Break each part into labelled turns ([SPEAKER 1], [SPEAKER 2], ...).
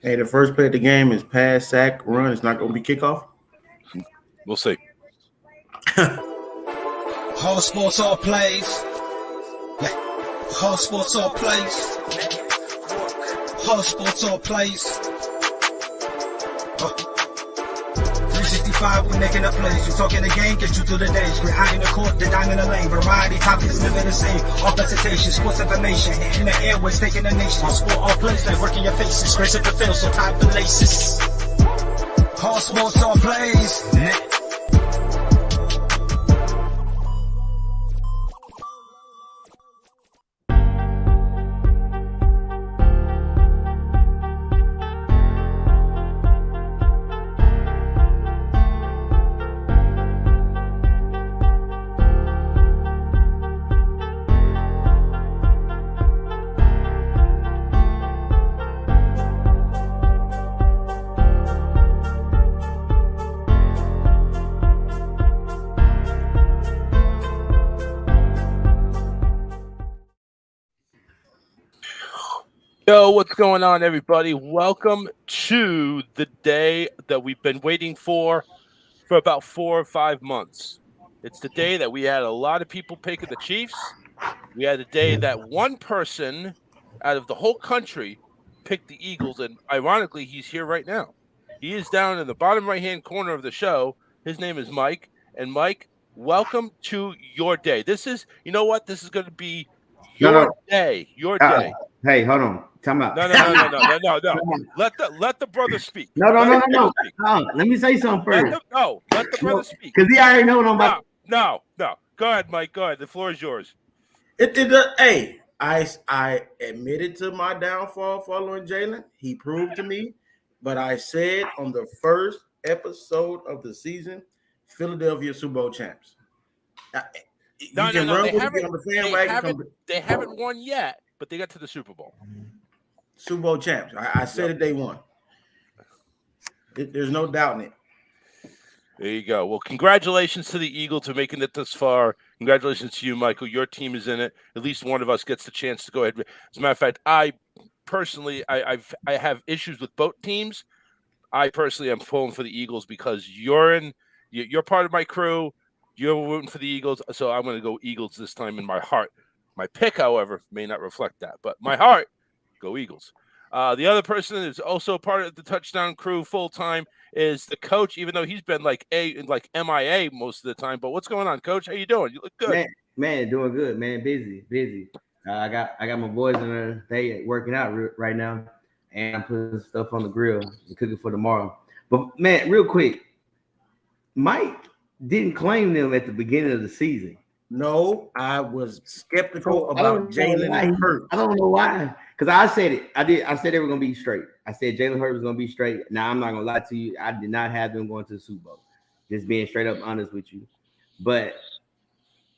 [SPEAKER 1] Hey, the first play of the game is pass, sack, run. It's not going to be kickoff.
[SPEAKER 2] We'll see.
[SPEAKER 3] Whole sports all plays. Yeah. Whole sports all plays. Whole sports all plays. 365, we're making up plays. You talking the game, get you through the days. We're high in the court, the dime in the lane. Variety topics, never the same. All presentation, sports information. Hitting the airways, taking the nation. Sport all plays, like working your faces. Grace at the field, so tie the laces. Whole sports all plays.
[SPEAKER 2] Yo, what's going on, everybody? Welcome to the day that we've been waiting for about 4 or 5 months. It's the day that we had a lot of people picking the Chiefs. We had a day that one person out of the whole country picked the Eagles, and ironically, he's here right now. He is down in the bottom right-hand corner of the show. His name is Mike. And Mike, welcome to your day. This is, you know what? This is going to be your day. Your day.
[SPEAKER 4] Hey, hold on. Time out.
[SPEAKER 2] No. Let the brother speak.
[SPEAKER 4] No. Let me say something first.
[SPEAKER 2] Let the brother speak.
[SPEAKER 4] Because he already know what I'm about.
[SPEAKER 2] No. Go ahead, Mike. Go ahead. The floor is yours.
[SPEAKER 1] Hey, I admitted to my downfall following Jalen. He proved to me. But I said on the first episode of the season, Philadelphia Super Bowl champs.
[SPEAKER 2] No. They haven't won yet, but they got to the Super Bowl.
[SPEAKER 1] Super Bowl champs. I said it day one. There's no doubt in it.
[SPEAKER 2] There you go. Well, congratulations to the Eagles for making it this far. Congratulations to you, Michael. Your team is in it. At least one of us gets the chance to go ahead. As a matter of fact, I personally, I have issues with both teams. I personally am pulling for the Eagles because you're part of my crew. You're rooting for the Eagles, so I'm going to go Eagles this time in my heart. My pick, however, may not reflect that, but my heart, go Eagles. The other person that is also part of the touchdown crew full time is the coach, even though he's been like MIA most of the time. But what's going on, Coach? How you doing? You look good.
[SPEAKER 4] Man, doing good, man. Busy. I got my boys in there. They working out right now, and I'm putting stuff on the grill and cooking for tomorrow. But man, real quick, Mike didn't claim them at the beginning of the season.
[SPEAKER 1] No, I was skeptical about Jalen Hurts.
[SPEAKER 4] I don't know why. Because I said it. I said they were going to be straight. I said Jalen Hurts was going to be straight. Now, I'm not going to lie to you. I did not have them going to the Super Bowl. Just being straight up honest with you. But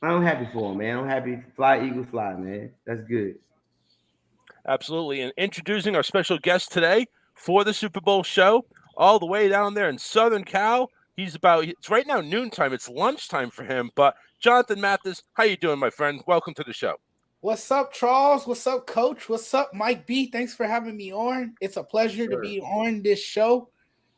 [SPEAKER 4] I'm happy for him, man. I'm happy. Fly, Eagles, fly, man. That's good.
[SPEAKER 2] Absolutely. And introducing our special guest today for the Super Bowl show, all the way down there in Southern Cal. It's right now noontime. It's lunchtime for him. But Jonathan Mathis, how you doing, my friend? Welcome to the show.
[SPEAKER 5] What's up, Charles? What's up, Coach? What's up, Mike B? Thanks for having me on. It's a pleasure to be on this show.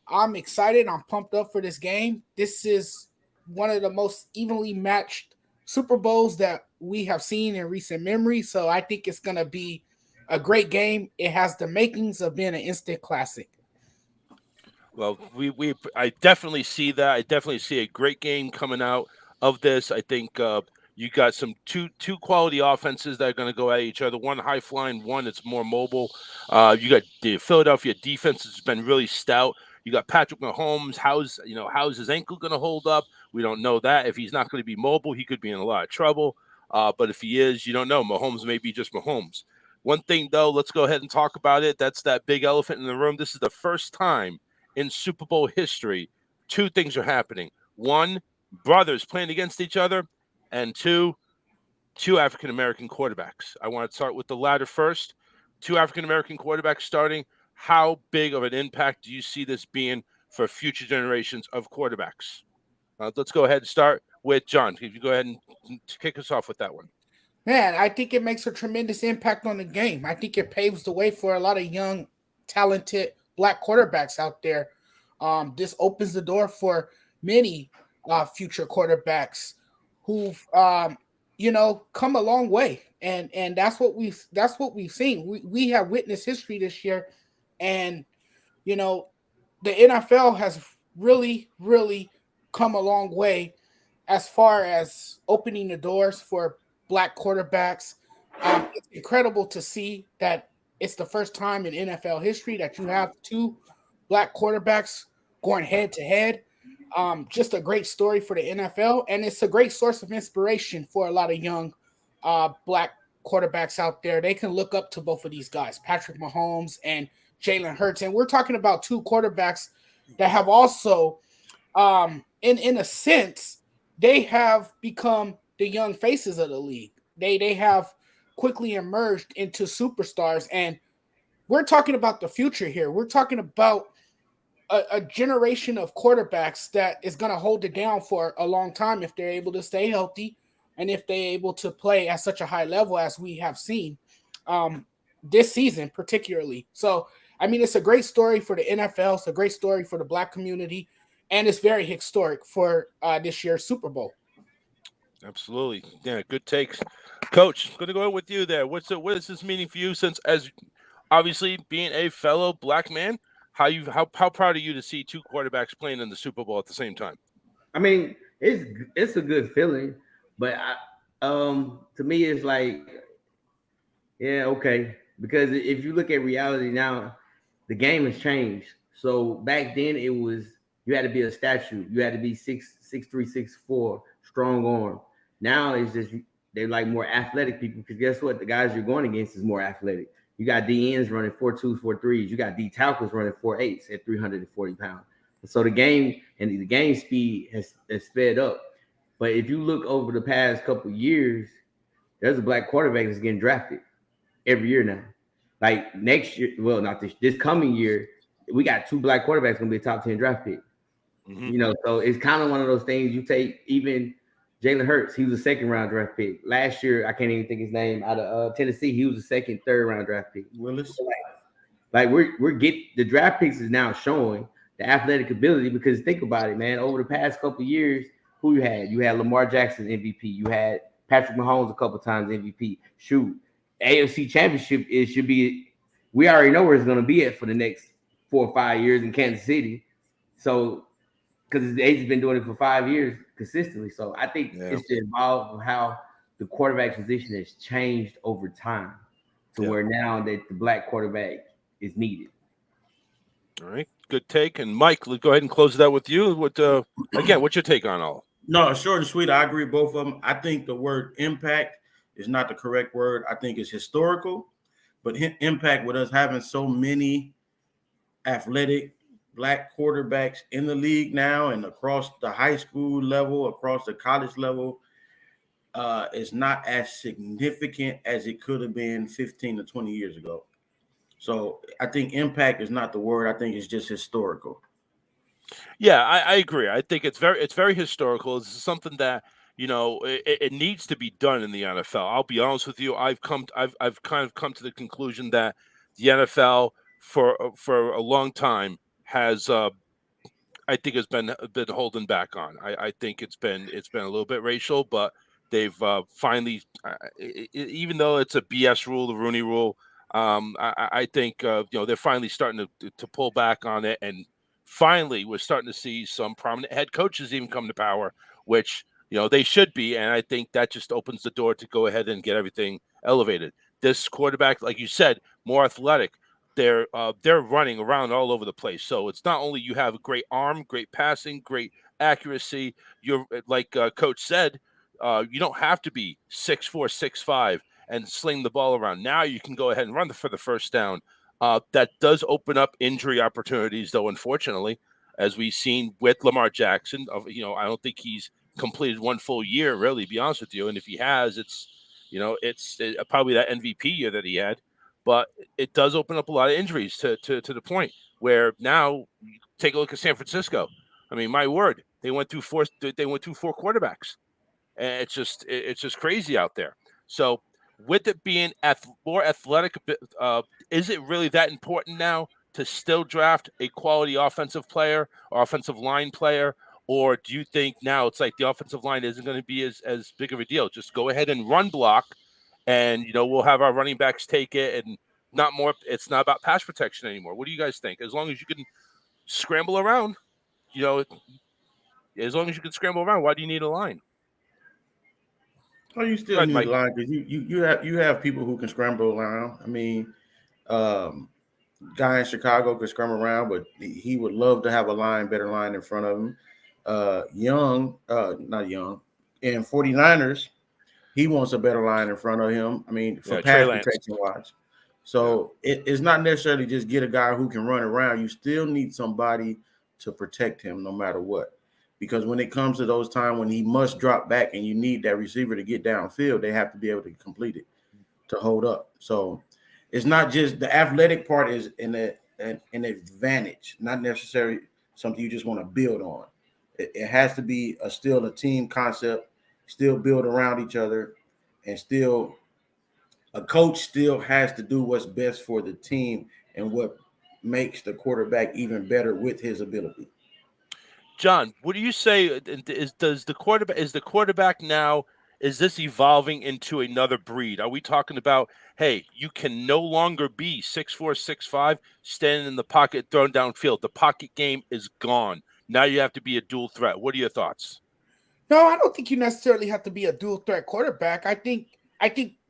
[SPEAKER 5] I'm excited. I'm pumped up for this game. This is one of the most evenly matched Super Bowls that we have seen in recent memory. So I think it's going to be a great game. It has the makings of being an instant classic.
[SPEAKER 2] Well, I definitely see that. I definitely see a great game coming out of this. I think you got some two quality offenses that are going to go at each other. One high flying, one that's more mobile. You got the Philadelphia defense has been really stout. You got Patrick Mahomes. How's his ankle going to hold up? We don't know that. If he's not going to be mobile, he could be in a lot of trouble. But if he is, you don't know. Mahomes may be just Mahomes. One thing, though, let's go ahead and talk about it. That's that big elephant in the room. This is the first time in Super Bowl history, two things are happening. One, brothers playing against each other, and two African-American quarterbacks. I want to start with the latter first. Two African-American quarterbacks starting. How big of an impact do you see this being for future generations of quarterbacks? Let's go ahead and start with John. If you go ahead and kick us off with that one.
[SPEAKER 5] Man, I think it makes a tremendous impact on the game. I think it paves the way for a lot of young, talented black quarterbacks out there. This opens the door for many future quarterbacks who've come a long way, and that's what we've seen. We have witnessed history this year, and you know the NFL has really, really come a long way as far as opening the doors for black quarterbacks. It's incredible to see that it's the first time in NFL history that you have two black quarterbacks going head to head. Just a great story for the NFL, and it's a great source of inspiration for a lot of young black quarterbacks out there. They can look up to both of these guys, Patrick Mahomes and Jalen Hurts. And we're talking about two quarterbacks that have also, in a sense, they have become the young faces of the league. They have quickly emerged into superstars, and we're talking about the future here. We're talking about a generation of quarterbacks that is going to hold it down for a long time if they're able to stay healthy and if they're able to play at such a high level as we have seen this season, particularly. So, I mean, it's a great story for the NFL. It's a great story for the black community, and it's very historic for this year's Super Bowl.
[SPEAKER 2] Absolutely. Yeah, good takes. Coach, I'm going to go with you there. What is this meaning for you, since as obviously being a fellow black man, how proud are you to see two quarterbacks playing in the Super Bowl at the same time?
[SPEAKER 4] I mean, it's a good feeling, but to me, it's like, yeah, okay. Because if you look at reality now, the game has changed. So back then, it was you had to be a statue, you had to be 6'3", 6'4", strong arm. Now it's just they're like more athletic people, because guess what? The guys you're going against is more athletic. You got DNs running 4.2s, 4.3s. You got D tackles running 4.8s at 340 pounds. So the game speed has sped up. But if you look over the past couple of years, there's a black quarterback that's getting drafted every year now. Like next year, well, not this coming year, we got two black quarterbacks going to be a top 10 draft pick. Mm-hmm. So it's kind of one of those things you take. Even Jalen Hurts, he was a second round draft pick. Last year, I can't even think his name, out of Tennessee, he was a second, third round draft pick.
[SPEAKER 1] Willis.
[SPEAKER 4] Like we're getting the draft picks is now showing the athletic ability, because think about it, man. Over the past couple of years, who you had? You had Lamar Jackson MVP. You had Patrick Mahomes a couple times MVP. Shoot, AFC Championship, it should be. We already know where it's going to be at for the next 4 or 5 years in Kansas City. So, because they've been doing it for 5 years consistently. So I think it's the evolve of how the quarterback position has changed over time to where now that the black quarterback is needed.
[SPEAKER 2] All right, good take. And Mike, let's go ahead and close it out with you. What's your take on all?
[SPEAKER 1] No, short and sweet. I agree with both of them. I think the word impact is not the correct word. I think it's historical, but impact with us having so many athletic black quarterbacks in the league now and across the high school level, across the college level, is not as significant as it could have been 15 to 20 years ago. So I think impact is not the word. I think it's just historical.
[SPEAKER 2] Yeah, I agree. I think it's very historical. It's something that it needs to be done in the NFL. I'll be honest with you. I've kind of come to the conclusion that the NFL for a long time has I think has been holding back on. I think it's been a little bit racial, but they've finally, even though it's a BS rule, the Rooney Rule, I think they're finally starting to pull back on it, and finally we're starting to see some prominent head coaches even come to power, which they should be, and I think that just opens the door to go ahead and get everything elevated. This quarterback, like you said, more athletic. They're running around all over the place. So it's not only you have a great arm, great passing, great accuracy. You're like Coach said, you don't have to be 6'4", 6'5", and sling the ball around. Now you can go ahead and run for the first down. That does open up injury opportunities, though, unfortunately, as we've seen with Lamar Jackson. I don't think he's completed one full year, really, to be honest with you. And if he has, it's probably that MVP year that he had. But it does open up a lot of injuries to the point where now take a look at San Francisco. I mean, my word, they went through four quarterbacks, and it's just crazy out there. So with it being more athletic, is it really that important now to still draft a quality offensive player or offensive line player? Or do you think now it's like the offensive line isn't going to be as big of a deal? Just go ahead and run block, and we'll have our running backs take it, and it's not about pass protection anymore. What do you guys think? As long as you can scramble around, as long as you can scramble around, why do you need a line?
[SPEAKER 1] Well, you still need a line because you have people who can scramble around. I mean, guy in Chicago could scramble around, but he would love to have better line in front of him. Not young, in 49ers, he wants a better line in front of him. I mean, for pass protection wise. So it's not necessarily just get a guy who can run around. You still need somebody to protect him no matter what. Because when it comes to those times when he must drop back and you need that receiver to get downfield, they have to be able to complete it to hold up. So it's not just the athletic part is an advantage, not necessarily something you just want to build on. It has to be still a team concept, still build around each other, and still a coach still has to do what's best for the team and what makes the quarterback even better with his ability.
[SPEAKER 2] John, what do you say? Is the quarterback now? Is this evolving into another breed? Are we talking about, hey, you can no longer be 6'4", 6'5", standing in the pocket, throwing downfield. The pocket game is gone. Now you have to be a dual threat. What are your thoughts?
[SPEAKER 5] No, I don't think you necessarily have to be a dual threat quarterback. I think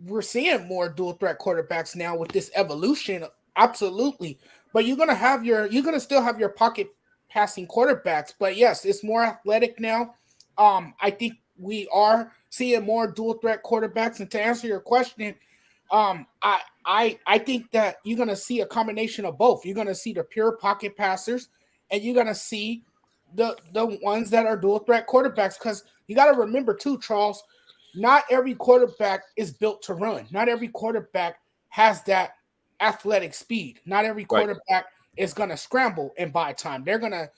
[SPEAKER 5] we're seeing more dual threat quarterbacks now with this evolution. Absolutely. But you're gonna still have your pocket passing quarterbacks. But yes, it's more athletic now. I think we are seeing more dual threat quarterbacks. And to answer your question, I think that you're gonna see a combination of both. You're gonna see the pure pocket passers, and you're gonna see the ones that are dual threat quarterbacks. Because you got to remember too, Charles, not every quarterback is built to run. Not every quarterback has that athletic speed. Not every quarterback is gonna scramble and buy time. They're gonna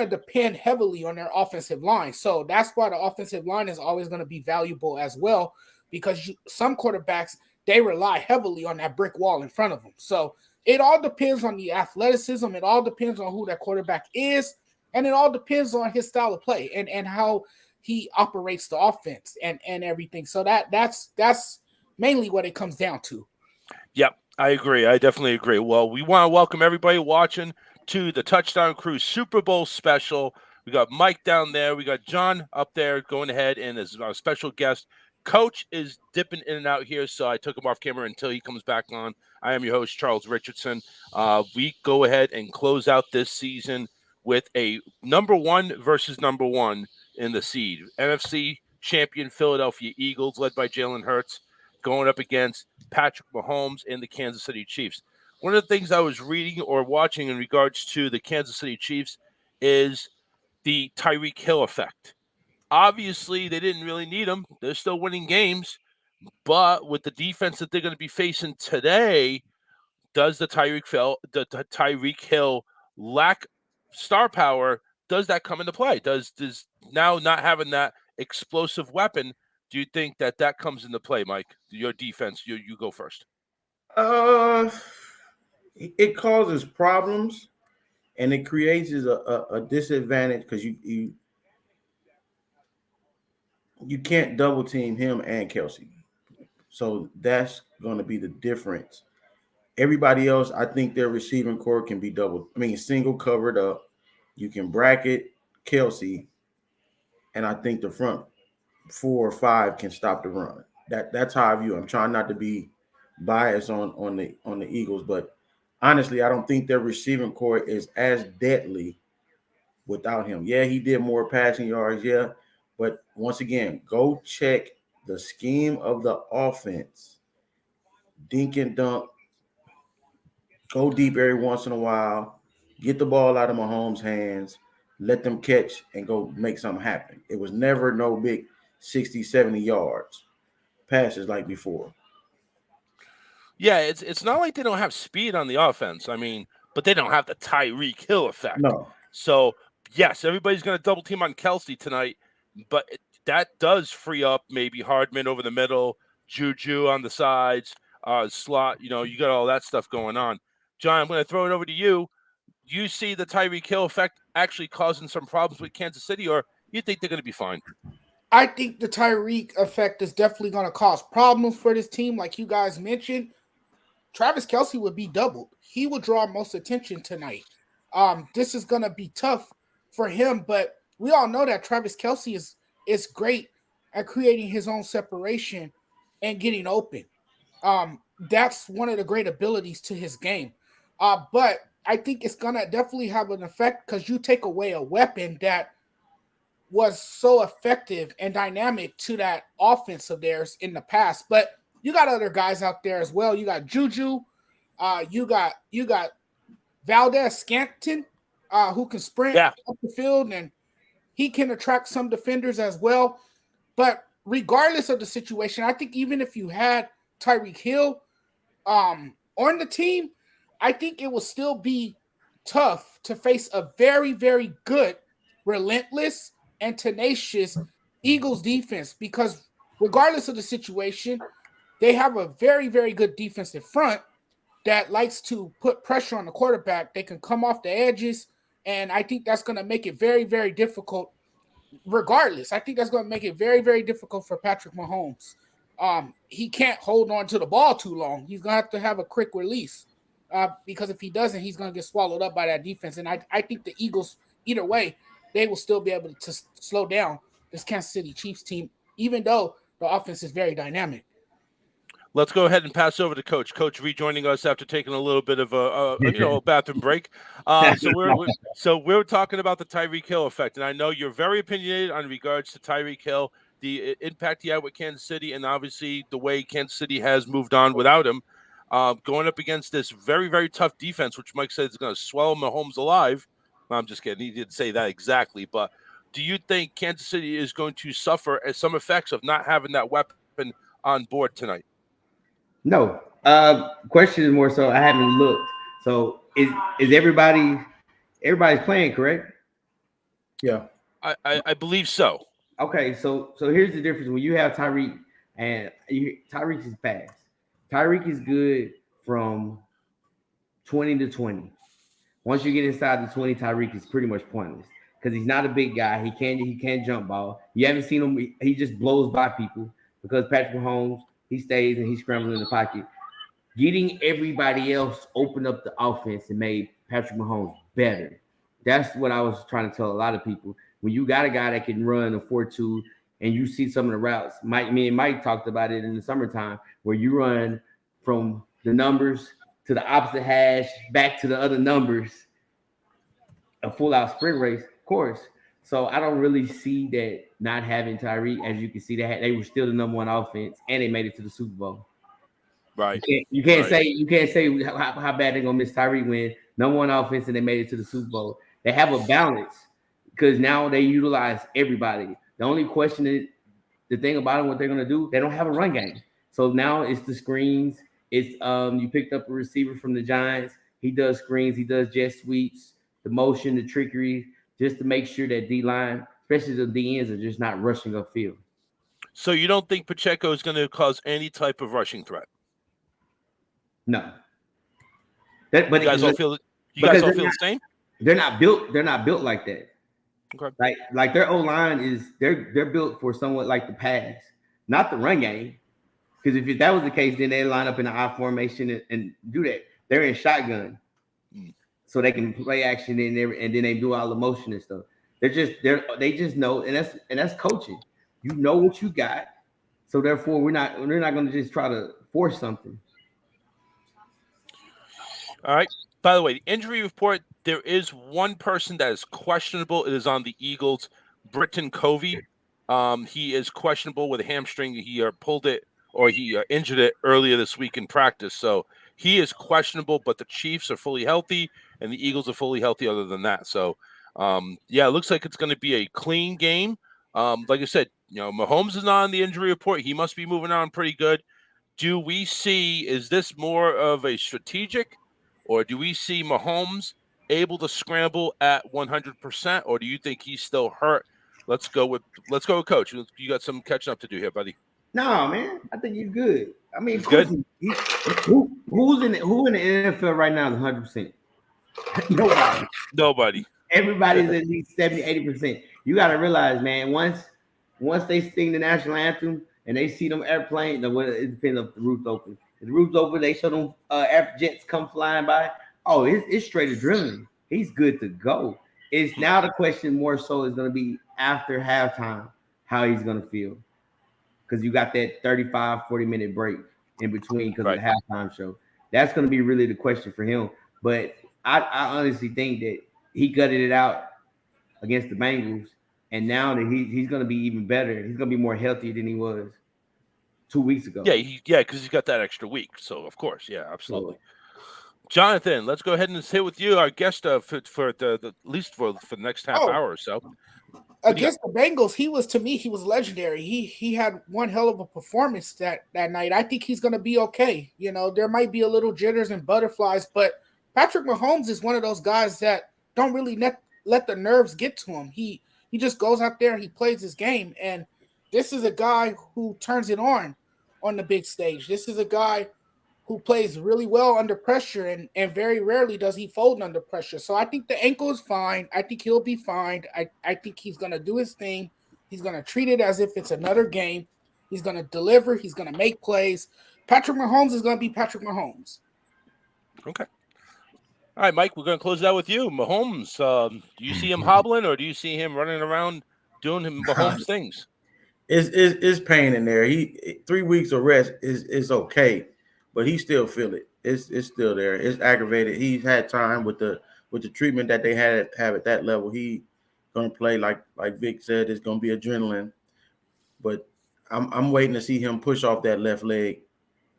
[SPEAKER 5] depend heavily on their offensive line. So that's why the offensive line is always going to be valuable as well, because some quarterbacks, they rely heavily on that brick wall in front of them. So it all depends on the athleticism. It all depends on who that quarterback is. And it all depends on his style of play and how he operates the offense and everything. So that's mainly what it comes down to.
[SPEAKER 2] Yep, I agree. I definitely agree. Well, we want to welcome everybody watching to the Touchdown Crew Super Bowl special. We got Mike down there. We got John up there going ahead, and as our special guest, Coach is dipping in and out here, so I took him off camera until he comes back on. I am your host, Charles Richardson. We go ahead and close out this season with a number 1 versus number 1 in the seed. NFC champion Philadelphia Eagles, led by Jalen Hurts, going up against Patrick Mahomes and the Kansas City Chiefs. One of the things I was reading or watching in regards to the Kansas City Chiefs is the Tyreek Hill effect. Obviously, they didn't really need him. They're still winning games. But with the defense that they're going to be facing today, does the Tyreek Hill lack star power, does that come into play? Does now not having that explosive weapon, do you think that comes into play, Mike? Your defense, you go first.
[SPEAKER 1] It causes problems, and it creates a disadvantage because you can't double team him and Kelsey. So that's going to be the difference. Everybody else, I think their receiving core can be single covered up. You can bracket Kelsey, and I think the front 4 or 5 can stop the run. That's how I view it. I'm trying not to be biased on the Eagles, but honestly, I don't think their receiving core is as deadly without him. Yeah, he did more passing yards, yeah. But once again, go check the scheme of the offense. Dink and dunk. Go deep every once in a while. Get the ball out of Mahomes' hands. Let them catch and go make something happen. It was never no big 60, 70 yards passes like before.
[SPEAKER 2] Yeah, it's not like they don't have speed on the offense. I mean, but they don't have the Tyreek Hill effect.
[SPEAKER 1] No.
[SPEAKER 2] So, yes, everybody's going to double team on Kelsey tonight, but that does free up maybe Hardman over the middle, Juju on the sides, slot. You got all that stuff going on. John, I'm going to throw it over to you. You see the Tyreek Hill effect actually causing some problems with Kansas City, or you think they're going to be fine?
[SPEAKER 5] I think the Tyreek effect is definitely going to cause problems for this team, like you guys mentioned. Travis Kelce would be doubled. He would draw most attention tonight. This is going to be tough for him, but we all know that Travis Kelce is great at creating his own separation and getting open. That's one of the great abilities to his game. But I think it's going to definitely have an effect because you take away a weapon that was so effective and dynamic to that offense of theirs in the past. But you got other guys out there as well. You got Juju. You got Valdez Scantling, who can sprint up the field, and he can attract some defenders as well. But regardless of the situation, I think even if you had Tyreek Hill on the team, I think it will still be tough to face a very, very good, relentless, and tenacious Eagles defense, because regardless of the situation, they have a very, very good defensive front that likes to put pressure on the quarterback. They can come off the edges, and I think that's going to make it very, very difficult. Regardless, I think that's going to make it very, very difficult for Patrick Mahomes. He can't hold on to the ball too long. He's going to have a quick release because if he doesn't, he's going to get swallowed up by that defense. And I think the Eagles, either way, they will still be able to slow down this Kansas City Chiefs team, even though the offense is very dynamic.
[SPEAKER 2] Let's go ahead and pass over to Coach. Coach rejoining us after taking a little bit of a bathroom break. So we're talking about the Tyreek Hill effect, and I know you're very opinionated on regards to Tyreek Hill, the impact he had with Kansas City, and obviously the way Kansas City has moved on without him. Going up against this very, very tough defense, which Mike said is going to swallow Mahomes alive. I'm just kidding. He didn't say that exactly, but do you think Kansas City is going to suffer as some effects of not having that weapon on board tonight?
[SPEAKER 4] No. Question is more so I haven't looked. So is everybody's playing, correct?
[SPEAKER 1] Yeah.
[SPEAKER 2] I believe so.
[SPEAKER 4] Okay, so here's the difference. When you have Tyreek and Tyreek is fast. Tyreek is good from 20 to 20. Once you get inside the 20, Tyreek is pretty much pointless because he's not a big guy. He can't jump ball. You haven't seen him. He just blows by people because Patrick Mahomes, he stays and he's scrambling in the pocket. Getting everybody else open up the offense and made Patrick Mahomes better. That's what I was trying to tell a lot of people. When you got a guy that can run a 4.2 and you see some of the routes, me and Mike talked about it in the summertime, where you run from the numbers to the opposite hash, back to the other numbers, a full-out sprint race, of course. So I don't really see that not having Tyreek. As you can see, they were still the number one offense, and they made it to the Super Bowl.
[SPEAKER 2] Right.
[SPEAKER 4] You can't say how bad they're gonna miss Tyreek when number one offense and they made it to the Super Bowl. They have a balance because now they utilize everybody. The only question is the thing about it, what they're gonna do, they don't have a run game. So now it's the screens. It's you picked up a receiver from the Giants. He does screens, he does jet sweeps, the motion, the trickery, just to make sure that D-line, especially the D-ends, are just not rushing upfield.
[SPEAKER 2] So you don't think Pacheco is going to cause any type of rushing threat?
[SPEAKER 4] No.
[SPEAKER 2] You guys all feel the same?
[SPEAKER 4] They're not built like that.
[SPEAKER 2] Okay.
[SPEAKER 4] Like their O-line is they're built for somewhat like the pass, not the run game. Because if that was the case, then they line up in the I formation and do that. They're in shotgun. So they can play action in there, and then they do all the motion and stuff. They just know, and that's coaching. You know what you got, so therefore we're not going to just try to force something.
[SPEAKER 2] All right. By the way, the injury report, there is one person that is questionable. It is on the Eagles, Britton Covey. He is questionable with a hamstring. He pulled it or he injured it earlier this week in practice. So he is questionable, but the Chiefs are fully healthy and the Eagles are fully healthy other than that. So, it looks like it's going to be a clean game. Like I said, Mahomes is not on the injury report. He must be moving on pretty good. Do we see, is this more of a strategic, or do we see Mahomes able to scramble at 100%, or do you think he's still hurt? Let's go with Coach. You got some catching up to do here, buddy.
[SPEAKER 4] No, man. I think he's good. I mean,
[SPEAKER 2] He's good.
[SPEAKER 4] Who in the NFL right now is 100%? Nobody.
[SPEAKER 2] Nobody.
[SPEAKER 4] Everybody's at least 70, 80%. You got to realize, man, once they sing the national anthem and they see them airplanes, it depends if the roof's open. If the roof's open, they show them jets come flying by. Oh, it's straight adrenaline. He's good to go. It's now the question more so is going to be after halftime how he's going to feel. Because you got that 35, 40-minute break in between because of the halftime show. That's going to be really the question for him. But I honestly think that he gutted it out against the Bengals, and now that he's going to be even better. He's going to be more healthy than he was 2 weeks ago.
[SPEAKER 2] Yeah, because he's got that extra week. So, of course, yeah, absolutely. Jonathan, let's go ahead and sit with you, our guest for the at least for the next half hour or so.
[SPEAKER 5] Against the Bengals, he was legendary. He had one hell of a performance that night. I think he's going to be okay. You know, there might be a little jitters and butterflies, but Patrick Mahomes is one of those guys that don't really let the nerves get to him. He just goes out there and he plays his game. And this is a guy who turns it on the big stage. This is a guy who plays really well under pressure, and very rarely does he fold under pressure. So I think the ankle is fine. I think he'll be fine. I think he's going to do his thing. He's going to treat it as if it's another game. He's going to deliver. He's going to make plays. Patrick Mahomes is going to be Patrick Mahomes.
[SPEAKER 2] Okay. All right, Mike, we're going to close it out with you. Mahomes, do you see him hobbling or do you see him running around doing Mahomes things?
[SPEAKER 1] It's pain in there. 3 weeks of rest is okay, but he still feel it. It's still there. It's aggravated. He's had time with the treatment that they have at that level. He gonna play like Vic said. It's gonna be adrenaline, but I'm waiting to see him push off that left leg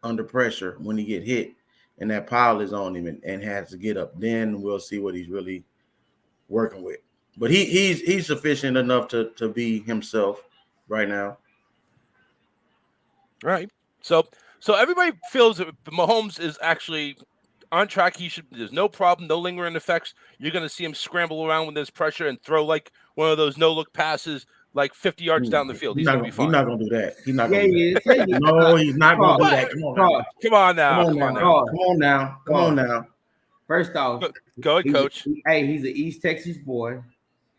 [SPEAKER 1] under pressure when he get hit and that pile is on him and has to get up. Then we'll see what he's really working with. But he's sufficient enough to be himself right now.
[SPEAKER 2] Right. So everybody feels that Mahomes is actually on track. There's no problem, no lingering effects. You're going to see him scramble around with this pressure and throw like one of those no-look passes like 50 yards down the field. He's going to be fine.
[SPEAKER 1] He's not going to do that. He's not going to do that. No, he's not going to do that.
[SPEAKER 2] Come on now.
[SPEAKER 4] First off,
[SPEAKER 2] go ahead, Coach.
[SPEAKER 4] He's an East Texas boy.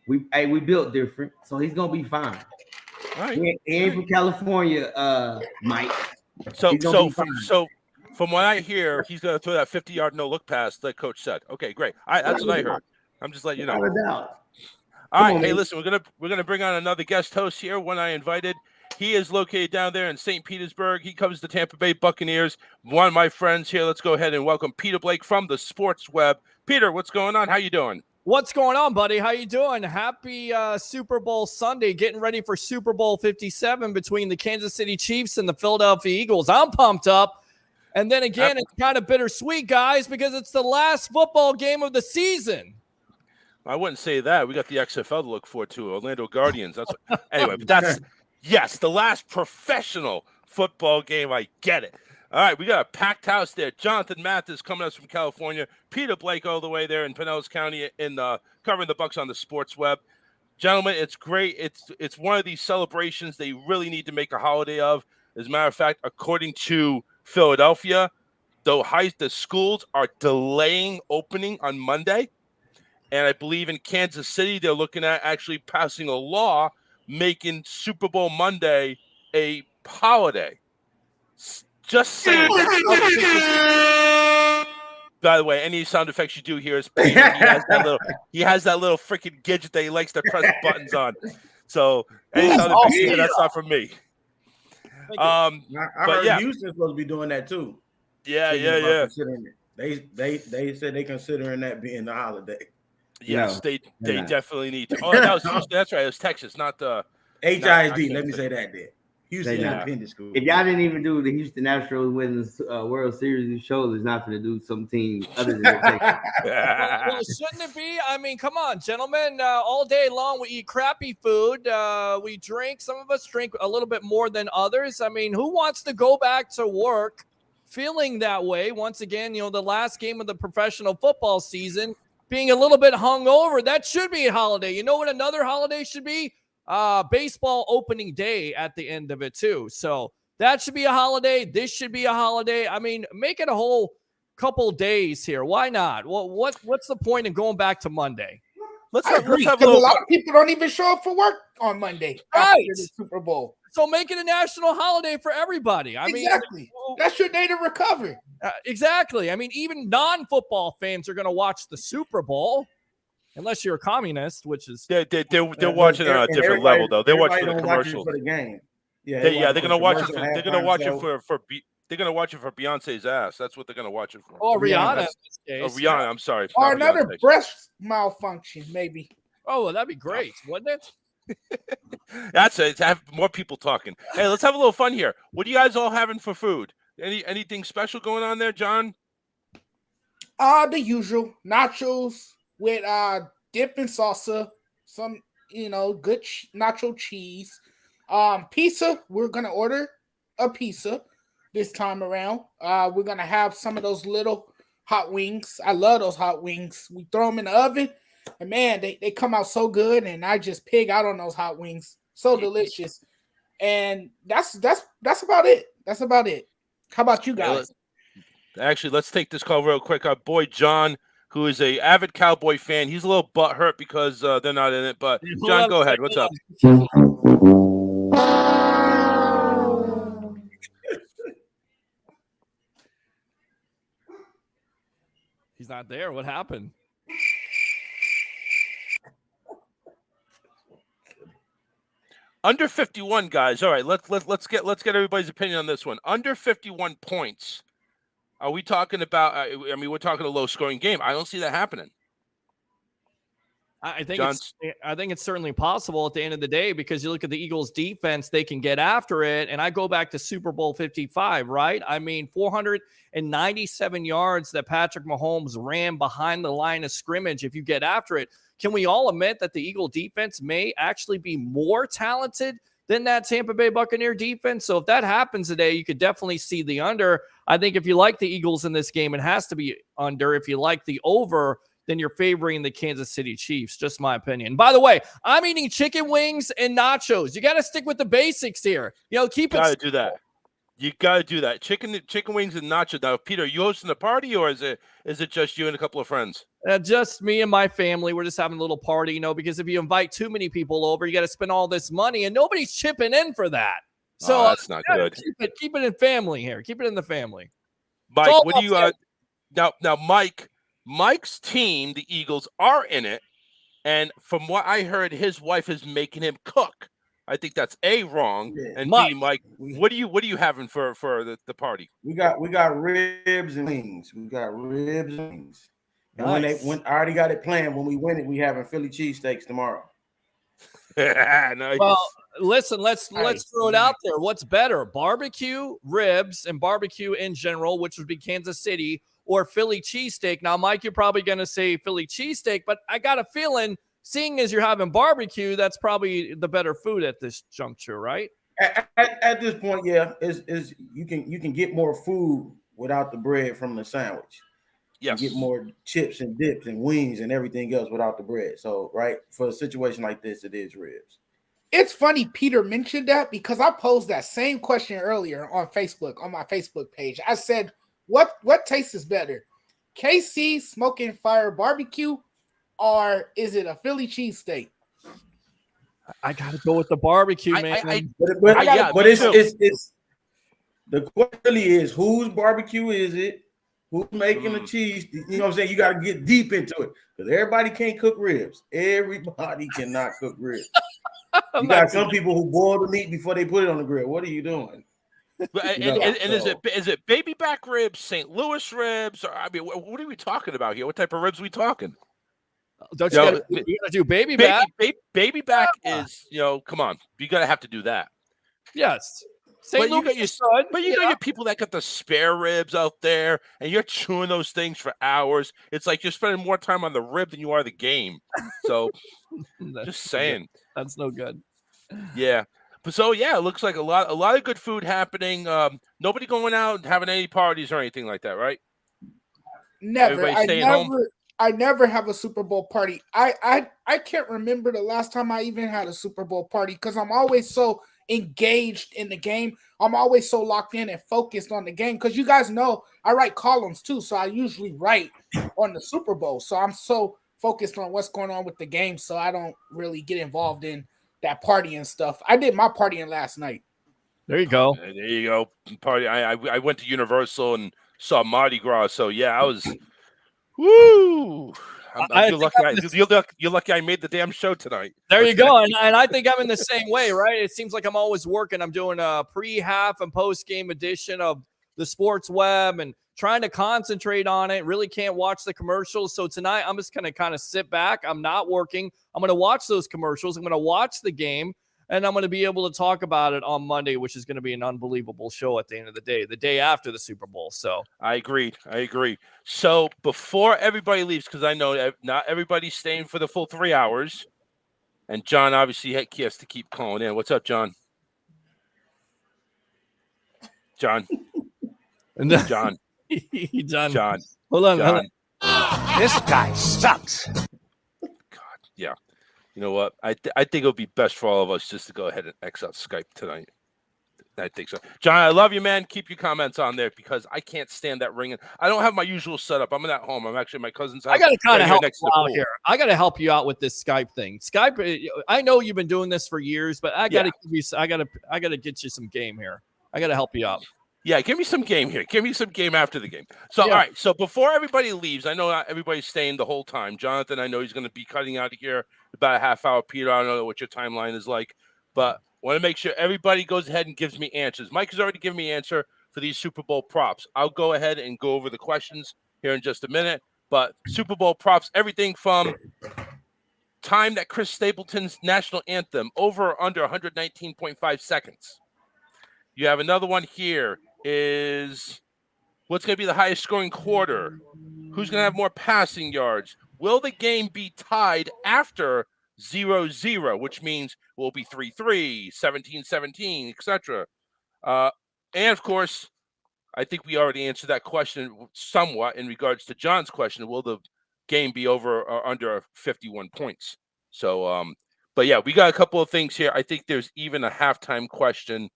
[SPEAKER 4] We built different, so he's going to be fine.
[SPEAKER 2] All right.
[SPEAKER 4] He ain't from California, Mike.
[SPEAKER 2] So from what I hear, he's going to throw that 50-yard no-look pass that Coach said. Okay, great. That's what I heard. I'm just letting you know. All right, hey, listen, we're gonna bring on another guest host here. One I invited. He is located down there in St. Petersburg. He covers the Tampa Bay Buccaneers. One of my friends here. Let's go ahead and welcome Peter Blake from the Sports Web. Peter, what's going on? How you doing?
[SPEAKER 6] What's going on, buddy? How you doing? Happy Super Bowl Sunday. Getting ready for Super Bowl 57 between the Kansas City Chiefs and the Philadelphia Eagles. I'm pumped up. And then again, it's kind of bittersweet, guys, because it's the last football game of the season.
[SPEAKER 2] I wouldn't say that. We got the XFL to look forward to, Orlando Guardians. Anyway, but that's, yes, the last professional football game. I get it. All right, we got a packed house there. Jonathan Mathis coming us from California. Peter Blake all the way there in Pinellas County in covering the Bucs on the Sports Web. Gentlemen, it's great. It's one of these celebrations they really need to make a holiday of. As a matter of fact, according to Philadelphia, the schools are delaying opening on Monday. And I believe in Kansas City, they're looking at actually passing a law making Super Bowl Monday a holiday. Just saying. By the way, any sound effects you do hear is Peter. He has that little freaking gadget that he likes to press buttons on. So any sound effects you hear, that's not from me.
[SPEAKER 1] I heard Houston's supposed to be doing that too.
[SPEAKER 2] Yeah.
[SPEAKER 1] They said they considering that being the holiday.
[SPEAKER 2] Yes, they definitely need to. Oh, that was Houston. That's right. It was Texas, not the
[SPEAKER 1] HISD. Let me say that there. Houston Independent School.
[SPEAKER 4] If y'all didn't even do the Houston Astros winning the World Series, you show is not going to do some team other than Texas.
[SPEAKER 6] Well, shouldn't it be? I mean, come on, gentlemen. All day long, we eat crappy food. We drink. Some of us drink a little bit more than others. I mean, who wants to go back to work feeling that way? Once again, the last game of the professional football season, being a little bit hungover, that should be a holiday. You know what another holiday should be? Baseball opening day at the end of it too. So That should be a holiday. This should be a holiday. I mean, make it a whole couple days here. Why not? Well, what's the point in going back to Monday?
[SPEAKER 5] Let's have a lot of people don't even show up for work on Monday after the Super Bowl.
[SPEAKER 6] So make it a national holiday for everybody.
[SPEAKER 5] Exactly. That's your day to recover.
[SPEAKER 6] Exactly. I mean, even non-football fans are going to watch the Super Bowl, unless you're a communist, which is
[SPEAKER 2] they're watching on a different level though. They're watching the commercials
[SPEAKER 1] for the game.
[SPEAKER 2] Yeah, they're going to watch it. They're going to watch it for. They're going to watch it for Beyonce's ass. That's what they're going to watch it for.
[SPEAKER 6] Oh, Rihanna.
[SPEAKER 2] Rihanna. I'm sorry.
[SPEAKER 5] Or another breast malfunction, maybe.
[SPEAKER 6] Oh, well, that'd be great, wouldn't it?
[SPEAKER 2] That's it. To have more people talking. Hey, let's have a little fun here. What are you guys all having for food? Anything special going on there, John?
[SPEAKER 5] The usual nachos with dip and salsa. Some good nacho cheese. Pizza. We're gonna order a pizza this time around. We're gonna have some of those little hot wings. I love those hot wings. We throw them in the oven, and man, they come out so good. And I just pig out on those hot wings. So delicious. And that's about it. That's about it. How about you guys?
[SPEAKER 2] Actually, let's take this call real quick. Our boy John, who is a avid Cowboy fan, he's a little butthurt because they're not in it. But John, go ahead. What's up?
[SPEAKER 6] He's not there. What happened?
[SPEAKER 2] Under 51, guys. All right, let's get everybody's opinion on this one. Under 51 points. Are we talking about? I mean, we're talking a low-scoring game. I don't see that happening.
[SPEAKER 6] I think it's certainly possible at the end of the day, because you look at the Eagles' defense, they can get after it. And I go back to Super Bowl 55, right? I mean, 497 yards that Patrick Mahomes ran behind the line of scrimmage. If you get after it, can we all admit that the Eagle defense may actually be more talented than that Tampa Bay Buccaneer defense? So if that happens today, you could definitely see the under. I think if you like the Eagles in this game, it has to be under. If you like the over, then you're favoring the Kansas City Chiefs. Just my opinion. By the way, I'm eating chicken wings and nachos. You got to stick with the basics here. Keep it.
[SPEAKER 2] Got to do that. You got to do that. Chicken wings and nachos. Now, Peter, are you hosting the party, or is it just you and a couple of friends?
[SPEAKER 6] Just me and my family. We're just having a little party, because if you invite too many people over, you got to spend all this money, and nobody's chipping in for that. So
[SPEAKER 2] that's not good.
[SPEAKER 6] Keep it in family here. Keep it in the family.
[SPEAKER 2] Mike, what do you now? Mike's team, the Eagles, are in it, and from what I heard, his wife is making him cook. I think that's wrong. Yeah. And Mike, what are you having for the party?
[SPEAKER 1] We got ribs and wings. And nice. when I already got it planned, when we win it, we having Philly cheesesteaks tomorrow.
[SPEAKER 2] Nice.
[SPEAKER 6] Well, listen, let's throw it out there. What's better, barbecue, ribs, and barbecue in general, which would be Kansas City, or Philly cheesesteak? Now, Mike, you're probably going to say Philly cheesesteak, but I got a feeling, seeing as you're having barbecue, that's probably the better food at this juncture, right?
[SPEAKER 1] At this point, yeah, is you can get more food without the bread from the sandwich.
[SPEAKER 2] Yes.
[SPEAKER 1] You get more chips and dips and wings and everything else without the bread. So, right, for a situation like this, it is ribs.
[SPEAKER 5] It's funny Peter mentioned that, because I posed that same question earlier on Facebook, on my Facebook page. I said, what tastes better, KC Smoking Fire Barbecue, or is it a Philly cheesesteak?
[SPEAKER 6] I gotta go with the barbecue, man.
[SPEAKER 1] But it's the question really is, whose barbecue is it? Who's making the cheese? You know what I'm saying? You got to get deep into it, because everybody can't cook ribs. Everybody cannot cook ribs. You got some people who boil the meat before they put it on the grill. What are you doing?
[SPEAKER 2] And is it baby back ribs, St. Louis ribs? Or, I mean, what are we talking about here? What type of ribs are we talking?
[SPEAKER 6] Don't you gotta do baby back?
[SPEAKER 2] Baby back is, come on. You got to have to do that.
[SPEAKER 6] Yes.
[SPEAKER 2] But you got your people that got the spare ribs out there, and you're chewing those things for hours. It's like you're spending more time on the rib than you are the game. So, just saying,
[SPEAKER 6] that's no good.
[SPEAKER 2] Yeah. So yeah, it looks like a lot of good food happening. Nobody going out and having any parties or anything like that, right?
[SPEAKER 5] Never. I never have a Super Bowl party. I can't remember the last time I even had a Super Bowl party, because I'm always so engaged in the game. I'm always so locked in and focused on the game because you guys know I write columns too, so I usually write on the Super Bowl. So I'm so focused on what's going on with the game, so I don't really get involved in that partying stuff. I did my partying last night.
[SPEAKER 6] There you go.
[SPEAKER 2] There you go. Party. I went to Universal and saw Mardi Gras. So yeah, I was. Woo! You're lucky I made the damn show tonight.
[SPEAKER 6] There you go. And I think I'm in the same way, right? It seems like I'm always working. I'm doing a pre-half and post-game edition of the Sports Web and trying to concentrate on it. Really can't watch the commercials. So tonight I'm just going to kind of sit back. I'm not working. I'm going to watch those commercials. I'm going to watch the game. And I'm going to be able to talk about it on Monday, which is going to be an unbelievable show at the end of the day after the Super Bowl. So
[SPEAKER 2] I agree. So before everybody leaves, because I know not everybody's staying for the full 3 hours, and John obviously he has to keep calling in. What's up, John? John.
[SPEAKER 6] John.
[SPEAKER 2] Hold on.
[SPEAKER 3] This guy sucks.
[SPEAKER 2] God, yeah. You know what? I think it would be best for all of us just to go ahead and X out Skype tonight. I think so. John, I love you, man. Keep your comments on there because I can't stand that ringing. I don't have my usual setup. I'm at home. I'm actually at my cousin's house.
[SPEAKER 6] I got to kind of help you out here. I got to help you out with this Skype thing. Skype, I know you've been doing this for years, but I got to give you. I got to get you some game here. I got to help you out.
[SPEAKER 2] Yeah, give me some game here. Give me some game after the game. So, All right. So before everybody leaves, I know not everybody's staying the whole time. Jonathan, I know he's going to be cutting out of here about a half hour. Peter, I don't know what your timeline is like, but want to make sure everybody goes ahead and gives me answers. Mike has already given me an answer for these Super Bowl props. I'll go ahead and go over the questions here in just a minute. But Super Bowl props, everything from time that Chris Stapleton's national anthem, over or under 119.5 seconds. You have another one here. Is what's going to be the highest scoring quarter? Who's going to have more passing yards? Will the game be tied after 0-0, which means it will be 3-3, 17-17, etc. And of course, I think we already answered that question somewhat in regards to John's question. Will the game be over or under 51 points? So, but yeah, we got a couple of things here. I think there's even a halftime question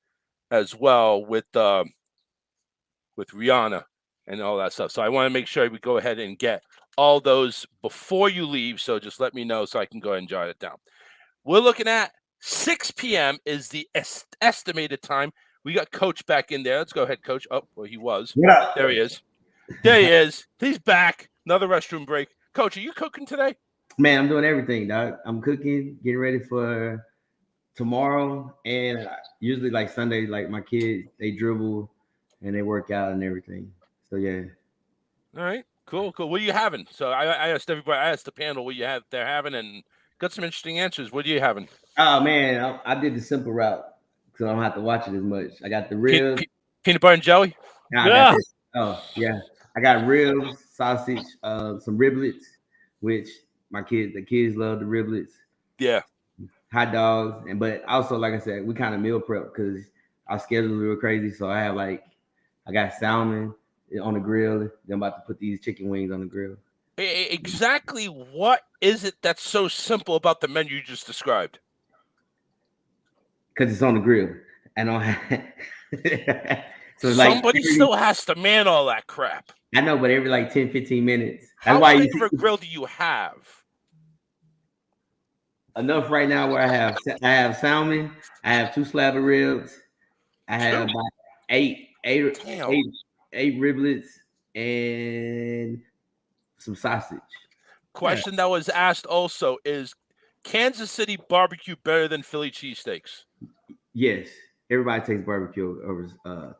[SPEAKER 2] as well with Rihanna and all that stuff. So I want to make sure we go ahead and get all those before you leave. So just let me know so I can go ahead and jot it down. We're looking at 6 p.m. is the estimated time. We got Coach back in there. Let's go ahead, Coach. Oh, well, he was.
[SPEAKER 4] Yeah.
[SPEAKER 2] There he is. There he is. He's back. Another restroom break. Coach, are you cooking today?
[SPEAKER 4] Man, I'm doing everything, dog. I'm cooking, getting ready for tomorrow. And usually like Sunday, like my kids, they dribble and they work out and everything. So yeah.
[SPEAKER 2] All right. Cool. What are you having? So I asked everybody. I asked the panel what they're having, and got some interesting answers. What are you having?
[SPEAKER 4] Oh man, I did the simple route because I don't have to watch it as much. I got the ribs,
[SPEAKER 2] peanut butter and jelly.
[SPEAKER 4] Yeah. I got ribs, sausage, some riblets, which the kids love the riblets.
[SPEAKER 2] Yeah.
[SPEAKER 4] Hot dogs, but also like I said, we kind of meal prep because our schedule is real crazy. So I got salmon on the grill. Then I'm about to put these chicken wings on the grill.
[SPEAKER 2] Exactly what is it that's so simple about the menu you just described?
[SPEAKER 4] Because it's on the grill. And so
[SPEAKER 2] somebody still has to man all that crap.
[SPEAKER 4] I know, but every like 10, 15 minutes.
[SPEAKER 2] How big of a grill do you have?
[SPEAKER 4] Enough right now where I have salmon, I have 2 slab of ribs, I have about eight riblets and some sausage.
[SPEAKER 2] Question that was asked also is Kansas City barbecue better than Philly cheesesteaks?
[SPEAKER 4] Yes. Everybody takes barbecue over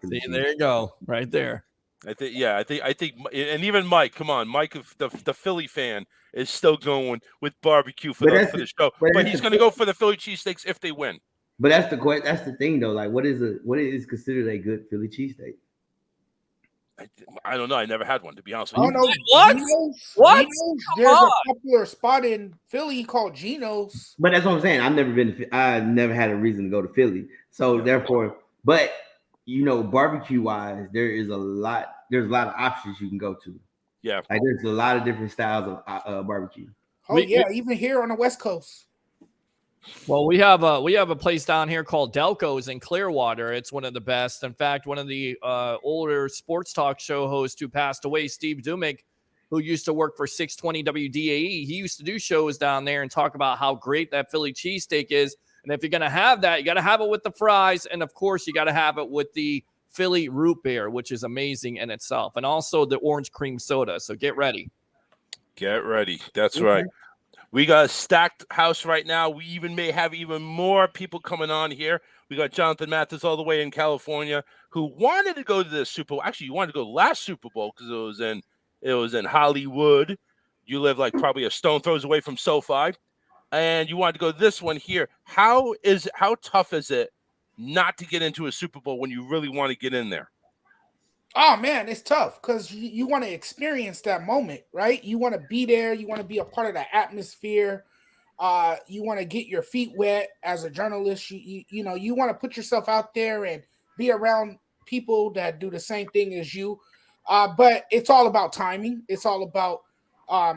[SPEAKER 6] Philly. See, there you go. Right there.
[SPEAKER 2] I think, and even Mike, come on, Mike, the Philly fan is still going with barbecue for the show, but he's going to go for the Philly cheesesteaks if they win.
[SPEAKER 4] But that's the thing though. Like, what is considered a good Philly cheesesteak?
[SPEAKER 2] I don't know. I never had one, to be honest with you.
[SPEAKER 5] Oh no,
[SPEAKER 6] what?
[SPEAKER 5] Gino's, there's a popular spot in Philly called Gino's.
[SPEAKER 4] But that's what I'm saying. I never had a reason to go to Philly, so therefore, but. Barbecue wise, there's a lot of options you can go to.
[SPEAKER 2] Yeah.
[SPEAKER 4] Like there's a lot of different styles of barbecue.
[SPEAKER 5] Oh, even here on the West Coast.
[SPEAKER 6] Well, we have a place down here called Delco's in Clearwater. It's one of the best. In fact, one of the older sports talk show hosts who passed away, Steve Dumick, who used to work for 620 WDAE, he used to do shows down there and talk about how great that Philly cheesesteak is. And if you're going to have that, you got to have it with the fries. And, of course, you got to have it with the Philly root beer, which is amazing in itself. And also the orange cream soda. So get ready.
[SPEAKER 2] Get ready. That's right. We got a stacked house right now. We even may have even more people coming on here. We got Jonathan Mathis all the way in California who wanted to go to the Super Bowl. Actually, you wanted to go last Super Bowl because it was in Hollywood. You live like probably a stone throws away from SoFi. And you wanted to go this one here. How tough is it not to get into a Super Bowl when you really want to get in there?
[SPEAKER 5] Oh man, it's tough because you want to experience that moment, right? You want to be there. You want to be a part of the atmosphere. You want to get your feet wet as a journalist. You know, you want to put yourself out there and be around people that do the same thing as you. But it's all about timing. It's all about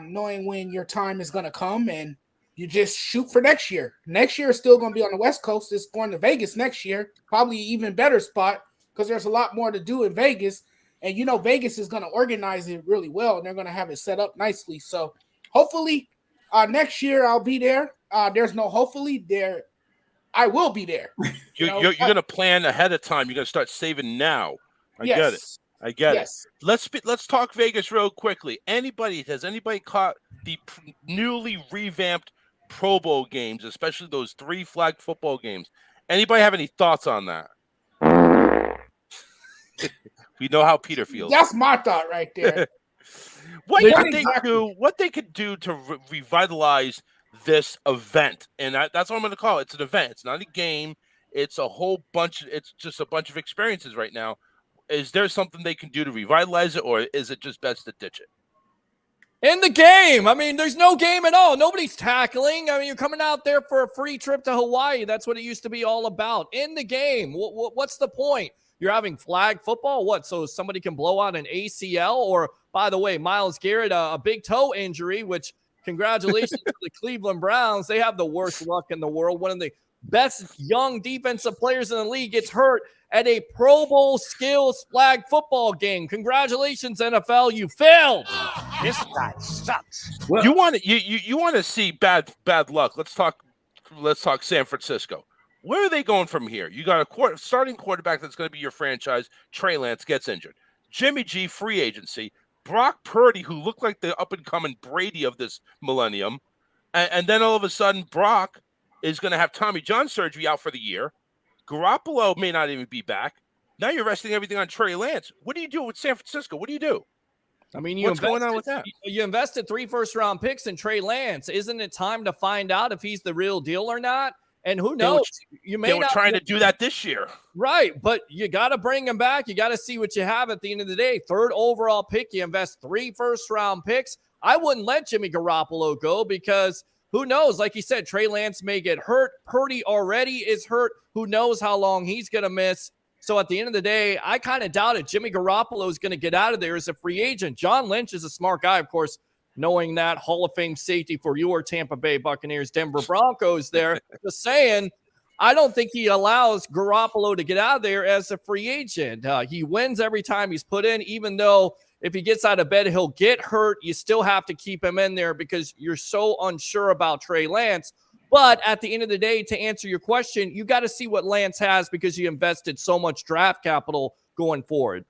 [SPEAKER 5] knowing when your time is going to come, and you just shoot for next year. Next year is still going to be on the West Coast. It's going to Vegas next year, probably even better spot because there's a lot more to do in Vegas. And, you know, Vegas is going to organize it really well, and they're going to have it set up nicely. So hopefully next year I'll be there. There's no hopefully there. I will be there.
[SPEAKER 2] You're going to plan ahead of time. You're going to start saving now. I get it. Let's talk Vegas real quickly. Has anybody caught the newly revamped Pro Bowl games, especially those 3 flag football games? Anybody have any thoughts on that? We know how Peter feels.
[SPEAKER 5] That's my thought right there.
[SPEAKER 2] What they could do to revitalize this event, and that's what I'm going to call it. It's an event. It's not a game. It's a whole bunch. It's just a bunch of experiences right now. Is there something they can do to revitalize it, or is it just best to ditch it?
[SPEAKER 6] In the game. I mean, there's no game at all. Nobody's tackling. I mean, you're coming out there for a free trip to Hawaii. That's what it used to be all about. In the game. What's the point? You're having flag football? What, so somebody can blow out an ACL? Or, by the way, Myles Garrett, a big toe injury, which congratulations to the Cleveland Browns. They have the worst luck in the world. One of the best young defensive players in the league gets hurt at a Pro Bowl skills flag football game. Congratulations, NFL. You failed.
[SPEAKER 3] This guy sucks.
[SPEAKER 2] Well, you want to see bad luck. Let's talk San Francisco. Where are they going from here? You got a starting quarterback that's going to be your franchise. Trey Lance gets injured. Jimmy G, free agency. Brock Purdy, who looked like the up-and-coming Brady of this millennium. And then all of a sudden, Brock is going to have Tommy John surgery out for the year. Garoppolo may not even be back. Now you're resting everything on Trey Lance. What do you do with San Francisco? What do you do?
[SPEAKER 6] I mean,
[SPEAKER 2] what's going on with that?
[SPEAKER 6] You invested 3 first-round picks in Trey Lance. Isn't it time to find out if he's the real deal or not? And who knows?
[SPEAKER 2] They were trying to do that this year.
[SPEAKER 6] Right, but you got to bring him back. You got to see what you have at the end of the day. 3rd overall pick, you invest 3 first-round picks. I wouldn't let Jimmy Garoppolo go because who knows? Like you said, Trey Lance may get hurt. Purdy already is hurt. Who knows how long he's going to miss? So at the end of the day, I kind of doubt it. Jimmy Garoppolo is going to get out of there as a free agent. John Lynch is a smart guy, of course, knowing that Hall of Fame safety for your Tampa Bay Buccaneers, Denver Broncos there. Just saying, I don't think he allows Garoppolo to get out of there as a free agent. He wins every time he's put in, even though if he gets out of bed, he'll get hurt. You still have to keep him in there because you're so unsure about Trey Lance. But at the end of the day, to answer your question, you got to see what Lance has because you invested so much draft capital going forward.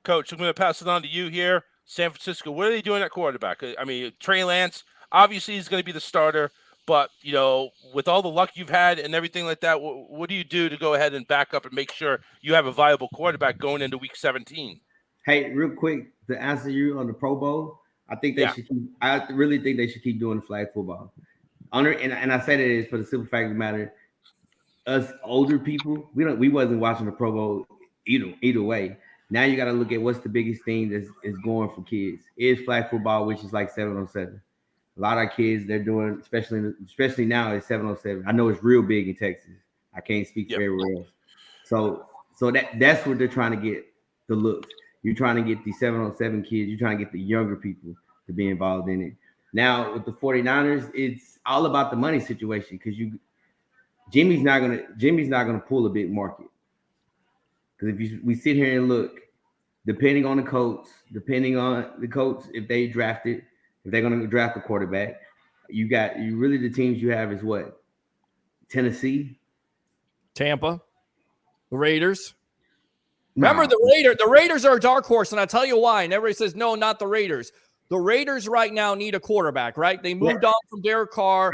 [SPEAKER 2] Coach, I'm going to pass it on to you here. San Francisco, what are they doing at quarterback? I mean, Trey Lance, obviously he's going to be the starter, but, you know, with all the luck you've had and everything like that, what do you do to go ahead and back up and make sure you have a viable quarterback going into week 17?
[SPEAKER 4] Hey, real quick, to answer you on the Pro Bowl, I think they should keep, I really think they should keep doing flag football. And I say that is for the simple fact of the matter, us older people, we wasn't watching the Pro Bowl either way. Now you got to look at what's the biggest thing that is going for kids. Is flag football, which is like 7-on-7. A lot of kids, they're doing, especially now, it's 7-on-7. I know it's real big in Texas. I can't speak for everywhere else. So that's what they're trying to get the looks. You're trying to get the 7-on-7 kids. You're trying to get the younger people to be involved in it. Now with the 49ers, it's all about the money situation because Jimmy's not gonna pull a big market. Because we sit here and look, depending on the coach, if they drafted, if they're gonna draft a quarterback, the teams you have is what? Tennessee,
[SPEAKER 6] Tampa, the Raiders. Remember the Raiders are a dark horse, and I'll tell you why. And everybody says, no, not the Raiders. The Raiders right now need a quarterback, right? They moved on from Derek Carr.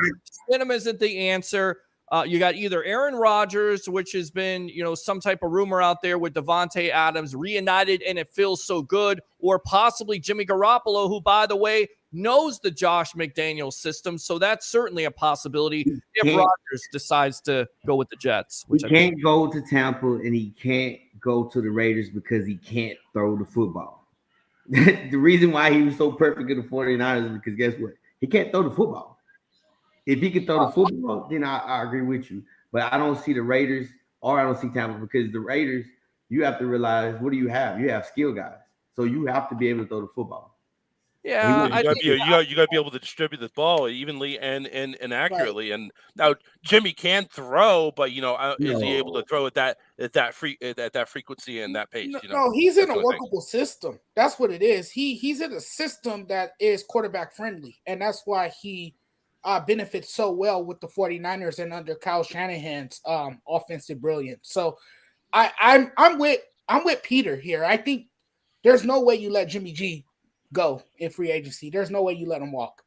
[SPEAKER 6] Stidham isn't the answer. You got either Aaron Rodgers, which has been, some type of rumor out there with Devontae Adams reunited, and it feels so good, or possibly Jimmy Garoppolo, who, by the way, knows the Josh McDaniels system. So that's certainly a possibility if Rodgers decides to go with the Jets.
[SPEAKER 4] He can't go to Tampa and he can't go to the Raiders because he can't throw the football. The reason why he was so perfect in the 49ers is because guess what? He can't throw the football. If he could throw the football, then I agree with you. But I don't see the Raiders or I don't see Tampa because the Raiders, you have to realize, what do you have? You have skill guys. So you have to be able to throw the football.
[SPEAKER 6] Yeah,
[SPEAKER 2] you got to be able to distribute the ball evenly and accurately. Right. And now Jimmy can throw, but is he able to throw at that frequency and that pace?
[SPEAKER 5] No, he's in a workable system. That's what it is. He's in a system that is quarterback friendly, and that's why he benefits so well with the 49ers and under Kyle Shanahan's offensive brilliance. So I'm with Peter here. I think there's no way you let Jimmy G go in free agency. There's no way you let him walk.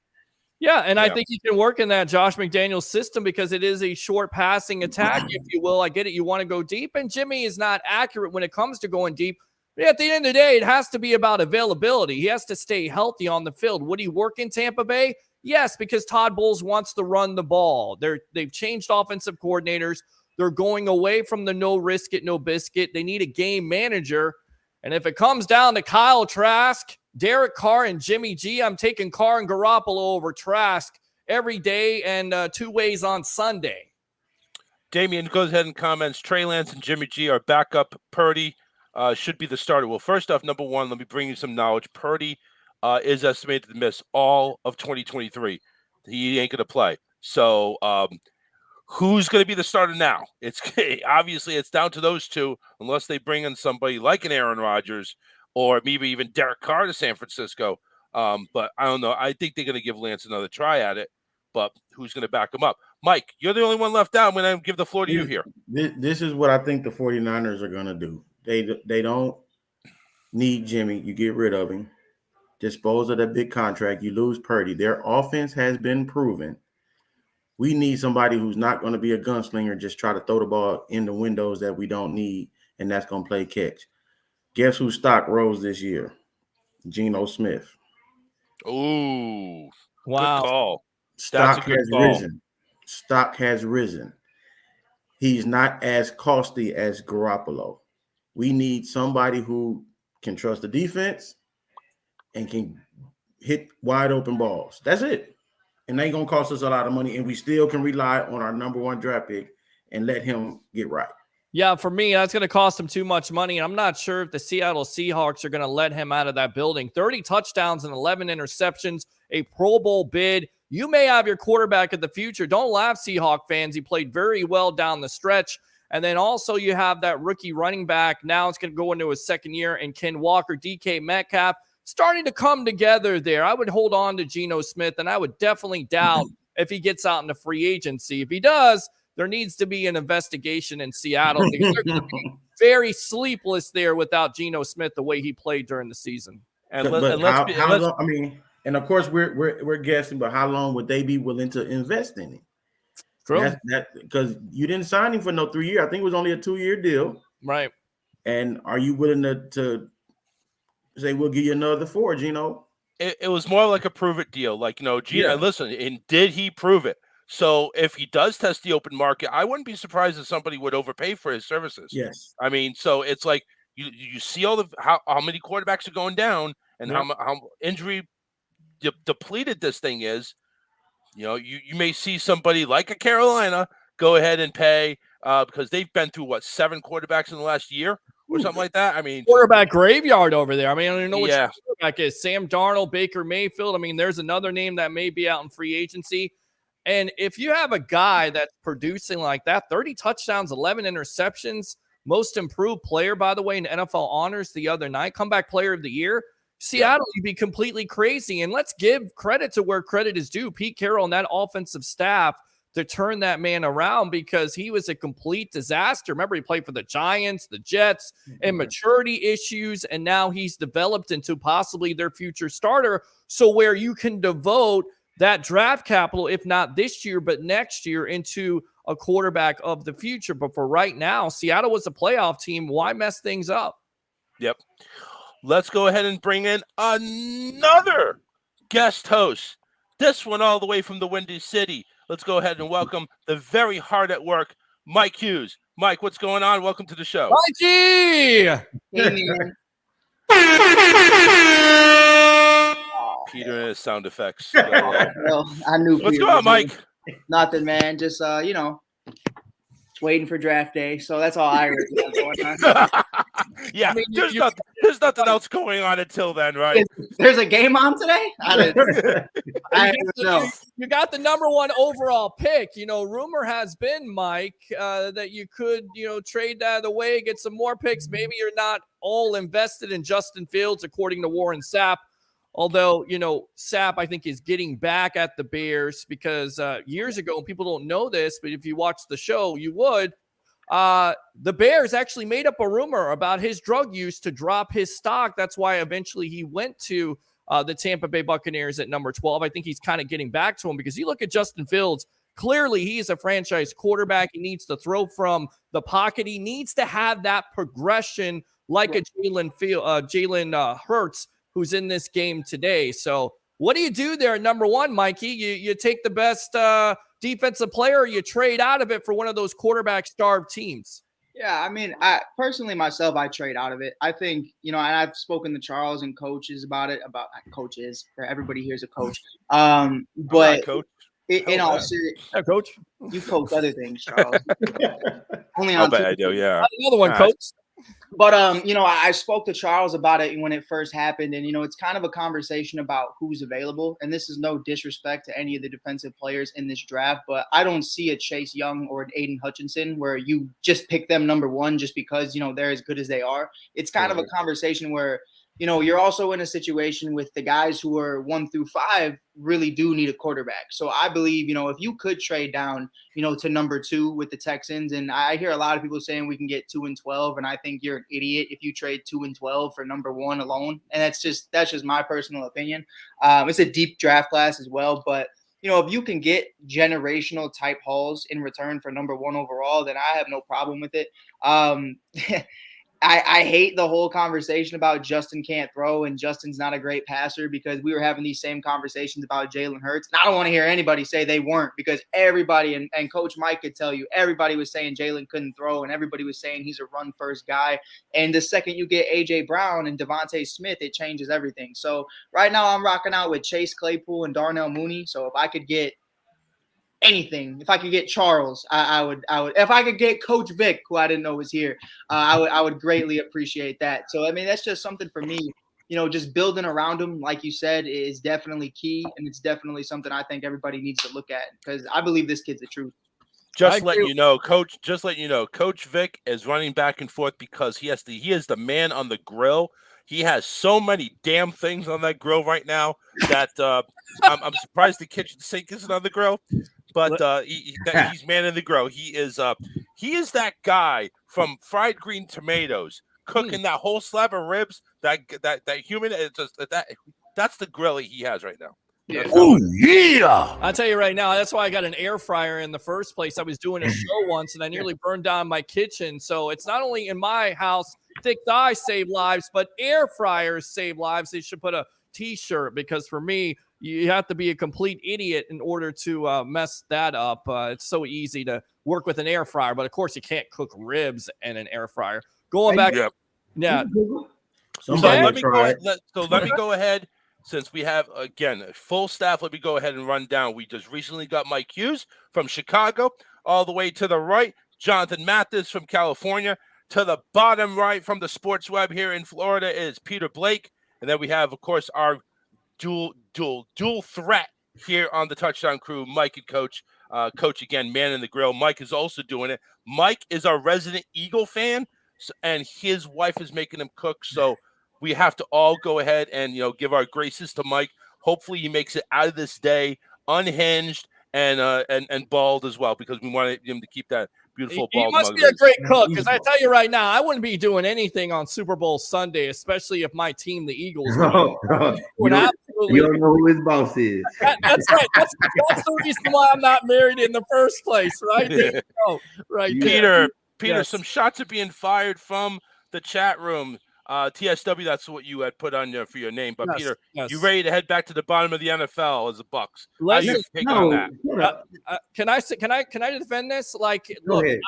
[SPEAKER 6] Yeah, and I think he can work in that Josh McDaniels system because it is a short passing attack, if you will. I get it. You want to go deep, and Jimmy is not accurate when it comes to going deep. But at the end of the day, it has to be about availability. He has to stay healthy on the field. Would he work in Tampa Bay? Yes, because Todd Bowles wants to run the ball. They've changed offensive coordinators. They're going away from the no risk it, no biscuit. They need a game manager. And if it comes down to Kyle Trask, Derek Carr, and Jimmy G, I'm taking Carr and Garoppolo over Trask every day and 2 ways on Sunday.
[SPEAKER 2] Damian goes ahead and comments, Trey Lance and Jimmy G are backup. Purdy should be the starter. Well, first off, number one, let me bring you some knowledge. Purdy is estimated to miss all of 2023. He ain't going to play. So who's going to be the starter now? It's obviously it's down to those two, unless they bring in somebody like an Aaron Rodgers or maybe even Derek Carr to San Francisco. But I don't know. I think they're going to give Lance another try at it. But who's going to back him up? Mike, you're the only one left out. I'm going to give the floor to you here.
[SPEAKER 1] This is what I think the 49ers are going to do. They don't need Jimmy. You get rid of him. Dispose of that big contract. You lose Purdy. Their offense has been proven. We need somebody who's not going to be a gunslinger, just try to throw the ball in the windows that we don't need, and that's going to play catch. Guess whose stock rose this year? Geno Smith.
[SPEAKER 2] Ooh,
[SPEAKER 6] wow.
[SPEAKER 2] Good call.
[SPEAKER 1] Stock has risen. Stock has risen. He's not as costly as Garoppolo. We need somebody who can trust the defense and can hit wide open balls. That's it. And they ain't going to cost us a lot of money, and we still can rely on our number one draft pick and let him get right.
[SPEAKER 6] Yeah, for me, that's going to cost him too much money, and I'm not sure if the Seattle Seahawks are going to let him out of that building. 30 touchdowns and 11 interceptions, a Pro Bowl bid. You may have your quarterback of the future. Don't laugh, Seahawk fans. He played very well down the stretch. And then also you have that rookie running back. Now it's going to go into his second year, and Ken Walker, DK Metcalf, starting to come together there. I would hold on to Geno Smith, and I would definitely doubt if he gets out into free agency. If he does, there needs to be an investigation in Seattle. They're going to be very sleepless there without Geno Smith the way he played during the season.
[SPEAKER 1] And of course we're guessing, but how long would they be willing to invest in it?
[SPEAKER 6] True.
[SPEAKER 1] Because you didn't sign him for no 3 year. I think it was only a 2-year deal.
[SPEAKER 6] Right.
[SPEAKER 1] And are you willing to say we'll give you another 4, Geno?
[SPEAKER 2] It was more like a prove it deal. Like, Geno, listen, and did he prove it? So if he does test the open market, I wouldn't be surprised if somebody would overpay for his services.
[SPEAKER 1] Yes.
[SPEAKER 2] I mean, so it's like you see how many quarterbacks are going down and how injury depleted this thing is. You may see somebody like a Carolina go ahead and pay because they've been through 7 quarterbacks in the last year or something like that. I mean,
[SPEAKER 6] quarterback graveyard over there. I mean, I don't even know what
[SPEAKER 2] your
[SPEAKER 6] quarterback is. Sam Darnold, Baker Mayfield. I mean, there's another name that may be out in free agency. And if you have a guy that's producing like that, 30 touchdowns, 11 interceptions, most improved player, by the way, in NFL honors the other night, comeback player of the year, Seattle, you'd be completely crazy. And let's give credit to where credit is due. Pete Carroll and that offensive staff to turn that man around, because he was a complete disaster. Remember, he played for the Giants, the Jets, and maturity issues, and now he's developed into possibly their future starter. So where you can devote that draft capital, if not this year, but next year, into a quarterback of the future. But for right now, Seattle was a playoff team. Why mess things up?
[SPEAKER 2] Yep. Let's go ahead and bring in another guest host. This one all the way from the Windy City. Let's go ahead and welcome the very hard at work, Mike Hughes. Mike, what's going on? Welcome to the show.
[SPEAKER 6] Mikey!
[SPEAKER 2] Peter and his sound effects.
[SPEAKER 7] Well, I knew.
[SPEAKER 2] What's
[SPEAKER 7] Peter
[SPEAKER 2] going on,
[SPEAKER 7] was
[SPEAKER 2] Mike?
[SPEAKER 7] Nothing, man. Just just waiting for draft day. So that's all I really got going on.
[SPEAKER 2] Yeah, there's nothing else going on until then, right?
[SPEAKER 7] There's a game on today? I didn't know.
[SPEAKER 6] You got the number 1 overall pick. Rumor has been, Mike, that you could, trade that away, get some more picks. Maybe you're not all invested in Justin Fields, according to Warren Sapp. Although, Sapp, I think, is getting back at the Bears because years ago, and people don't know this, but if you watch the show, you would. The Bears actually made up a rumor about his drug use to drop his stock. That's why eventually he went to the Tampa Bay Buccaneers at number 12. I think he's kind of getting back to him because you look at Justin Fields. Clearly, he's a franchise quarterback. He needs to throw from the pocket. He needs to have that progression like a Jalen Hurts, who's in this game today. So what do you do there at number 1, Mikey? You take the best defensive player, or you trade out of it for one of those quarterback-starved teams?
[SPEAKER 7] Yeah, I mean, I personally myself, I trade out of it. I think, and I've spoken to Charles and coaches about it, about coaches. Everybody here is a coach. But
[SPEAKER 2] coach.
[SPEAKER 7] In all seriousness,
[SPEAKER 6] coach,
[SPEAKER 7] you coach other things, Charles. Only
[SPEAKER 2] I'll
[SPEAKER 7] on
[SPEAKER 2] bet I do, yeah.
[SPEAKER 6] Another one, coach.
[SPEAKER 7] But, I spoke to Charles about it when it first happened. And, it's kind of a conversation about who's available. And this is no disrespect to any of the defensive players in this draft. But I don't see a Chase Young or an Aiden Hutchinson where you just pick them number 1 just because, they're as good as they are. It's kind of a conversation where, you're also in a situation with the guys who are 1 through 5 really do need a quarterback. So I believe, if you could trade down, to number 2 with the Texans, and I hear a lot of people saying we can get 2 and 12, and I think you're an idiot if you trade 2 and 12 for number 1 alone. And that's just my personal opinion. It's a deep draft class as well, but if you can get generational type hauls in return for number 1 overall, then I have no problem with it. I hate the whole conversation about Justin can't throw and Justin's not a great passer, because we were having these same conversations about Jalen Hurts. And I don't want to hear anybody say they weren't, because everybody, and Coach Mike could tell you, everybody was saying Jalen couldn't throw, and everybody was saying he's a run first guy. And the second you get A.J. Brown and Devontae Smith, it changes everything. So right now I'm rocking out with Chase Claypool and Darnell Mooney. So if I could get anything, if I could get Charles, I would. If I could get Coach Vic, who I didn't know was here, I would greatly appreciate that. So I mean, that's just something for me. Just building around him, like you said, is definitely key, and it's definitely something I think everybody needs to look at, because I believe this kid's the truth.
[SPEAKER 2] Just letting you know, Coach Vic is running back and forth because he is the man on the grill. He has so many damn things on that grill right now that I'm surprised the kitchen sink isn't on the grill. But he's manning the grill. He is that guy from Fried Green Tomatoes cooking that whole slab of ribs. That human, that's the grill he has right now.
[SPEAKER 7] Yeah.
[SPEAKER 6] Oh yeah! I'll tell you right now, that's why I got an air fryer in the first place. I was doing a show once and I nearly burned down my kitchen. So it's not only in my house, thick thighs save lives, but air fryers save lives. They should put a t-shirt, because for me, you have to be a complete idiot in order to mess that up. It's so easy to work with an air fryer, but of course you can't cook ribs in an air fryer. Going back, yeah.
[SPEAKER 2] So let me go ahead. Since we have, again, a full staff, let me go ahead and run down. We just recently got Mike Hughes from Chicago. All the way to the right, Jonathan Mathis from California. To the bottom right from the Sports Web here in Florida is Peter Blake. And then we have, of course, our dual threat here on the Touchdown Crew, Mike and Coach. Coach, again, man in the grill. Mike is also doing it. Mike is our resident Eagle fan, and his wife is making him cook. So we have to all go ahead and, give our graces to Mike. Hopefully he makes it out of this day unhinged and bald as well, because we want him to keep that beautiful
[SPEAKER 6] He
[SPEAKER 2] bald
[SPEAKER 6] must
[SPEAKER 2] mug
[SPEAKER 6] be a
[SPEAKER 2] of his.
[SPEAKER 6] great cook, because I tell you right now, I wouldn't be doing anything on Super Bowl Sunday, especially if my team, the Eagles,
[SPEAKER 4] You don't know who his boss is.
[SPEAKER 6] That's right. That's the reason why I'm not married in the first place, right? There you go. Right,
[SPEAKER 2] Peter,
[SPEAKER 6] Yes.
[SPEAKER 2] Some shots are being fired from the chat room. TSW, that's what you had put on there for your name. But
[SPEAKER 6] Yes,
[SPEAKER 2] Peter,
[SPEAKER 6] yes.
[SPEAKER 2] you ready to head back to the bottom of the NFL as the Bucks?
[SPEAKER 6] Listen,
[SPEAKER 2] How you taking on that?
[SPEAKER 6] Can I defend this? Like,
[SPEAKER 4] Go
[SPEAKER 6] look,
[SPEAKER 4] ahead.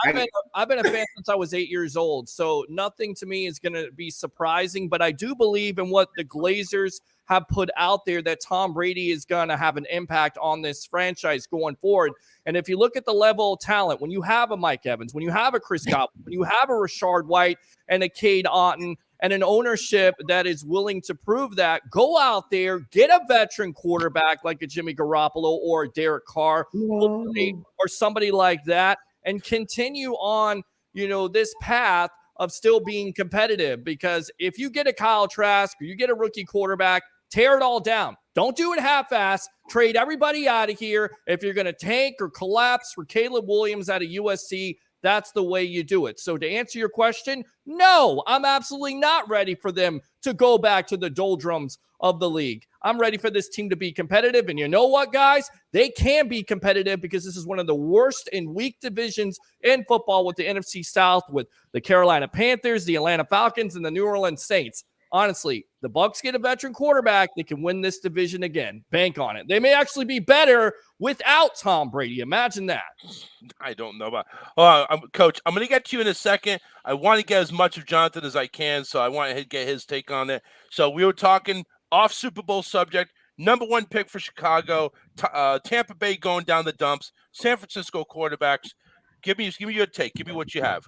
[SPEAKER 6] I've been a fan since I was 8 years old, so nothing to me is going to be surprising. But I do believe in what the Glazers have put out there, that Tom Brady is going to have an impact on this franchise going forward. And if you look at the level of talent, when you have a Mike Evans, when you have a Chris Godwin, when you have a Rashard White and a Cade Otton, and an ownership that is willing to prove that, go out there, get a veteran quarterback like a Jimmy Garoppolo or a Derek Carr or somebody like that, and continue on, this path of still being competitive. Because if you get a Kyle Trask or you get a rookie quarterback, tear it all down. Don't do it half-ass. Trade everybody out of here. If you're going to tank or collapse for Caleb Williams out of USC, that's the way you do it. So to answer your question, no, I'm absolutely not ready for them to go back to the doldrums of the league. I'm ready for this team to be competitive. And you know what, guys? They can be competitive, because this is one of the worst and weak divisions in football, with the NFC South, with the Carolina Panthers, the Atlanta Falcons, and the New Orleans Saints. Honestly, the Bucks get a veteran quarterback, they can win this division again. Bank on it. They may actually be better without Tom Brady. Imagine that.
[SPEAKER 2] I don't know about. Coach, I'm going to get to you in a second. I want to get as much of Jonathan as I can, so I want to get his take on it. So we were talking off Super Bowl subject. Number one pick for Chicago. Tampa Bay going down the dumps. San Francisco quarterbacks. Give me your take. Give me what you have.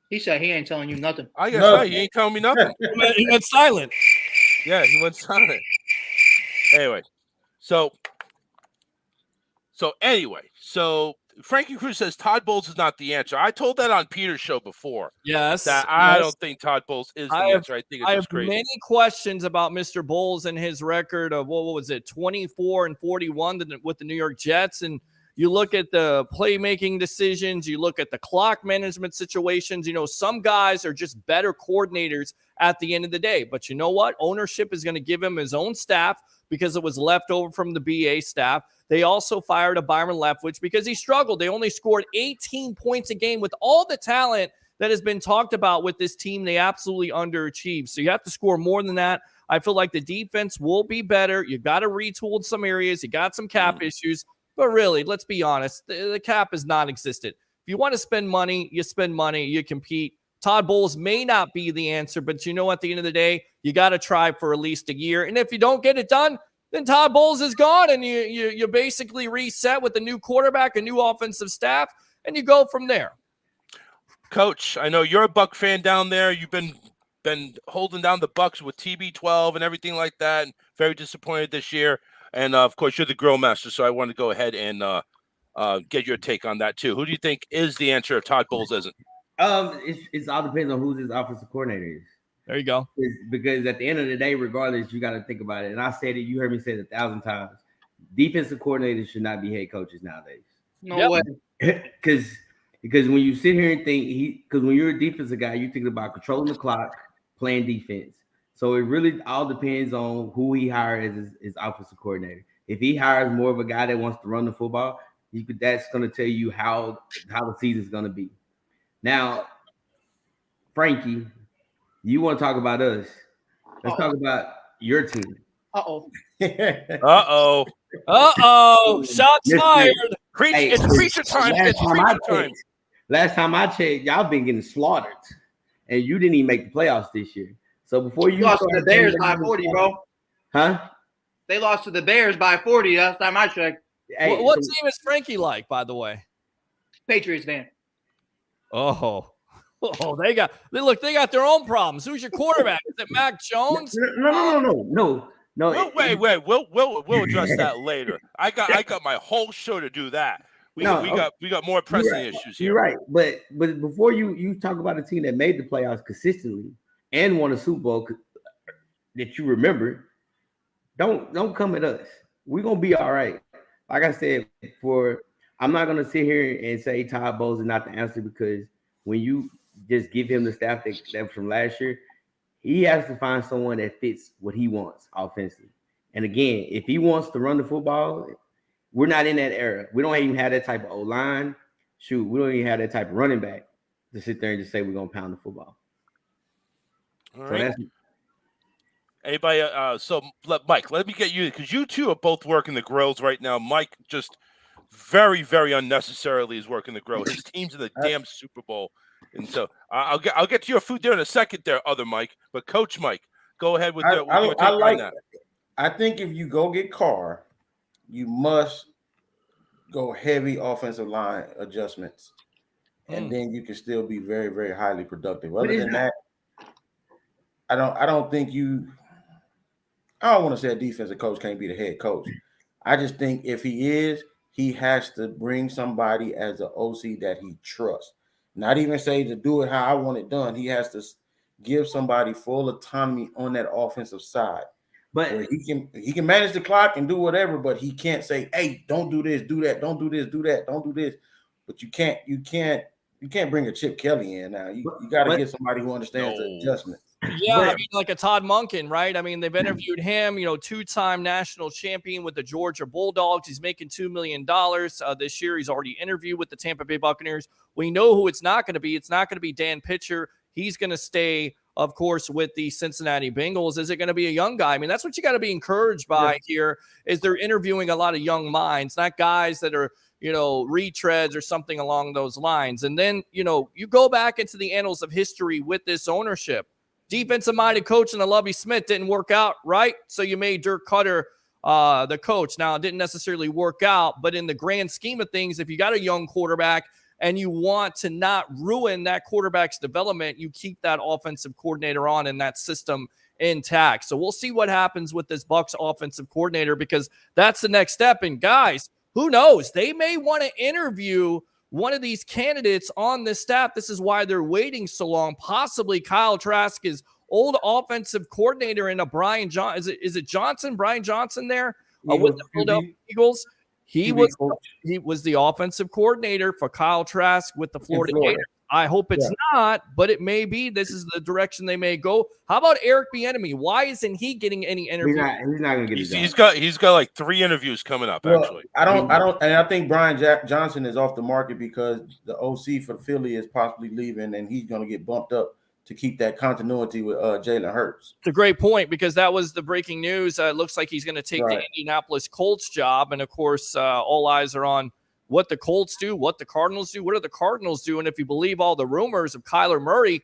[SPEAKER 7] He said he ain't telling you nothing.
[SPEAKER 2] I guess right. He ain't telling me nothing.
[SPEAKER 6] He went silent.
[SPEAKER 2] Yeah, he went silent. Anyway, so Frankie Cruz says Todd Bowles is not the answer. I told that on Peter's show before.
[SPEAKER 6] Yes.
[SPEAKER 2] I don't think Todd Bowles is the answer. I think it's just crazy.
[SPEAKER 6] I have many questions about Mr. Bowles and his record of, what was it, 24-41 with the New York Jets. And you look at the playmaking decisions, you look at the clock management situations. Some guys are just better coordinators at the end of the day. But you know what? Ownership is going to give him his own staff, because it was left over from the BA staff. They also fired a Byron Leftwich because he struggled. They only scored 18 points a game. With all the talent that has been talked about with this team, they absolutely underachieved. So you have to score more than that. I feel like the defense will be better. You got to retool some areas. You got some cap issues. But really, let's be honest, the cap is non-existent. If you want to spend money, you compete. Todd Bowles may not be the answer, but at the end of the day, you got to try for at least a year. And if you don't get it done, then Todd Bowles is gone, and you basically reset with a new quarterback, a new offensive staff, and you go from there.
[SPEAKER 2] Coach, I know you're a Buck fan down there. You've been holding down the Bucks with TB12 and everything like that, and very disappointed this year. And, of course, you're the grill master, so I want to go ahead and get your take on that, too. Who do you think is the answer if Todd Bowles isn't?
[SPEAKER 4] It all depends on who's his offensive coordinator is.
[SPEAKER 6] There you go.
[SPEAKER 4] Because at the end of the day, regardless, you got to think about it. And I said it, you heard me say it 1,000 times. Defensive coordinators should not be head coaches nowadays.
[SPEAKER 7] No way.
[SPEAKER 4] Because when you sit here and think, because when you're a defensive guy, you think about controlling the clock, playing defense. So it really all depends on who he hires as his offensive coordinator. If he hires more of a guy that wants to run the football, that's going to tell you how the season's going to be. Now, Frankie, you want to talk about us? Let's talk about your team.
[SPEAKER 7] Uh-oh.
[SPEAKER 6] Shots fired.
[SPEAKER 2] It's preacher time. It's preacher time.
[SPEAKER 4] Last time I checked, y'all been getting slaughtered, and you didn't even make the playoffs this year. So before you
[SPEAKER 7] lost to the Bears by 40, bro.
[SPEAKER 4] Huh?
[SPEAKER 7] They lost to the Bears by 40 last time I checked.
[SPEAKER 6] Hey, what team is Frankie like, by the way?
[SPEAKER 7] Patriots fan.
[SPEAKER 6] Oh. Oh, they got their own problems. Who's your quarterback? Is it Mac Jones?
[SPEAKER 4] No.
[SPEAKER 2] We'll address that later. I got my whole show to do that. We got more pressing issues here.
[SPEAKER 4] You're right, but before you talk about a team that made the playoffs consistently and won a Super Bowl that you remember, don't come at us. We're gonna be all right. Like I said, I'm not gonna sit here and say Todd Bowles is not the answer, because when you just give him the staff that from last year, he has to find someone that fits what he wants offensively. And again, if he wants to run the football, we're not in that era. We don't even have that type of O-line. Shoot, we don't even have that type of running back to sit there and just say we're gonna pound the football.
[SPEAKER 2] All right. Anybody? So Mike, let me get you, because you two are both working the grills right now. Mike just very, very unnecessarily is working the grill. His team's in the damn Super Bowl, and so I'll get to your food there in a second, there, other Mike. But Coach Mike, go ahead with your take on that.
[SPEAKER 1] I think if you go get Carr, you must go heavy offensive line adjustments, and then you can still be very, very highly productive. Other than that, I don't think you. I don't want to say a defensive coach can't be the head coach. I just think if he is, he has to bring somebody as an OC that he trusts. Not even say to do it how I want it done. He has to give somebody full autonomy on that offensive side. But where he can manage the clock and do whatever, but he can't say, "Hey, don't do this, do that, don't do this, do that, don't do this." But you can't bring a Chip Kelly in now. You got to get somebody who understands the adjustment.
[SPEAKER 6] Yeah, I mean, like a Todd Monken, right? I mean, they've interviewed him, two-time national champion with the Georgia Bulldogs. He's making $2 million this year. He's already interviewed with the Tampa Bay Buccaneers. We know who it's not going to be. It's not going to be Dan Pitcher. He's going to stay, of course, with the Cincinnati Bengals. Is it going to be a young guy? I mean, that's what you got to be encouraged by here, is they're interviewing a lot of young minds, not guys that are, retreads or something along those lines. And then, you go back into the annals of history with this ownership. Defensive-minded coach in Lovie Smith didn't work out, right? So you made Dirk Cutter the coach. Now, it didn't necessarily work out, but in the grand scheme of things, if you got a young quarterback and you want to not ruin that quarterback's development, you keep that offensive coordinator on and that system intact. So we'll see what happens with this Bucs offensive coordinator, because that's the next step. And guys, who knows? They may want to interview one of these candidates on this staff. This is why they're waiting so long. Possibly Kyle Trask is old offensive coordinator in a Brian Johnson. Is it Johnson? Brian Johnson there with the Philadelphia Eagles. He was the offensive coordinator for Kyle Trask with the Florida Gators. I hope it's not, but it may be. This is the direction they may go. How about Eric Bieniemy? Why isn't he getting any interviews?
[SPEAKER 4] He's not going to get his job.
[SPEAKER 2] He's got like 3 interviews coming up. Actually,
[SPEAKER 1] I don't, and I think Brian Johnson is off the market because the OC for Philly is possibly leaving, and he's going to get bumped up to keep that continuity with Jalen Hurts.
[SPEAKER 6] It's a great point, because that was the breaking news. It looks like he's going to take the Indianapolis Colts job, and of course, all eyes are on what the Colts do, what the Cardinals do. What are the Cardinals doing? If you believe all the rumors of Kyler Murray,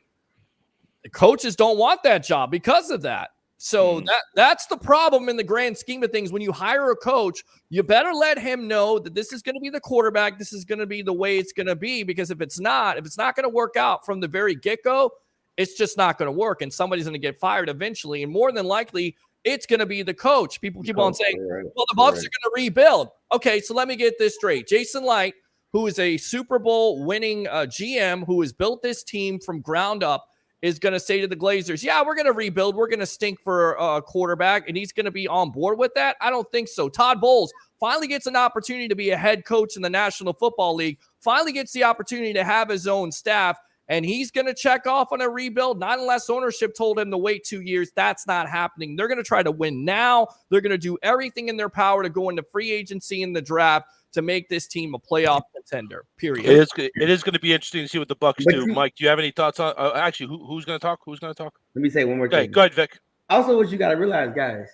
[SPEAKER 6] the coaches don't want that job because of that. So that's the problem in the grand scheme of things. When you hire a coach, you better let him know that this is going to be the quarterback. This is going to be the way it's going to be, because if it's not going to work out from the very get-go, it's just not going to work, and somebody's going to get fired eventually. And more than likely, it's going to be the coach. People keep on saying, well, the Bucs are going to rebuild. Okay, so let me get this straight. Jason Light, who is a Super Bowl winning GM who has built this team from ground up, is going to say to the Glazers, yeah, we're going to rebuild. We're going to stink for a quarterback, and he's going to be on board with that? I don't think so. Todd Bowles finally gets an opportunity to be a head coach in the National Football League, finally gets the opportunity to have his own staff, and he's going to check off on a rebuild, not unless ownership told him to wait 2 years. That's not happening. They're going to try to win now. They're going to do everything in their power to go into free agency in the draft to make this team a playoff contender, period.
[SPEAKER 2] It is going to be interesting to see what the Bucs do. Mike, do you have any thoughts on actually who's going to talk? Who's going to talk?
[SPEAKER 4] Let me say one more thing.
[SPEAKER 2] Go ahead, Vic.
[SPEAKER 4] Also, what you got to realize, guys,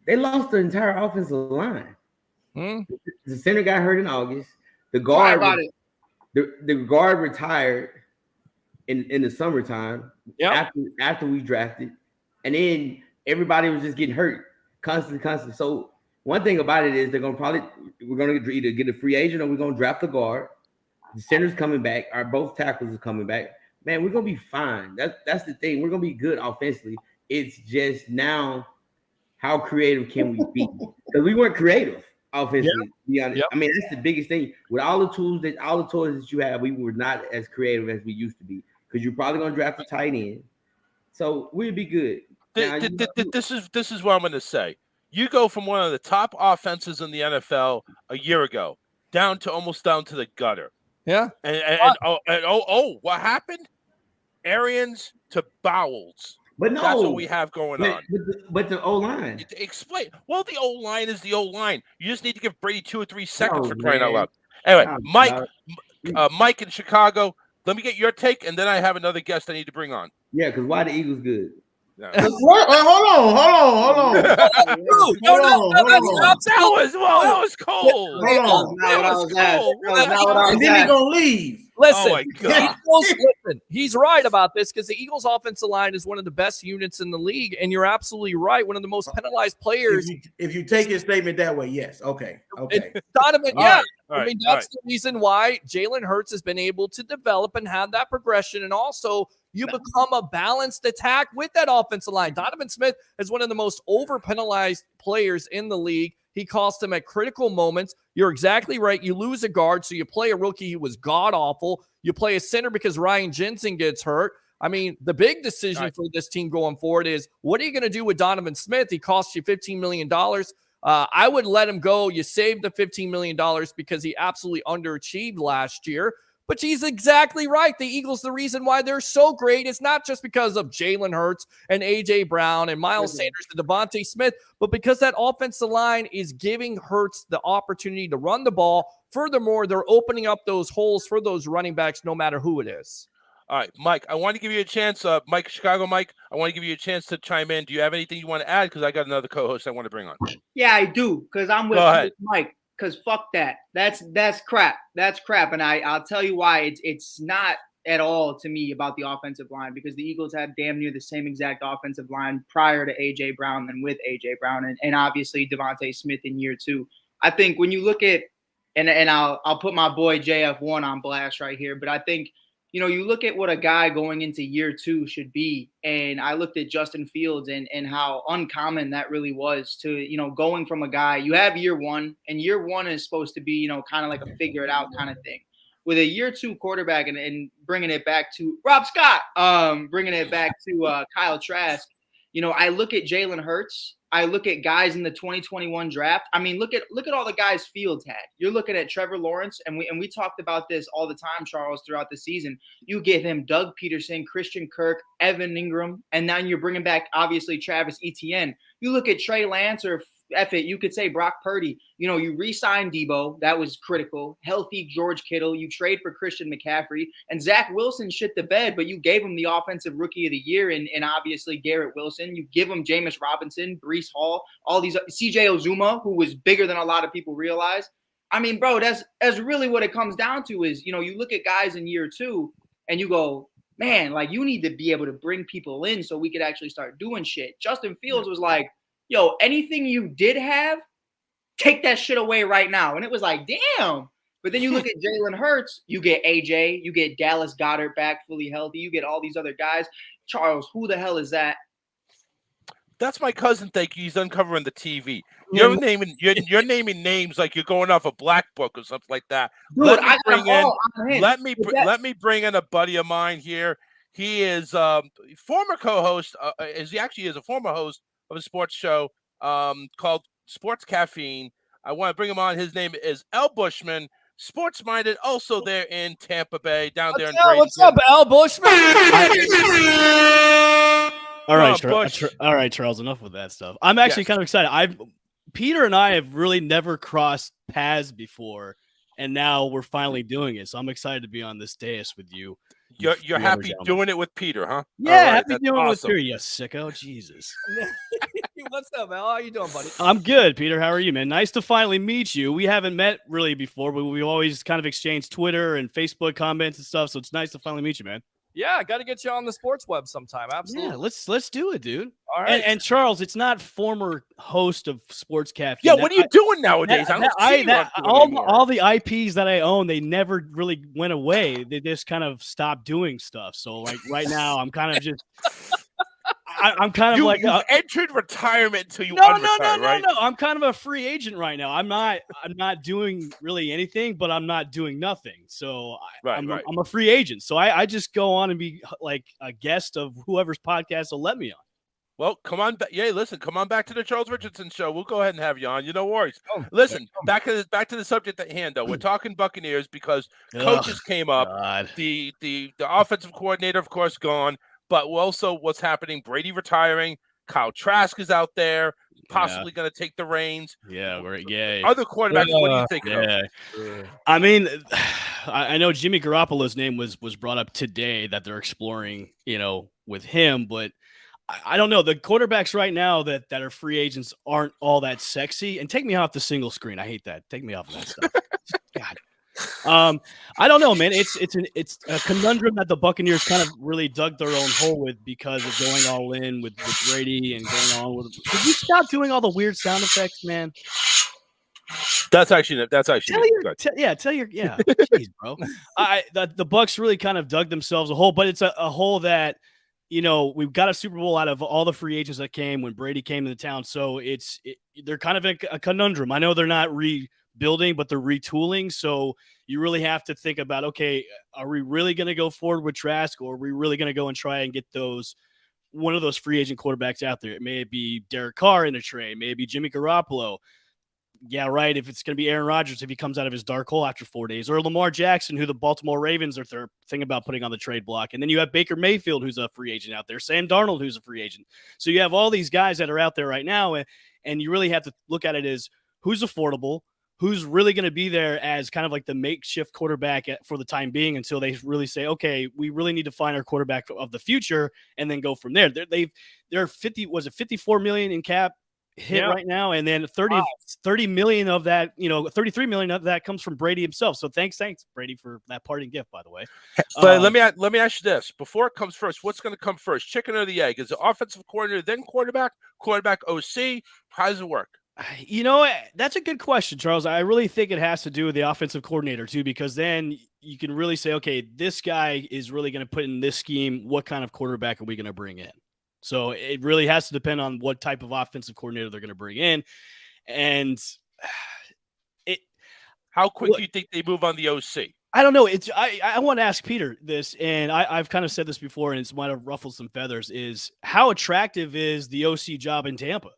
[SPEAKER 4] they lost the entire offensive line. The center got hurt in August. The guard retired in the summertime after we drafted, and then everybody was just getting hurt constantly. So one thing about it is we're gonna either get a free agent or we're gonna draft a guard. The center's coming back. Both tackles are coming back. man, we're gonna be fine. That's the thing. We're gonna be good offensively. It's just now, how creative can we be? Because we weren't creative offensively. To be honest, I mean that's the biggest thing. With all the toys that you have, we were not as creative as we used to be. Because you're probably gonna draft a tight end, so we'll be good. Now,
[SPEAKER 2] This is what I'm going to say. You go from one of the top offenses in the NFL a year ago down to almost down to the gutter.
[SPEAKER 6] Yeah.
[SPEAKER 2] And what happened? Arians to Bowles.
[SPEAKER 4] But no,
[SPEAKER 2] that's what we have going on.
[SPEAKER 4] But the O-line.
[SPEAKER 2] Explain. Well, the O-line is the O-line. You just need to give Brady 2 or 3 seconds for crying out loud. Anyway, Mike in Chicago, let me get your take, and then I have another guest I need to bring on.
[SPEAKER 4] Yeah, because why the Eagles good?
[SPEAKER 1] No. Hold on.
[SPEAKER 2] That was cold.
[SPEAKER 1] And then he's gonna leave.
[SPEAKER 6] Listen,
[SPEAKER 2] oh my God.
[SPEAKER 6] Listen, he's right about this because the Eagles' offensive line is one of the best units in the league, and you're absolutely right. One of the most penalized players.
[SPEAKER 1] If you take his statement that way, yes. Okay.
[SPEAKER 6] Donovan, I mean, that's the reason why Jalen Hurts has been able to develop and have that progression, and also you become a balanced attack with that offensive line. Donovan Smith is one of the most over-penalized players in the league. He cost him at critical moments. You're exactly right. You lose a guard, so you play a rookie who was god-awful. You play a center because Ryan Jensen gets hurt. I mean, the big decision for this team going forward is, what are you going to do with Donovan Smith? He cost you $15 million. I would let him go. You saved the $15 million because he absolutely underachieved last year. But she's exactly right. The Eagles, the reason why they're so great is not just because of Jalen Hurts and A.J. Brown and Miles Sanders and Devontae Smith, but because that offensive line is giving Hurts the opportunity to run the ball. Furthermore, they're opening up those holes for those running backs no matter who it is.
[SPEAKER 2] All right, Mike, I want to give you a chance. Mike, Chicago Mike, I want to give you a chance to chime in. Do you have anything you want to add? Because I got another co-host I want to bring on.
[SPEAKER 7] Yeah, I do, because I'm with Mike. Because fuck that. That's crap. That's crap. And I'll tell you why. It's not at all to me about the offensive line, because the Eagles had damn near the same exact offensive line prior to A.J. Brown and with A.J. Brown and obviously Devontae Smith in year 2. I think when you look at, and I'll put my boy JF1 on blast right here, but I think, you look at what a guy going into year 2 should be. And I looked at Justin Fields and how uncommon that really was to, going from a guy, you have year 1, and year 1 is supposed to be, kind of like a figure it out kind of thing. With a year 2 quarterback and bringing it back to Rob Scott, bringing it back to Kyle Trask, I look at Jalen Hurts. I look at guys in the 2021 draft. I mean, look at all the guys Fields had. You're looking at Trevor Lawrence, and we talked about this all the time, Charles, throughout the season. You give him Doug Peterson, Christian Kirk, Evan Ingram, and now you're bringing back, obviously, Travis Etienne. You look at Trey Lance, or you could say Brock Purdy. You re-signed Debo. That was critical. Healthy George Kittle. You trade for Christian McCaffrey. And Zach Wilson shit the bed, but you gave him the offensive rookie of the year and obviously Garrett Wilson. You give him Jameis Robinson, Breece Hall, all these CJ Ozuma, who was bigger than a lot of people realize. I mean, bro, that's really what it comes down to is, you look at guys in year 2 and you go, man, like you need to be able to bring people in so we could actually start doing shit. Justin Fields was like, yo, anything you did have, take that shit away right now. And it was like, damn. But then you look at Jalen Hurts, you get AJ, you get Dallas Goedert back fully healthy, you get all these other guys. Charles, who the hell is that?
[SPEAKER 2] That's my cousin. Thank you. He's uncovering the TV. You're naming names like you're going off a black book or something like that.
[SPEAKER 7] Dude,
[SPEAKER 2] let me bring in a buddy of mine here. He is former co-host. He actually is a former host of a sports show called Sports Caffeine. I want to bring him on. His name is El Bushman, sports-minded, also there in Tampa Bay, down there in Bradenton.
[SPEAKER 6] What's up, El Bushman?
[SPEAKER 8] All right, Charles, enough with that stuff. I'm actually kind of excited. Peter and I have really never crossed paths before, and now we're finally doing it. So I'm excited to be on this dais with you.
[SPEAKER 2] You're happy doing it with Peter, huh?
[SPEAKER 8] Yeah, happy doing it with Peter. You sicko, Jesus.
[SPEAKER 6] What's up, Al? How you doing, buddy?
[SPEAKER 8] I'm good, Peter. How are you, man? Nice to finally meet you. We haven't met really before, but we've always kind of exchanged Twitter and Facebook comments and stuff. So it's nice to finally meet you, man.
[SPEAKER 6] Yeah, I got to get you on the sports web sometime. Absolutely.
[SPEAKER 8] Yeah, let's do it, dude.
[SPEAKER 6] All right.
[SPEAKER 8] And Charles, it's not former host of Sports Cafe.
[SPEAKER 2] Yeah, what are you doing nowadays? I don't see you on Twitter anymore.
[SPEAKER 8] All the IPs that I own, they never really went away. They just kind of stopped doing stuff. So like right now, I'm kind of just. I'm kind of
[SPEAKER 2] you've entered retirement until you
[SPEAKER 8] no,
[SPEAKER 2] right?
[SPEAKER 8] No. I'm kind of a free agent right now. I'm not doing really anything, but I'm not doing nothing. So I'm a free agent. So I just go on and be like a guest of whoever's podcast will let me on.
[SPEAKER 2] Well, come on. Yeah, listen, come on back to the Charles Richardson show. We'll go ahead and have you on. No worries. Listen, back to the subject at hand, though. We're talking Buccaneers because coaches came up. God. The offensive coordinator, of course, gone. But also what's happening, Brady retiring, Kyle Trask is out there, possibly going to take the reins.
[SPEAKER 8] Yeah, right. Yeah.
[SPEAKER 2] Other quarterbacks, what do you think of?
[SPEAKER 8] I mean, I know Jimmy Garoppolo's name was brought up today that they're exploring, with him, but I don't know. The quarterbacks right now that are free agents aren't all that sexy. And take me off the single screen. I hate that. Take me off of that stuff. God. I don't know, man. It's a conundrum that the Buccaneers kind of really dug their own hole with because of going all in with Brady and going on with. Could you stop doing all the weird sound effects, man?
[SPEAKER 2] That's actually.
[SPEAKER 8] Tell your jeez, bro. The Bucs really kind of dug themselves a hole, but it's a hole that we've got a Super Bowl out of all the free agents that came when Brady came into town. So they're kind of a conundrum. I know they're not rebuilding, but they're retooling. So you really have to think about, okay, are we really going to go forward with Trask, or are we really going to go and try and get one of those free agent quarterbacks out there? It may be Derek Carr in a trade, maybe Jimmy Garoppolo. Yeah, right. If it's going to be Aaron Rodgers, if he comes out of his dark hole after 4 days, or Lamar Jackson, who the Baltimore Ravens are thinking about putting on the trade block. And then you have Baker Mayfield, who's a free agent out there, Sam Darnold, who's a free agent. So you have all these guys that are out there right now. And you really have to look at it as who's affordable, who's really going to be there as kind of like the makeshift quarterback for the time being until they really say, okay, we really need to find our quarterback of the future and then go from there. They're 54 million in cap hit right now, and then 30 million of that, 33 million of that comes from Brady himself. So thanks Brady for that parting gift, by the way.
[SPEAKER 2] But let me ask you this: before it comes first, what's going to come first, chicken or the egg? Is it offensive coordinator, then quarterback OC? How does it work?
[SPEAKER 8] That's a good question, Charles. I really think it has to do with the offensive coordinator too, because then you can really say, okay, this guy is really going to put in this scheme. What kind of quarterback are we going to bring in? So it really has to depend on what type of offensive coordinator they're going to bring in. And
[SPEAKER 2] how quick do you think they move on the OC?
[SPEAKER 8] I don't know. I want to ask Peter this, and I've kind of said this before, and it might have ruffled some feathers, is how attractive is the OC job in Tampa?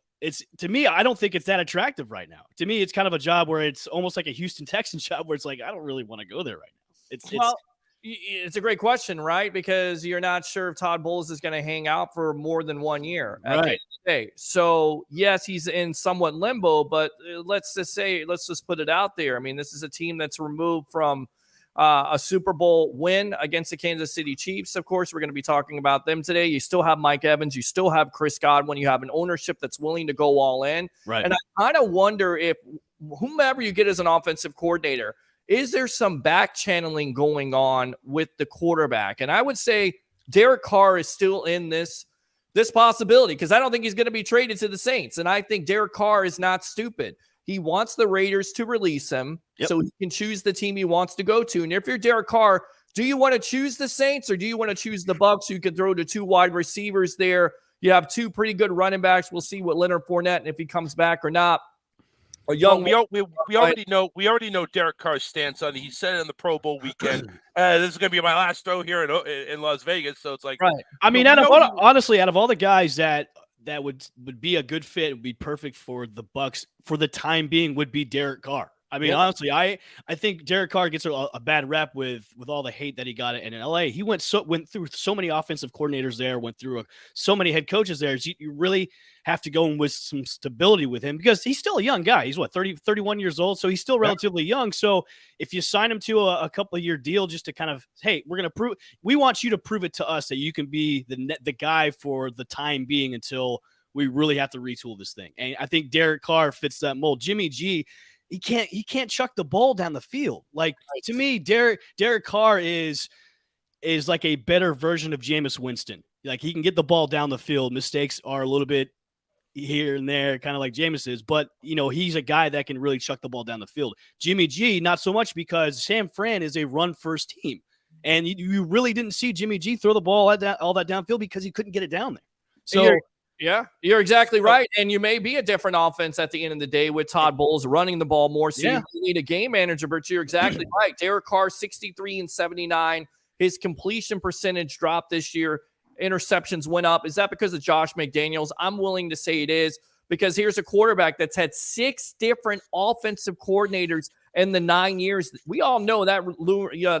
[SPEAKER 8] To me, I don't think it's that attractive right now. To me, it's kind of a job where it's almost like a Houston Texans job where it's like, I don't really want to go there right now.
[SPEAKER 6] It's a great question, right? Because you're not sure if Todd Bowles is going to hang out for more than 1 year at the end of the day. So yes, he's in somewhat limbo, but let's just put it out there. I mean, this is a team that's removed from a Super Bowl win against the Kansas City Chiefs. Of course, we're going to be talking about them today. You still have Mike Evans. You still have Chris Godwin. You have an ownership that's willing to go all in.
[SPEAKER 8] Right.
[SPEAKER 6] And I kind of wonder if whomever you get as an offensive coordinator, is there some back channeling going on with the quarterback? And I would say Derek Carr is still in this possibility because I don't think he's going to be traded to the Saints. And I think Derek Carr is not stupid. He wants the Raiders to release him so he can choose the team he wants to go to. And if you're Derek Carr, do you want to choose the Saints or do you want to choose the Bucs? You can throw the 2 wide receivers there. You have 2 pretty good running backs. We'll see what Leonard Fournette and if he comes back or not.
[SPEAKER 2] We already know Derek Carr's stance on it. He said it in the Pro Bowl weekend. This is going to be my last throw here in Las Vegas. So it's like,
[SPEAKER 8] right. I mean, honestly, out of all the guys that would be a good fit, would be perfect for the Bucs for the time being, would be Derek Carr. I mean, honestly, I think Derek Carr gets a bad rep with all the hate that he got in LA. He went through so many offensive coordinators there, went through so many head coaches there. So you really have to go in with some stability with him because he's still a young guy. He's 31 years old. So he's still relatively young. So if you sign him to a couple of year deal just to kind of, hey, we want you to prove it to us that you can be the guy for the time being until we really have to retool this thing. And I think Derek Carr fits that mold. Jimmy G, he can't chuck the ball down the field. Like to me, Derek Carr is is like a better version of Jameis Winston. Like he can get the ball down the field. Mistakes are a little bit here and there, kind of like Jameis is, but he's a guy that can really chuck the ball down the field. Jimmy G, not so much, because San Fran is a run-first team, and you really didn't see Jimmy G throw the ball all that downfield because he couldn't get it down there. So
[SPEAKER 6] you're exactly right, and you may be a different offense at the end of the day with Todd Bowles running the ball more. So you need a game manager, but you're exactly right. Derek Carr, 63-79. His completion percentage dropped this year. Interceptions went up. Is that because of Josh McDaniels? I'm willing to say it is, because here's a quarterback that's had 6 different offensive coordinators in the 9 years. We all know that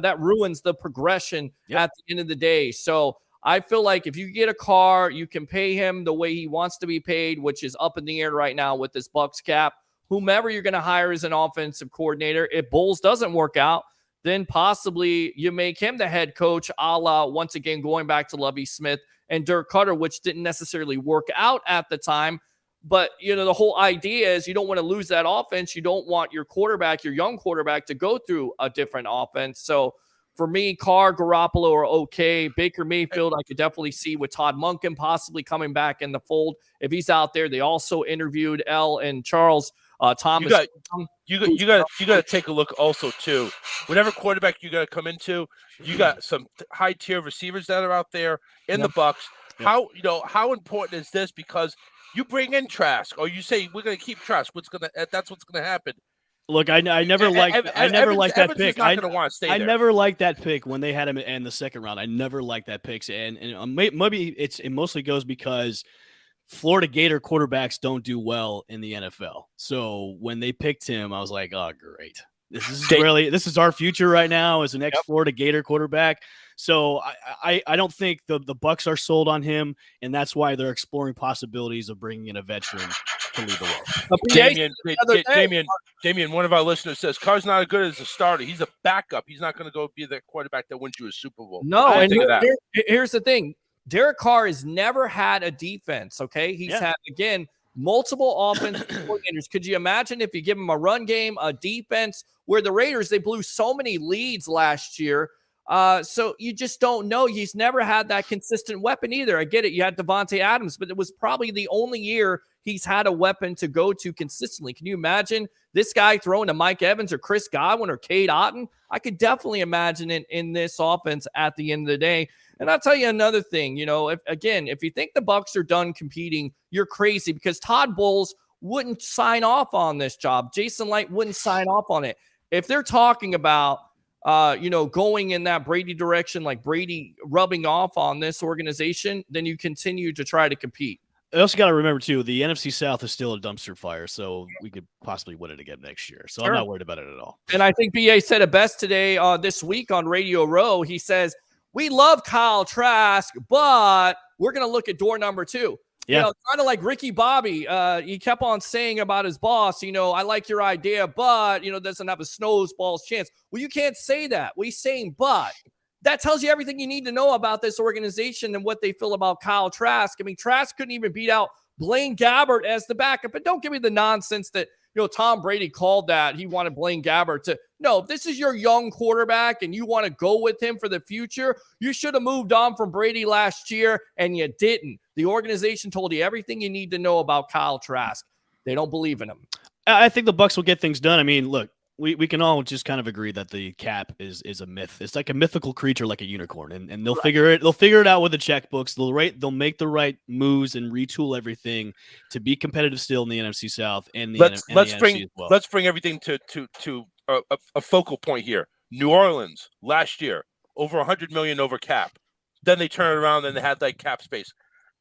[SPEAKER 6] that ruins the progression at the end of the day. So I feel like if you get a Carr, you can pay him the way he wants to be paid, which is up in the air right now with this Bucs cap. Whomever you're going to hire as an offensive coordinator, if Bowles doesn't work out, then possibly you make him the head coach, a la, once again, going back to Lovie Smith and Dirk Cutter, which didn't necessarily work out at the time. But, the whole idea is you don't want to lose that offense. You don't want your quarterback, your young quarterback, to go through a different offense. So for me, Carr, Garoppolo are okay. Baker Mayfield, I could definitely see with Todd Monken possibly coming back in the fold if he's out there. They also interviewed L and Charles Thomas.
[SPEAKER 2] You got to take a look also too. Whatever quarterback you got to come into, you got some high tier receivers that are out there in the Bucs. How important is this? Because you bring in Trask, or you say we're going to keep Trask. That's what's going to happen.
[SPEAKER 8] Look, I never liked that pick.
[SPEAKER 2] I
[SPEAKER 8] never liked that pick when they had him in the second round. I never liked that pick, and maybe it mostly goes because Florida Gator quarterbacks don't do well in the NFL. So when they picked him, I was like, oh, great. This is our future right now as an ex-Florida Gator quarterback. So I don't think the Bucs are sold on him, and that's why they're exploring possibilities of bringing in a veteran to lead the way.
[SPEAKER 2] Damian, one of our listeners says Carr's not as good as a starter. He's a backup. He's not going to go be the quarterback that wins you a Super Bowl.
[SPEAKER 6] No, and here's the thing. Derek Carr has never had a defense, okay? He's had, again, multiple offensive coordinators. Could you imagine if you give him a run game, a defense, where the Raiders, they blew so many leads last year. So you just don't know. He's never had that consistent weapon either. I get it. You had Devontae Adams, but it was probably the only year he's had a weapon to go to consistently. Can you imagine this guy throwing to Mike Evans or Chris Godwin or Cade Otton? I could definitely imagine it in this offense at the end of the day. And I'll tell you another thing, if you think the Bucs are done competing, you're crazy, because Todd Bowles wouldn't sign off on this job. Jason Light wouldn't sign off on it. If they're talking about, going in that Brady direction, like Brady rubbing off on this organization, then you continue to try to compete.
[SPEAKER 8] I also got to remember, too, the NFC South is still a dumpster fire, so we could possibly win it again next year. So I'm not worried about it at all.
[SPEAKER 6] And I think BA said it best today, this week on Radio Row. He says, we love Kyle Trask, but we're going to look at door number 2.
[SPEAKER 8] Yeah.
[SPEAKER 6] Kind of like Ricky Bobby. He kept on saying about his boss, I like your idea, but, doesn't have a snowball's chance. Well, you can't say that. We're saying but. That tells you everything you need to know about this organization and what they feel about Kyle Trask. I mean, Trask couldn't even beat out Blaine Gabbert as the backup. But don't give me the nonsense that, Tom Brady called that he wanted Blaine Gabbert to. No, if this is your young quarterback and you want to go with him for the future, you should have moved on from Brady last year, and you didn't. The organization told you everything you need to know about Kyle Trask. They don't believe in him.
[SPEAKER 8] I think the Bucs will get things done. I mean, look, we can all just kind of agree that the cap is a myth. It's like a mythical creature, like a unicorn, and they'll figure it out with the checkbooks. They'll make the right moves and retool everything to be competitive still in the NFC South and the NFC as well.
[SPEAKER 2] Let's bring everything to a focal point here. New Orleans last year, over $100 million over cap. Then they turn it around and they had that cap space.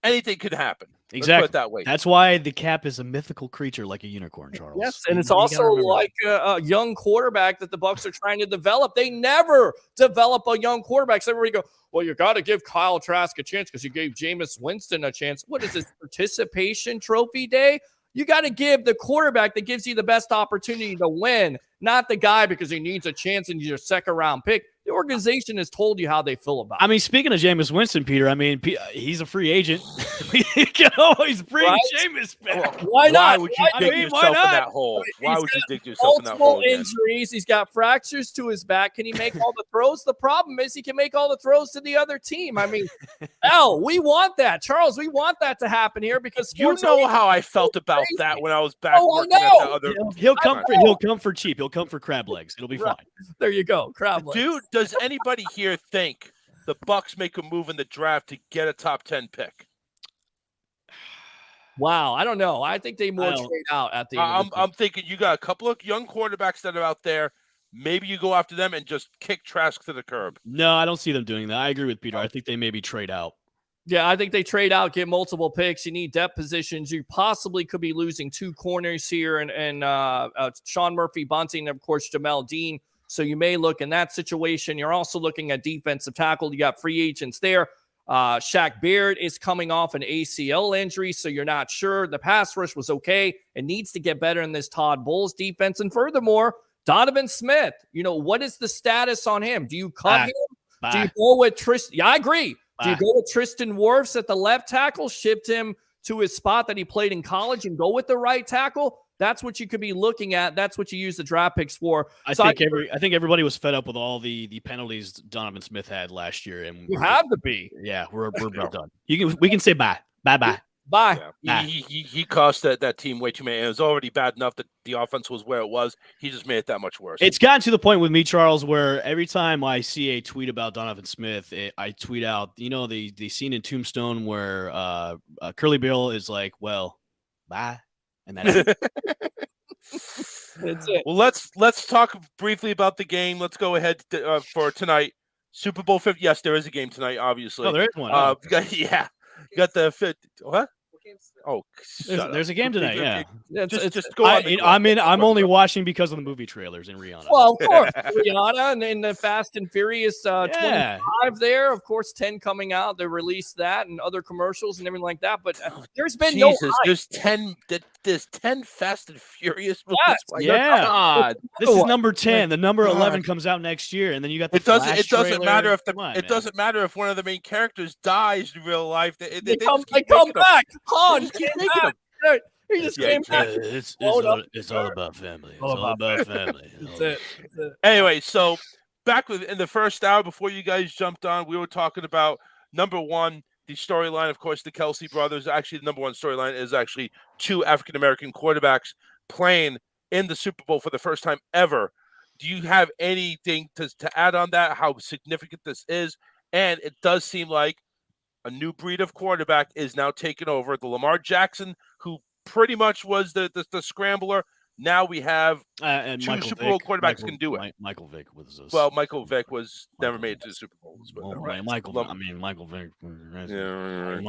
[SPEAKER 2] Anything could happen.
[SPEAKER 8] Exactly.
[SPEAKER 2] Let's put it that way.
[SPEAKER 8] That's why the cap is a mythical creature, like a unicorn, Charles.
[SPEAKER 6] Yes, and it's also like a young quarterback that the Bucs are trying to develop. They never develop a young quarterback. So everybody go, well, you got to give Kyle Trask a chance because you gave Jameis Winston a chance. What is this, participation trophy day? You got to give the quarterback that gives you the best opportunity to win, not the guy because he needs a chance in your second round pick. The organization has told you how they feel about
[SPEAKER 8] I mean, speaking of Jameis Winston, Peter, I mean, he's a free agent. We can always bring Jameis back.
[SPEAKER 6] Why not?
[SPEAKER 2] Why would you dig yourself in that hole? Why would you dig yourself in that hole again?
[SPEAKER 6] Injuries. He's got fractures to his back. Can he make all the throws? The problem is he can make all the throws to the other team. I mean, we want that. Charles, we want that to happen here because
[SPEAKER 2] you know how I felt about that when I was back working at the other.
[SPEAKER 8] He'll come for cheap. He'll come for crab legs. It'll be fine.
[SPEAKER 6] There you go, crab legs.
[SPEAKER 2] Dude, does anybody here think the Bucs make a move in the draft to get a top 10 pick?
[SPEAKER 6] Wow, I don't know. I think they trade out at the end.
[SPEAKER 2] I'm thinking you got a couple of young quarterbacks that are out there. Maybe you go after them and just kick Trask to the curb.
[SPEAKER 8] No, I don't see them doing that. I agree with Peter. I think they maybe trade out.
[SPEAKER 6] Yeah, I think they trade out, get multiple picks. You need depth positions. You possibly could be losing 2 corners here and Sean Murphy-Bunting, and, of course, Jamel Dean. So you may look in that situation. You're also looking at defensive tackle. You got free agents there. Shaq Beard is coming off an ACL injury, so you're not sure. The pass rush was okay. It needs to get better in this Todd Bowles defense. And furthermore, Donovan Smith, what is the status on him? Do you cut him? Do you go with Tristan? Yeah, I agree. Do you go with Tristan Wirfs at the left tackle, shift him to his spot that he played in college and go with the right tackle? That's what you could be looking at. That's what you use the draft picks for.
[SPEAKER 8] I think everybody was fed up with all the penalties Donovan Smith had last year, and
[SPEAKER 6] you have to be.
[SPEAKER 8] Yeah, we're done. We can say bye.
[SPEAKER 6] Bye.
[SPEAKER 2] Yeah. He cost that team way too many. It was already bad enough that the offense was where it was. He just made it that much worse.
[SPEAKER 8] It's gotten to the point with me, Charles, where every time I see a tweet about Donovan Smith, I tweet out, the scene in Tombstone where Curly Bill is like, well, bye. And that's it.
[SPEAKER 6] That's it.
[SPEAKER 2] Well, let's talk briefly about the game. Let's go ahead for tonight. Super Bowl 50. Yes, there is a game tonight, obviously.
[SPEAKER 8] Oh, there is one.
[SPEAKER 2] Yeah. You got the fit. What? Oh,
[SPEAKER 8] there's a game tonight. Yeah,
[SPEAKER 2] just go on.
[SPEAKER 8] I'm only watching because of the movie trailers and Rihanna.
[SPEAKER 6] Well, of course, Rihanna and in the Fast and Furious 25 there. Of course, 10 coming out. They released that and other commercials and everything like that. But there's been no hype.
[SPEAKER 2] There's 10. There's 10 Fast and Furious movies.
[SPEAKER 8] Yes.
[SPEAKER 2] God.
[SPEAKER 8] This is number 10. The number 11 comes out next year, and then you got the.
[SPEAKER 2] It doesn't matter if doesn't matter if one of the main characters dies in real life. They come
[SPEAKER 6] back. Han came back. He just came back.
[SPEAKER 8] It's all about family. It's all about family.
[SPEAKER 6] That's it.
[SPEAKER 2] Anyway, so back in the first hour before you guys jumped on, we were talking about number one, the storyline. Of course, the Kelsey brothers. Actually, the number one storyline is actually 2 African-American quarterbacks playing in the Super Bowl for the first time ever. Do you have anything to add on that? How significant this is? And it does seem like a new breed of quarterback is now taking over. The Lamar Jackson, who pretty much was the scrambler. Now we have
[SPEAKER 8] and
[SPEAKER 2] 2
[SPEAKER 8] Michael
[SPEAKER 2] Super Bowl
[SPEAKER 8] Vick,
[SPEAKER 2] quarterbacks can do it.
[SPEAKER 8] Michael Vick was this.
[SPEAKER 2] Well, Michael Vick was never made it to the Super Bowls. But
[SPEAKER 8] Michael Vick.
[SPEAKER 2] Yeah.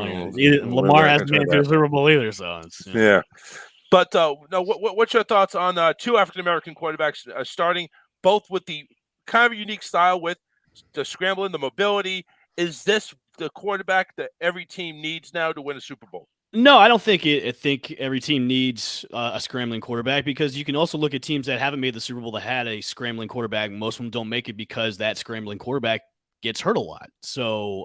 [SPEAKER 8] Lamar hasn't made it to the Super Bowl either, so
[SPEAKER 2] yeah. But no, what's your thoughts on 2 African-American quarterbacks starting, both with the kind of unique style with the scrambling, the mobility? Is this the quarterback that every team needs now to win a Super Bowl?
[SPEAKER 8] No, I don't think I think every team needs a scrambling quarterback, because you can also look at teams that haven't made the Super Bowl that had a scrambling quarterback. Most of them don't make it because that scrambling quarterback gets hurt a lot. So,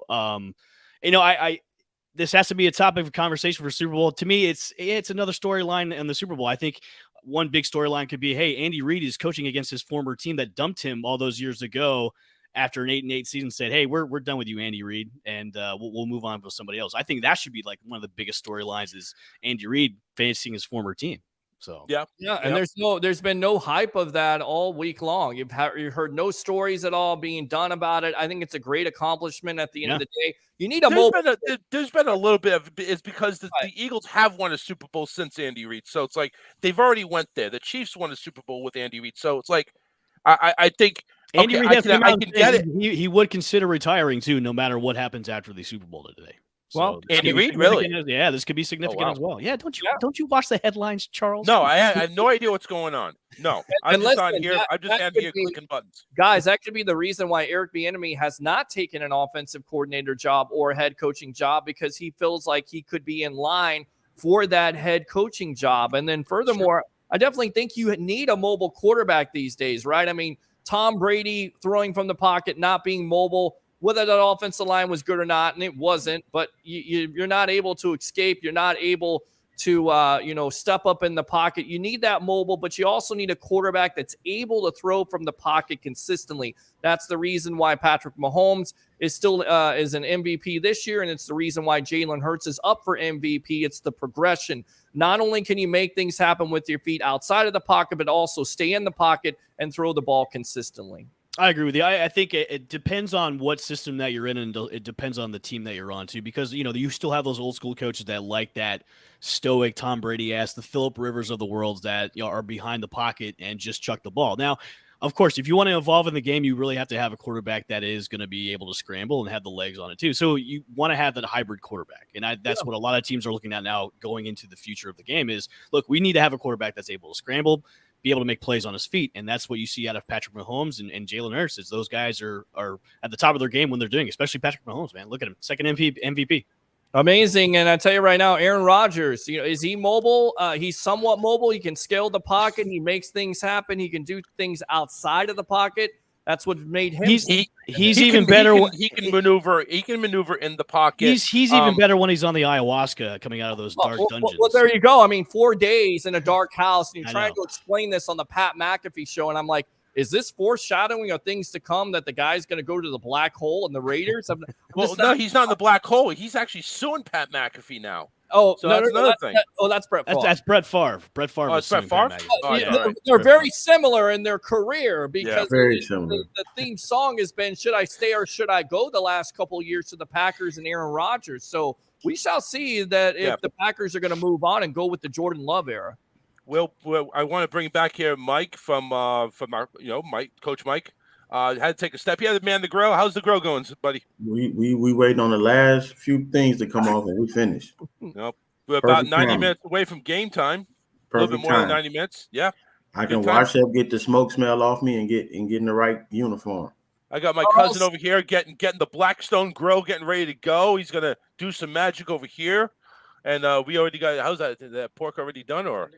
[SPEAKER 8] this has to be a topic of conversation for Super Bowl. To me, it's another storyline in the Super Bowl. I think one big storyline could be, hey, Andy Reid is coaching against his former team that dumped him all those years ago. After an 8-8 season, said, "Hey, we're done with you, Andy Reid, and we'll move on with somebody else." I think that should be like one of the biggest storylines is Andy Reid facing his former team. So
[SPEAKER 6] yeah, and there's been no hype of that all week long. You've heard no stories at all being done about it. I think it's a great accomplishment. At the end of the day, you need
[SPEAKER 2] there's been a little bit of it's because the Eagles have won a Super Bowl since Andy Reid, so it's like they've already went there. The Chiefs won a Super Bowl with Andy Reid, so it's like I think.
[SPEAKER 8] Andy Reid has come out and said he would consider retiring too, no matter what happens after the Super Bowl today.
[SPEAKER 2] Well, so Andy Reid, really?
[SPEAKER 8] Yeah, this could be significant as well. Yeah, don't you watch the headlines, Charles?
[SPEAKER 2] No, I have no idea what's going on. No, I'm just on here. I'm just on here clicking buttons.
[SPEAKER 6] Guys, that could be the reason why Eric Bieniemy has not taken an offensive coordinator job or a head coaching job, because he feels like he could be in line for that head coaching job. And then furthermore, I definitely think you need a mobile quarterback these days, right? I mean, Tom Brady throwing from the pocket, not being mobile, whether that offensive line was good or not, and it wasn't, but you're not able to escape. You're not able to, step up in the pocket. You need that mobile, but you also need a quarterback that's able to throw from the pocket consistently. That's the reason why Patrick Mahomes is still is an MVP this year, and it's the reason why Jalen Hurts is up for MVP. It's the progression. Not only can you make things happen with your feet outside of the pocket, but also stay in the pocket and throw the ball consistently.
[SPEAKER 8] I agree with you. I think it depends on what system that you're in, and it depends on the team that you're on too. Because you still have those old school coaches that like that stoic Tom Brady-esque, the Phillip Rivers of the world that are behind the pocket and just chuck the ball. Now, of course, if you want to evolve in the game, you really have to have a quarterback that is going to be able to scramble and have the legs on it too. So you want to have that hybrid quarterback, and that's what a lot of teams are looking at now going into the future of the game. Is look, we need to have a quarterback that's able to scramble, be able to make plays on his feet. And that's what you see out of Patrick Mahomes and Jalen Hurts is those guys are at the top of their game when they're doing, especially Patrick Mahomes, man. Look at him. Second MVP.
[SPEAKER 6] Amazing. And I tell you right now, Aaron Rodgers, is he mobile? He's somewhat mobile. He can scale the pocket. He makes things happen. He can do things outside of the pocket. That's what made him.
[SPEAKER 8] He's even better.
[SPEAKER 2] He can maneuver. He can maneuver in the pocket.
[SPEAKER 8] He's even better when he's on the ayahuasca coming out of those dark dungeons.
[SPEAKER 6] Well, there you go. I mean, 4 days in a dark house, and you're trying to explain this on the Pat McAfee show, and I'm like, is this foreshadowing of things to come that the guy's going to go to the black hole and the Raiders?
[SPEAKER 2] No, he's not in the black hole. He's actually suing Pat McAfee now.
[SPEAKER 6] Oh,
[SPEAKER 2] so that's another thing.
[SPEAKER 6] That's Brett Favre.
[SPEAKER 8] That's Brett Favre. Brett Favre.
[SPEAKER 2] Oh, it's Brett Favre?
[SPEAKER 6] They're very similar in their career because
[SPEAKER 1] very similar.
[SPEAKER 6] The theme song has been "Should I Stay or Should I Go?" the last couple of years to the Packers and Aaron Rodgers. So we shall see that if the Packers are going to move on and go with the Jordan Love era.
[SPEAKER 2] Well, I want to bring back here Mike from our, Coach Mike. Had to take a step. Yeah, the man, the grill. How's the grill going, buddy?
[SPEAKER 1] We waiting on the last few things to come off, and we finished.
[SPEAKER 2] Nope. We're about 90 minutes away from game time.
[SPEAKER 1] Perfect
[SPEAKER 2] a little bit more
[SPEAKER 1] time.
[SPEAKER 2] than 90 minutes. Yeah.
[SPEAKER 1] I can wash up, get the smoke smell off me, and get in the right uniform.
[SPEAKER 2] I got my cousin over here getting the Blackstone grill, getting ready to go. He's gonna do some magic over here. And we already got. How's that pork already done, or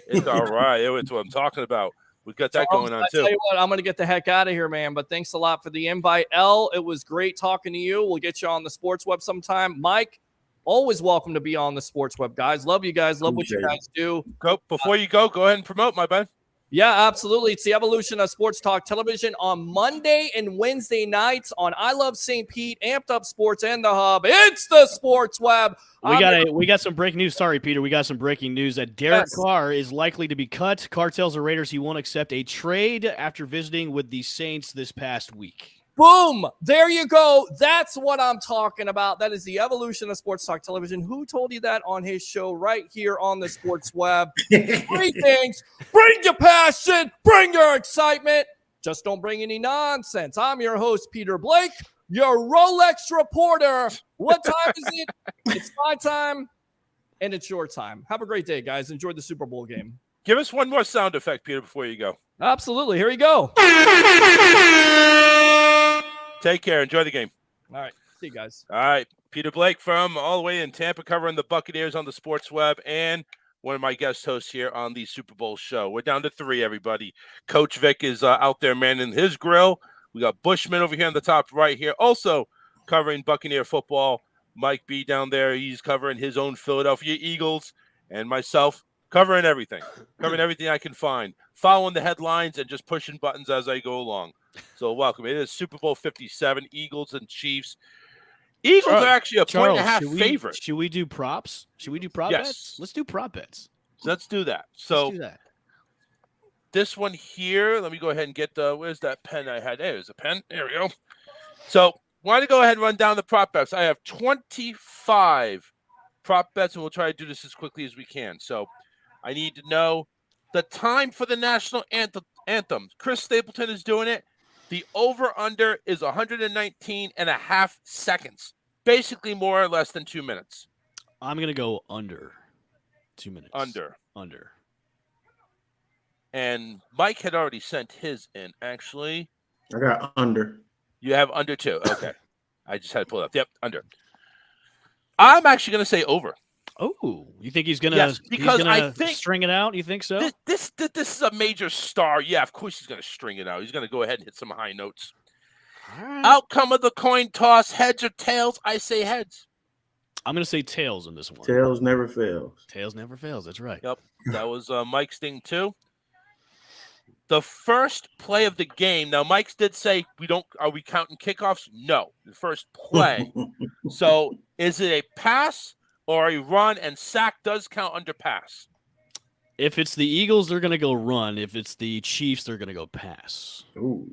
[SPEAKER 2] it's all right? It's what I'm talking about. We got that going on too.
[SPEAKER 6] Tell you what, I'm going to get the heck out of here, man. But thanks a lot for the invite, L. It was great talking to you. We'll get you on the Sports Web sometime. Mike, always welcome to be on the Sports Web, guys. Love you guys. Love what you guys do.
[SPEAKER 2] Before you go ahead and promote, my bud.
[SPEAKER 6] Yeah, absolutely. It's the evolution of Sports Talk Television on Monday and Wednesday nights on I Love St. Pete, Amped Up Sports, and The Hub. It's the Sports Web.
[SPEAKER 8] We got some breaking news. Sorry, Peter. We got some breaking news that Derek Carr is likely to be cut. Carr tells the Raiders he won't accept a trade after visiting with the Saints this past week.
[SPEAKER 6] Boom! There you go. That's what I'm talking about. That is the evolution of Sports Talk Television. Who told you that on his show right here on the Sports Web? Three things. Bring your passion. Bring your excitement. Just don't bring any nonsense. I'm your host, Peter Blake, your Rolex reporter. What time is it? It's my time, and it's your time. Have a great day, guys. Enjoy the Super Bowl game.
[SPEAKER 2] Give us one more sound effect, Peter, before you go.
[SPEAKER 6] Absolutely. Here you go.
[SPEAKER 2] Take care. Enjoy the game.
[SPEAKER 6] All right. See you guys.
[SPEAKER 2] All right. Peter Blake from all the way in Tampa covering the Buccaneers on the Sports Web and one of my guest hosts here on the Super Bowl show. We're down to 3, everybody. Coach Vic is out there manning his grill. We got Bushman over here on the top right here. Also covering Buccaneer football. Mike B down there. He's covering his own Philadelphia Eagles. And myself covering everything. Covering everything I can find. Following the headlines and just pushing buttons as I go along. So welcome. It is Super Bowl 57, Eagles and Chiefs. Eagles are actually a
[SPEAKER 8] Charles,
[SPEAKER 2] 1.5 favorite.
[SPEAKER 8] Should we do props? Should we do prop bets? Let's do prop bets.
[SPEAKER 2] Let's do that. So this one here, let me go ahead and get where's that pen I had? There's a pen. There we go. So want to go ahead and run down the prop bets. I have 25 prop bets, and we'll try to do this as quickly as we can. So I need to know the time for the national anthem. Chris Stapleton is doing it. The over-under is 119.5 seconds. Basically more or less than 2 minutes.
[SPEAKER 8] I'm going to go under 2 minutes.
[SPEAKER 2] Under. And Mike had already sent his in, actually.
[SPEAKER 1] I got under.
[SPEAKER 2] You have under 2. Okay. I just had to pull it up. Yep, under. I'm actually going to say over.
[SPEAKER 8] Oh, you think he's gonna?
[SPEAKER 2] Yes, because I think
[SPEAKER 8] string it out. You think so?
[SPEAKER 2] This is a major star. Yeah, of course he's going to string it out. He's going to go ahead and hit some high notes.
[SPEAKER 8] All right.
[SPEAKER 2] Outcome of the coin toss: heads or tails? I say heads.
[SPEAKER 8] I'm going to say tails in this one.
[SPEAKER 1] Tails never fails.
[SPEAKER 8] Tails never fails. That's right.
[SPEAKER 2] Yep, that was Mike's thing too. The first play of the game. Now, Mike did say are we counting kickoffs? No, the first play. So, is it a pass or a run? And sack does count under pass.
[SPEAKER 8] If it's the Eagles, they're going to go run. If it's the Chiefs, they're going to go pass.
[SPEAKER 1] Ooh.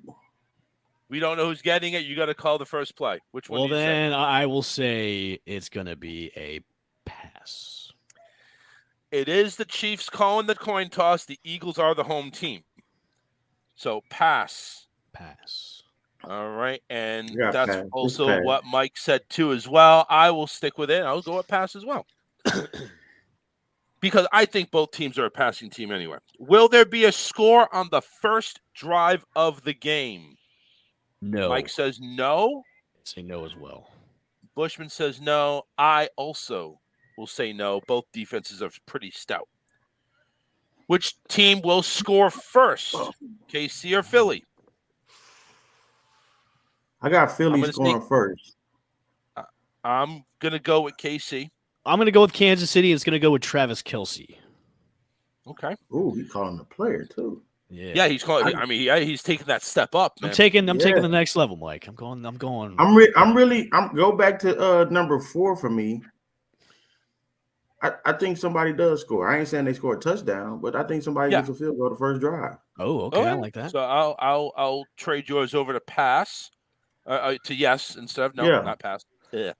[SPEAKER 2] We don't know who's getting it. You got to call the first play. Which one?
[SPEAKER 8] Well,
[SPEAKER 2] do you
[SPEAKER 8] then
[SPEAKER 2] say?
[SPEAKER 8] I will say it's going to be a pass.
[SPEAKER 2] It is the Chiefs calling the coin toss. The Eagles are the home team. So pass.
[SPEAKER 8] Pass.
[SPEAKER 2] All right. And
[SPEAKER 1] Yeah,
[SPEAKER 2] that's
[SPEAKER 1] pass.
[SPEAKER 2] also
[SPEAKER 1] Pass.
[SPEAKER 2] what Mike said too as well. I will stick with it. I'll go with pass as well. Because I think both teams are a passing team anyway. Will there be a score on the first drive of the game?
[SPEAKER 8] No.
[SPEAKER 2] Mike says no.
[SPEAKER 8] Say no as well.
[SPEAKER 2] Bushman says no. I also will say no. Both defenses are pretty stout. Which team will score first? KC or Philly?
[SPEAKER 1] I got Philly scoring first.
[SPEAKER 2] I'm going to go with KC.
[SPEAKER 8] I'm going to go with Kansas City. It's going to go with Travis Kelce.
[SPEAKER 2] Okay.
[SPEAKER 1] Ooh, he's calling the player too.
[SPEAKER 2] Yeah, he's calling. He's taking that step up. Man.
[SPEAKER 8] I'm taking the next level, Mike. I'm going.
[SPEAKER 1] I'm go back to number 4 for me. I think somebody does score. I ain't saying they score a touchdown, but I think somebody gets a field goal the first drive.
[SPEAKER 8] Oh, okay, I like that.
[SPEAKER 2] So I'll trade yours over to pass, to yes instead of no, not pass. Yeah.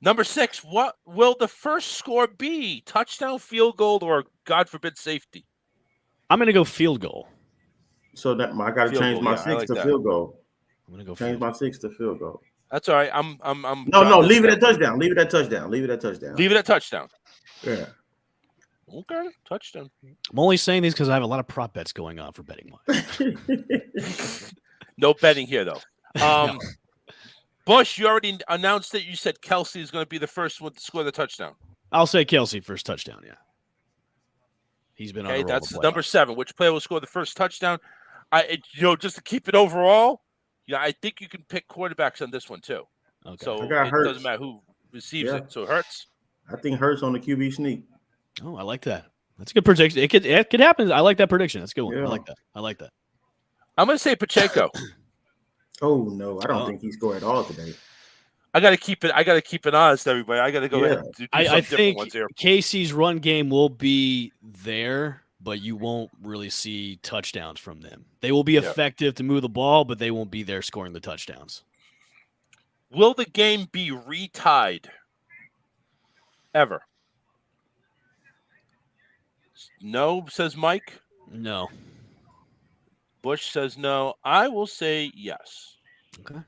[SPEAKER 2] Number 6. What will the first score be? Touchdown, field goal, or God forbid safety?
[SPEAKER 8] I'm going to go field goal.
[SPEAKER 1] So that I got to change my 6 to field goal.
[SPEAKER 8] I'm going to go
[SPEAKER 1] change my 6 to field goal.
[SPEAKER 2] That's all right. I'm
[SPEAKER 1] No, leave it at touchdown. Leave it at touchdown. Leave it at touchdown.
[SPEAKER 2] Leave it at touchdown.
[SPEAKER 1] Yeah.
[SPEAKER 2] Okay, touchdown.
[SPEAKER 8] I'm only saying these because I have a lot of prop bets going on for betting.
[SPEAKER 2] No betting here, though. Bush, you already announced it. You said Kelce is going to be the first one to score the touchdown.
[SPEAKER 8] I'll say Kelce first touchdown, yeah. He's been on a roll.
[SPEAKER 2] That's number 7. Which player will score the first touchdown? Just to keep it overall, I think you can pick quarterbacks on this one, too.
[SPEAKER 8] Okay.
[SPEAKER 2] So it doesn't matter who receives it. So Hurts.
[SPEAKER 1] I think Hurts on the QB sneak.
[SPEAKER 8] Oh, I like that. That's a good prediction. It could happen. I like that prediction. That's a good one.
[SPEAKER 1] Yeah.
[SPEAKER 8] I like that.
[SPEAKER 2] I'm going to say Pacheco.
[SPEAKER 1] Oh no, I don't think he scored at all today.
[SPEAKER 2] I got to keep it honest, everybody. I got to go ahead and do
[SPEAKER 8] I
[SPEAKER 2] some
[SPEAKER 8] think
[SPEAKER 2] ones here.
[SPEAKER 8] Casey's run game will be there, but you won't really see touchdowns from them. They will be effective to move the ball, but they won't be there scoring the touchdowns.
[SPEAKER 2] Will the game be retied ever? No, says Mike.
[SPEAKER 8] No.
[SPEAKER 2] Bush says no. I will say yes.
[SPEAKER 8] Okay.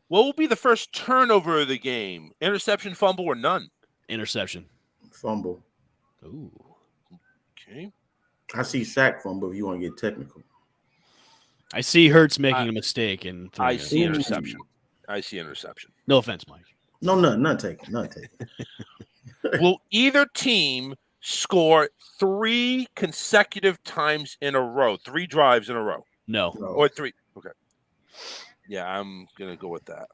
[SPEAKER 2] What will be the first turnover of the game? Interception, fumble, or none?
[SPEAKER 8] Interception.
[SPEAKER 1] Fumble.
[SPEAKER 8] Ooh.
[SPEAKER 2] Okay.
[SPEAKER 1] I see sack fumble if you want to get technical.
[SPEAKER 8] I see Hurts making a mistake.
[SPEAKER 2] I see interception.
[SPEAKER 8] No offense, Mike.
[SPEAKER 1] No, none taken. None taken.
[SPEAKER 2] Will either team score 3 consecutive times in a row? 3 drives in a row?
[SPEAKER 8] No.
[SPEAKER 2] Or 3. Okay. Yeah, I'm going to go with that.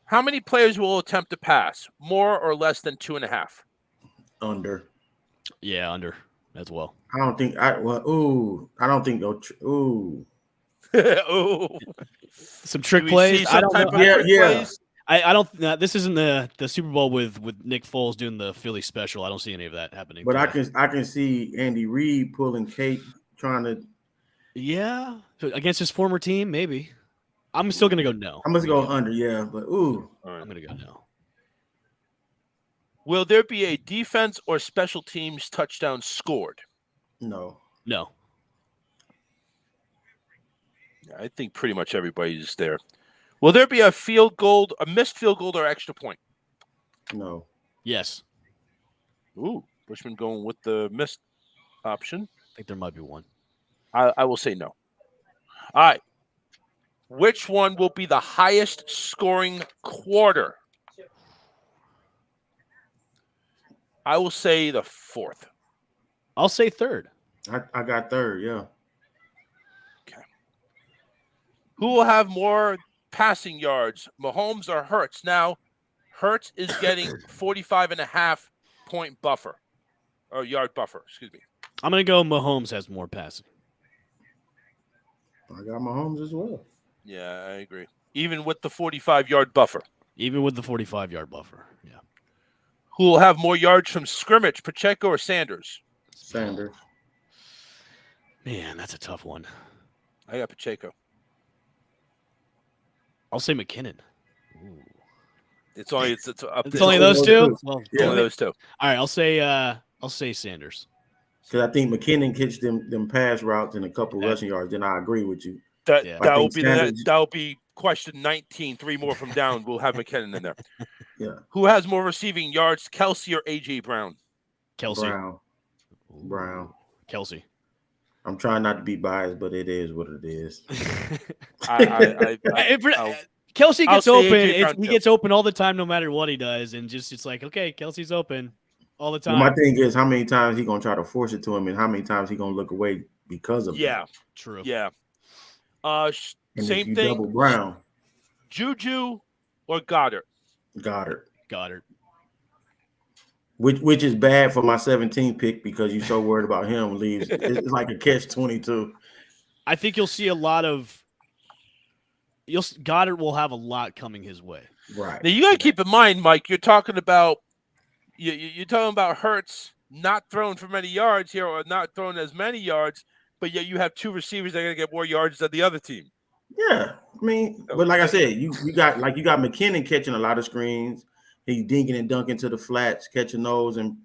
[SPEAKER 2] How many players will attempt to pass? More or less than 2.5?
[SPEAKER 1] Under.
[SPEAKER 8] Yeah, under as well.
[SPEAKER 1] I don't think I don't think
[SPEAKER 2] Ooh.
[SPEAKER 8] Some trick plays. I don't know.
[SPEAKER 2] Plays?
[SPEAKER 8] I don't. This isn't the Super Bowl with Nick Foles doing the Philly special. I don't see any of that happening.
[SPEAKER 1] But I can see Andy Reid pulling Kate, trying to.
[SPEAKER 8] Yeah, against his former team, maybe. I'm still gonna go no.
[SPEAKER 1] I'm gonna go under. Yeah, but ooh,
[SPEAKER 8] I'm gonna go no.
[SPEAKER 2] Will there be a defense or special teams touchdown scored?
[SPEAKER 1] No.
[SPEAKER 8] No.
[SPEAKER 2] I think pretty much everybody's there. Will there be a missed field goal, or extra point?
[SPEAKER 1] No.
[SPEAKER 8] Yes.
[SPEAKER 2] Ooh, Bushman going with the missed option.
[SPEAKER 8] I think there might be one.
[SPEAKER 2] I will say no. All right. Which one will be the highest scoring quarter? I will say the fourth.
[SPEAKER 8] I'll say third.
[SPEAKER 1] I got third, yeah.
[SPEAKER 2] Okay. Who will have more passing yards, Mahomes or Hurts? Now, Hurts is getting 45.5 point buffer or yard buffer, excuse me.
[SPEAKER 8] I'm going to go Mahomes has more passing.
[SPEAKER 1] I got Mahomes as well.
[SPEAKER 2] Yeah, I agree. Even with the 45-yard buffer.
[SPEAKER 8] Even with the 45-yard buffer, yeah.
[SPEAKER 2] Who will have more yards from scrimmage, Pacheco or Sanders?
[SPEAKER 1] Sanders.
[SPEAKER 8] Man, that's a tough one.
[SPEAKER 2] I got Pacheco.
[SPEAKER 8] I'll say McKinnon. Ooh.
[SPEAKER 2] It's only
[SPEAKER 8] those two. Well,
[SPEAKER 2] only those two.
[SPEAKER 8] All right, I'll say Sanders.
[SPEAKER 1] Because I think McKinnon catch them pass routes and a couple rushing yards. Then I agree with you.
[SPEAKER 2] That will be question 19. 3 more from down. We'll have McKinnon in there.
[SPEAKER 1] Yeah.
[SPEAKER 2] Who has more receiving yards, Kelsey or AJ Brown?
[SPEAKER 8] Kelsey.
[SPEAKER 1] Brown.
[SPEAKER 8] Kelsey.
[SPEAKER 1] I'm trying not to be biased, but it is what it is.
[SPEAKER 8] Kelsey gets open. He gets open all the time, no matter what he does, and it's like, okay, Kelsey's open all the time.
[SPEAKER 1] Well, my thing is, how many times he gonna try to force it to him, and how many times he gonna look away because of
[SPEAKER 2] that?
[SPEAKER 8] True.
[SPEAKER 2] Yeah.
[SPEAKER 1] And
[SPEAKER 2] same thing.
[SPEAKER 1] Double Brown,
[SPEAKER 2] Juju or Goddard.
[SPEAKER 1] Which is bad for my 17 pick because you're so worried about him leaves. It's like a catch-22.
[SPEAKER 8] I think you'll see a lot of. Goddard will have a lot coming his way.
[SPEAKER 1] Right.
[SPEAKER 2] Now you got to keep in mind, Mike. You're talking about Hurts not throwing for many yards here, or not throwing as many yards, but yet you have 2 receivers that are going to get more yards than the other team.
[SPEAKER 1] Yeah, I mean, but like I said, you got McKinnon catching a lot of screens. He's dinking and dunking to the flats, catching those, and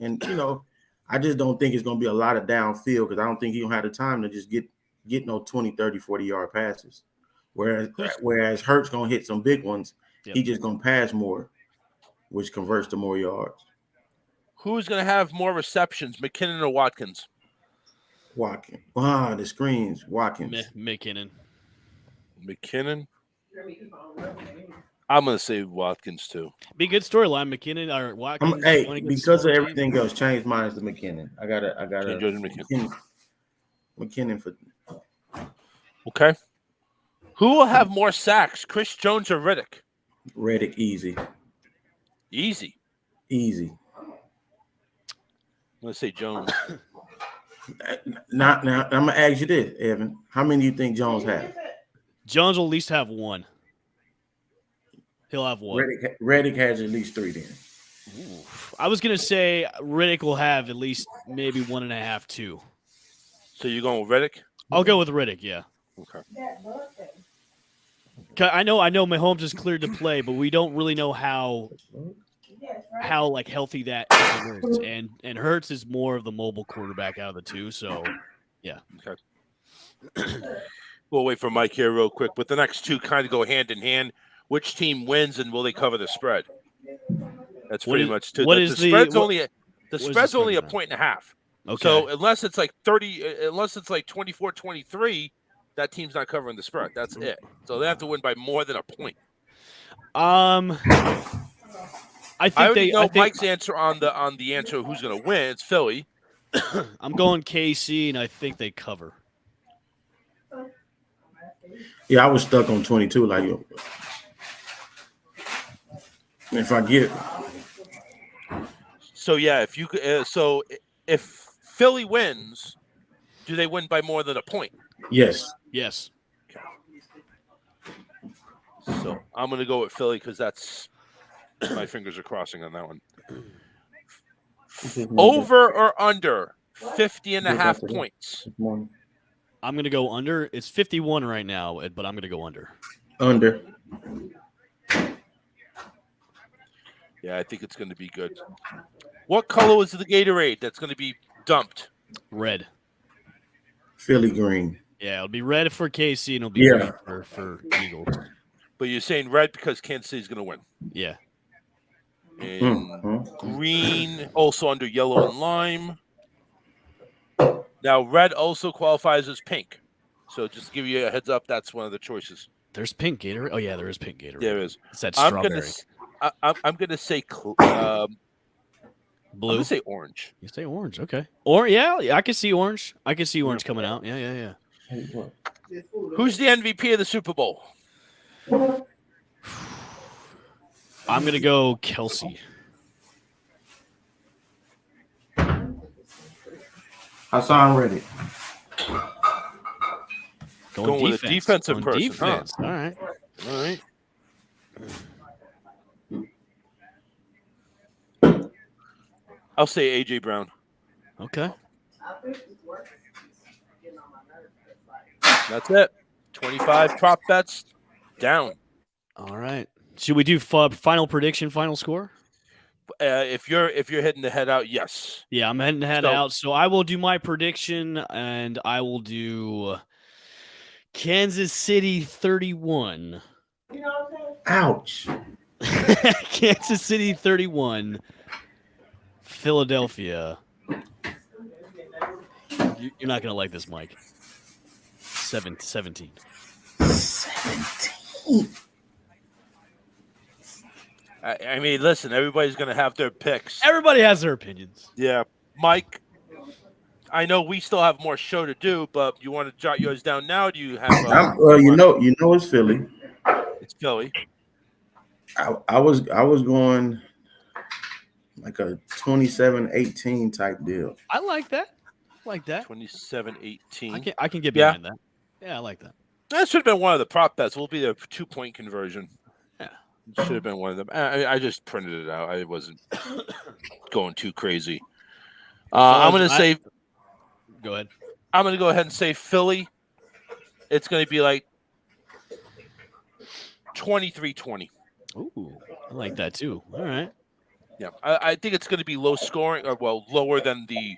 [SPEAKER 1] I just don't think it's going to be a lot of downfield because I don't think he'll have the time to just get no 20, 30, 40-yard passes. Whereas Hurts going to hit some big ones, he just going to pass more, which converts to more yards.
[SPEAKER 2] Who's going to have more receptions, McKinnon or Watkins?
[SPEAKER 1] Watkins. Ah, the screens. Watkins.
[SPEAKER 8] McKinnon.
[SPEAKER 2] I'm going to say Watkins too.
[SPEAKER 8] Be a good storyline, McKinnon or Watkins.
[SPEAKER 1] Because of everything else, change mine to McKinnon. I got McKinnon for.
[SPEAKER 2] Okay. Who will have more sacks, Chris Jones or Riddick?
[SPEAKER 1] Riddick, easy.
[SPEAKER 2] I'm going to say Jones.
[SPEAKER 1] Now, I'm going to ask you this, Evan. How many do you think Jones has?
[SPEAKER 8] Jones will at least have 1. He'll have 1.
[SPEAKER 1] Riddick has at least 3 then.
[SPEAKER 8] Ooh. I was going to say Riddick will have at least maybe 1.5, 2.
[SPEAKER 2] So you're going with Riddick?
[SPEAKER 8] I'll go with Riddick, yeah.
[SPEAKER 2] Okay.
[SPEAKER 8] I know Mahomes is cleared to play, but we don't really know how like healthy that is. And Hurts is more of the mobile quarterback out of the two, so yeah.
[SPEAKER 2] Okay. We'll wait for Mike here real quick, but the next two kind of go hand in hand. Which team wins, and will they cover the spread? That's pretty much too. The spread's only a 1.5. Okay. So unless it's like 24-23, that team's not covering the spread. That's it. So they have to win by more than a point.
[SPEAKER 8] I think
[SPEAKER 2] Mike's answer on the answer of who's going to win. It's Philly.
[SPEAKER 8] I'm going KC, and I think they cover.
[SPEAKER 1] Yeah, I was stuck on 22. Like, if I get,
[SPEAKER 2] so yeah, if you if Philly wins, do they win by more than a point?
[SPEAKER 1] Yes.
[SPEAKER 8] Yes.
[SPEAKER 2] Okay. So I'm going to go with Philly because that's my fingers are crossing on that one. Over or under 50.5 points?
[SPEAKER 8] I'm going to go under. It's 51 right now, but I'm going to go under.
[SPEAKER 1] Under.
[SPEAKER 2] Yeah, I think it's going to be good. What color is the Gatorade that's going to be dumped?
[SPEAKER 8] Red.
[SPEAKER 1] Philly green.
[SPEAKER 8] Yeah, it'll be red for KC, and it'll be green for Eagles.
[SPEAKER 2] But you're saying red because Kansas City's going to win.
[SPEAKER 8] Yeah.
[SPEAKER 2] And green also under yellow and lime. Now, red also qualifies as pink. So just to give you a heads up, that's one of the choices.
[SPEAKER 8] There's pink Gatorade. Oh yeah, there is pink Gatorade.
[SPEAKER 2] There is.
[SPEAKER 8] It's that
[SPEAKER 2] I'm
[SPEAKER 8] strawberry.
[SPEAKER 2] gonna say
[SPEAKER 8] Blue.
[SPEAKER 2] I'm gonna say orange.
[SPEAKER 8] You say orange, okay. Or yeah, I can see orange. I can see orange coming out. Yeah.
[SPEAKER 2] Who's the MVP of the Super Bowl?
[SPEAKER 8] I'm gonna go Kelsey.
[SPEAKER 1] Hassan Reddick.
[SPEAKER 2] Going with a defensive person.
[SPEAKER 8] Defense.
[SPEAKER 2] Huh?
[SPEAKER 8] All right.
[SPEAKER 2] I'll say AJ Brown.
[SPEAKER 8] Okay.
[SPEAKER 2] That's it. 25 prop bets down.
[SPEAKER 8] All right. Should we do final prediction, final score?
[SPEAKER 2] If you're hitting the head out, yes.
[SPEAKER 8] Yeah, I'm heading the head out. So I will do my prediction, and I will do Kansas City 31.
[SPEAKER 1] Ouch.
[SPEAKER 8] Kansas City 31. Philadelphia. You're not going to like this, Mike. 17.
[SPEAKER 1] 17.
[SPEAKER 2] I mean, listen, everybody's going to have their picks.
[SPEAKER 8] Everybody has their opinions.
[SPEAKER 2] Yeah. Mike, I know we still have more show to do, but you want to jot yours down now? Do you have
[SPEAKER 1] you know it's Philly.
[SPEAKER 2] It's Philly.
[SPEAKER 1] I was going like a 27-18 type deal.
[SPEAKER 8] I like that.
[SPEAKER 2] 27-18.
[SPEAKER 8] I can get behind that. Yeah, I like that.
[SPEAKER 2] That should have been one of the prop bets. Will be the 2-point conversion.
[SPEAKER 8] Yeah.
[SPEAKER 2] Should have been one of them. I just printed it out. I wasn't going too crazy. I'm going to say.
[SPEAKER 8] Go ahead.
[SPEAKER 2] I'm going to go ahead and say Philly. It's going to be like 23-20.
[SPEAKER 8] Ooh, I like that too. All right.
[SPEAKER 2] Yeah, I think it's going to be low scoring, or lower than the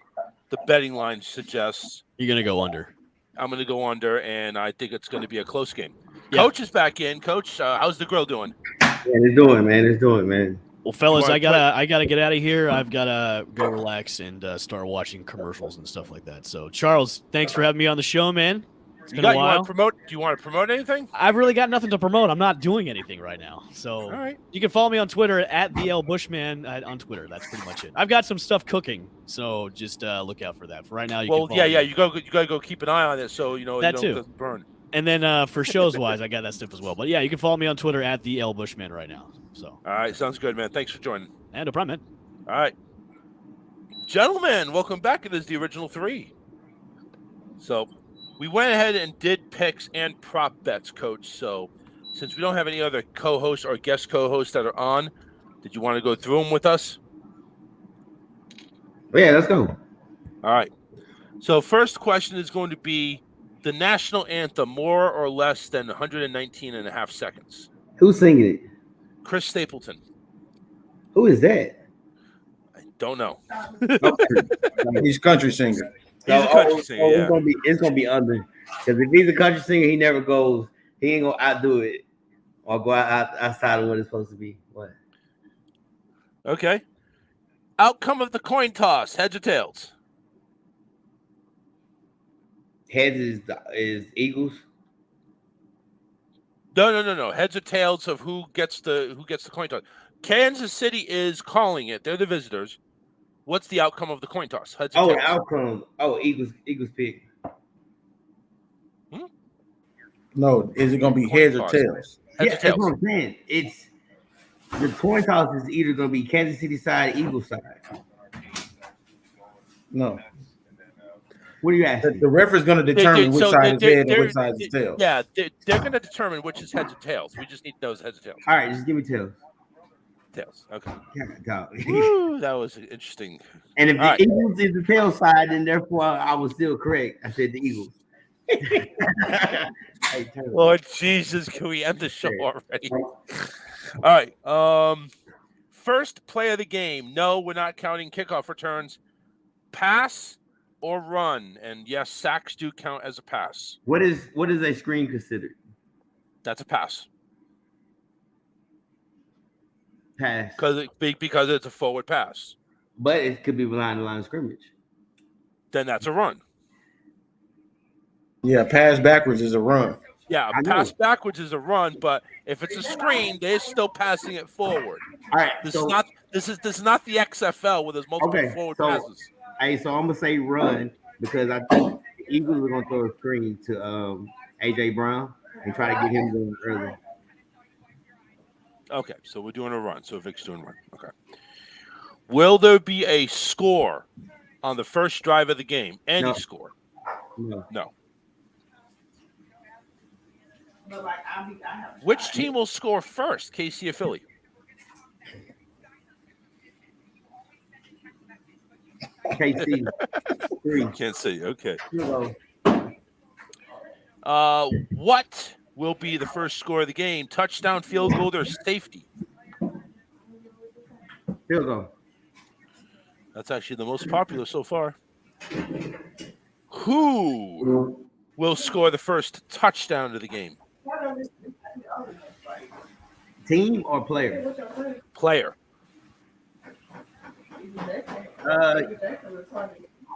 [SPEAKER 2] betting line suggests.
[SPEAKER 8] You're going to go under.
[SPEAKER 2] I'm going to go under, and I think it's going to be a close game. Yeah. Coach is back in. Coach, how's the grill doing?
[SPEAKER 4] It's doing, man.
[SPEAKER 8] Well, fellas, I gotta get out of here. I've gotta go relax and start watching commercials and stuff like that. So, Charles, thanks for having me on the show, man. It's been a while.
[SPEAKER 2] Do you want to promote anything?
[SPEAKER 8] I've really got nothing to promote. I'm not doing anything right now. So,
[SPEAKER 2] all right.
[SPEAKER 8] You can follow me on Twitter at Bushman on Twitter. That's pretty much it. I've got some stuff cooking, so just look out for that. For right now, you can follow me.
[SPEAKER 2] You gotta go keep an eye on it so you don't burn.
[SPEAKER 8] And then for shows wise, I got that stuff as well. But yeah, you can follow me on Twitter at Bushman right now. So
[SPEAKER 2] all right, sounds good, man. Thanks for joining.
[SPEAKER 8] And no problem, man.
[SPEAKER 2] All right, gentlemen, welcome back. It is the original three. So we went ahead and did picks and prop bets, Coach. So since we don't have any other co-hosts or guest co-hosts that are on, did you want to go through them with us?
[SPEAKER 4] Yeah, let's go.
[SPEAKER 2] All right. So first question is going to be the national anthem, more or less than 119 and a half seconds.
[SPEAKER 4] Who's singing it?
[SPEAKER 2] Chris Stapleton.
[SPEAKER 4] Who is that?
[SPEAKER 2] I don't know.
[SPEAKER 1] He's a country singer.
[SPEAKER 2] He's a country singer. Yeah.
[SPEAKER 4] It's gonna be under, because if he's a country singer, he never goes. He ain't gonna outdo it or go outside of what it's supposed to be. What?
[SPEAKER 2] Okay. Outcome of the coin toss: heads or tails?
[SPEAKER 4] Heads is Eagles.
[SPEAKER 2] No. Heads or tails of who gets the coin toss. Kansas City is calling it. They're the visitors. What's the outcome of the coin toss? Heads or tails?
[SPEAKER 4] The outcome. Eagles pick.
[SPEAKER 1] No, is it gonna be heads or tails?
[SPEAKER 4] Heads or tails. That's what I'm saying. It's the coin toss is either gonna be Kansas City side, Eagles side.
[SPEAKER 1] No.
[SPEAKER 4] What are you asking?
[SPEAKER 1] The ref is going to determine which side is head and which side is tails.
[SPEAKER 2] Yeah, they're going to determine which is heads or tails. We just need those heads or tails.
[SPEAKER 4] All right, just give me tails.
[SPEAKER 2] Tails. Okay.
[SPEAKER 4] Yeah,
[SPEAKER 2] Woo, that was interesting.
[SPEAKER 4] And if the Eagles is the tail side, then therefore I was still correct. I said the Eagles.
[SPEAKER 2] Lord Jesus, can we end the show already? All right. First play of the game. No, we're not counting kickoff returns. Pass or run, and yes, sacks do count as a pass.
[SPEAKER 4] What is a screen considered?
[SPEAKER 2] That's a pass.
[SPEAKER 4] Pass.
[SPEAKER 2] Because it's a forward pass.
[SPEAKER 4] But it could be behind the line of scrimmage.
[SPEAKER 2] Then that's a run.
[SPEAKER 1] Yeah, pass backwards is a run.
[SPEAKER 2] Yeah, a pass backwards is a run, but if it's a screen, they're still passing it forward.
[SPEAKER 4] All right.
[SPEAKER 2] This is not the XFL where there's multiple forward passes.
[SPEAKER 4] Hey, so I'm gonna say run because I think the Eagles are gonna throw a screen to AJ Brown and try to get him going early.
[SPEAKER 2] Okay, so we're doing a run. So Vic's doing a run. Okay. Will there be a score on the first drive of the game? Any score? No. Which team will score first, KC or Philly?
[SPEAKER 4] KC.
[SPEAKER 2] Can't see. Okay. What will be the first score of the game? Touchdown, field goal, or safety?
[SPEAKER 4] Field goal.
[SPEAKER 2] That's actually the most popular so far. Who will score the first touchdown of the game?
[SPEAKER 4] Team or player?
[SPEAKER 2] Player.
[SPEAKER 4] You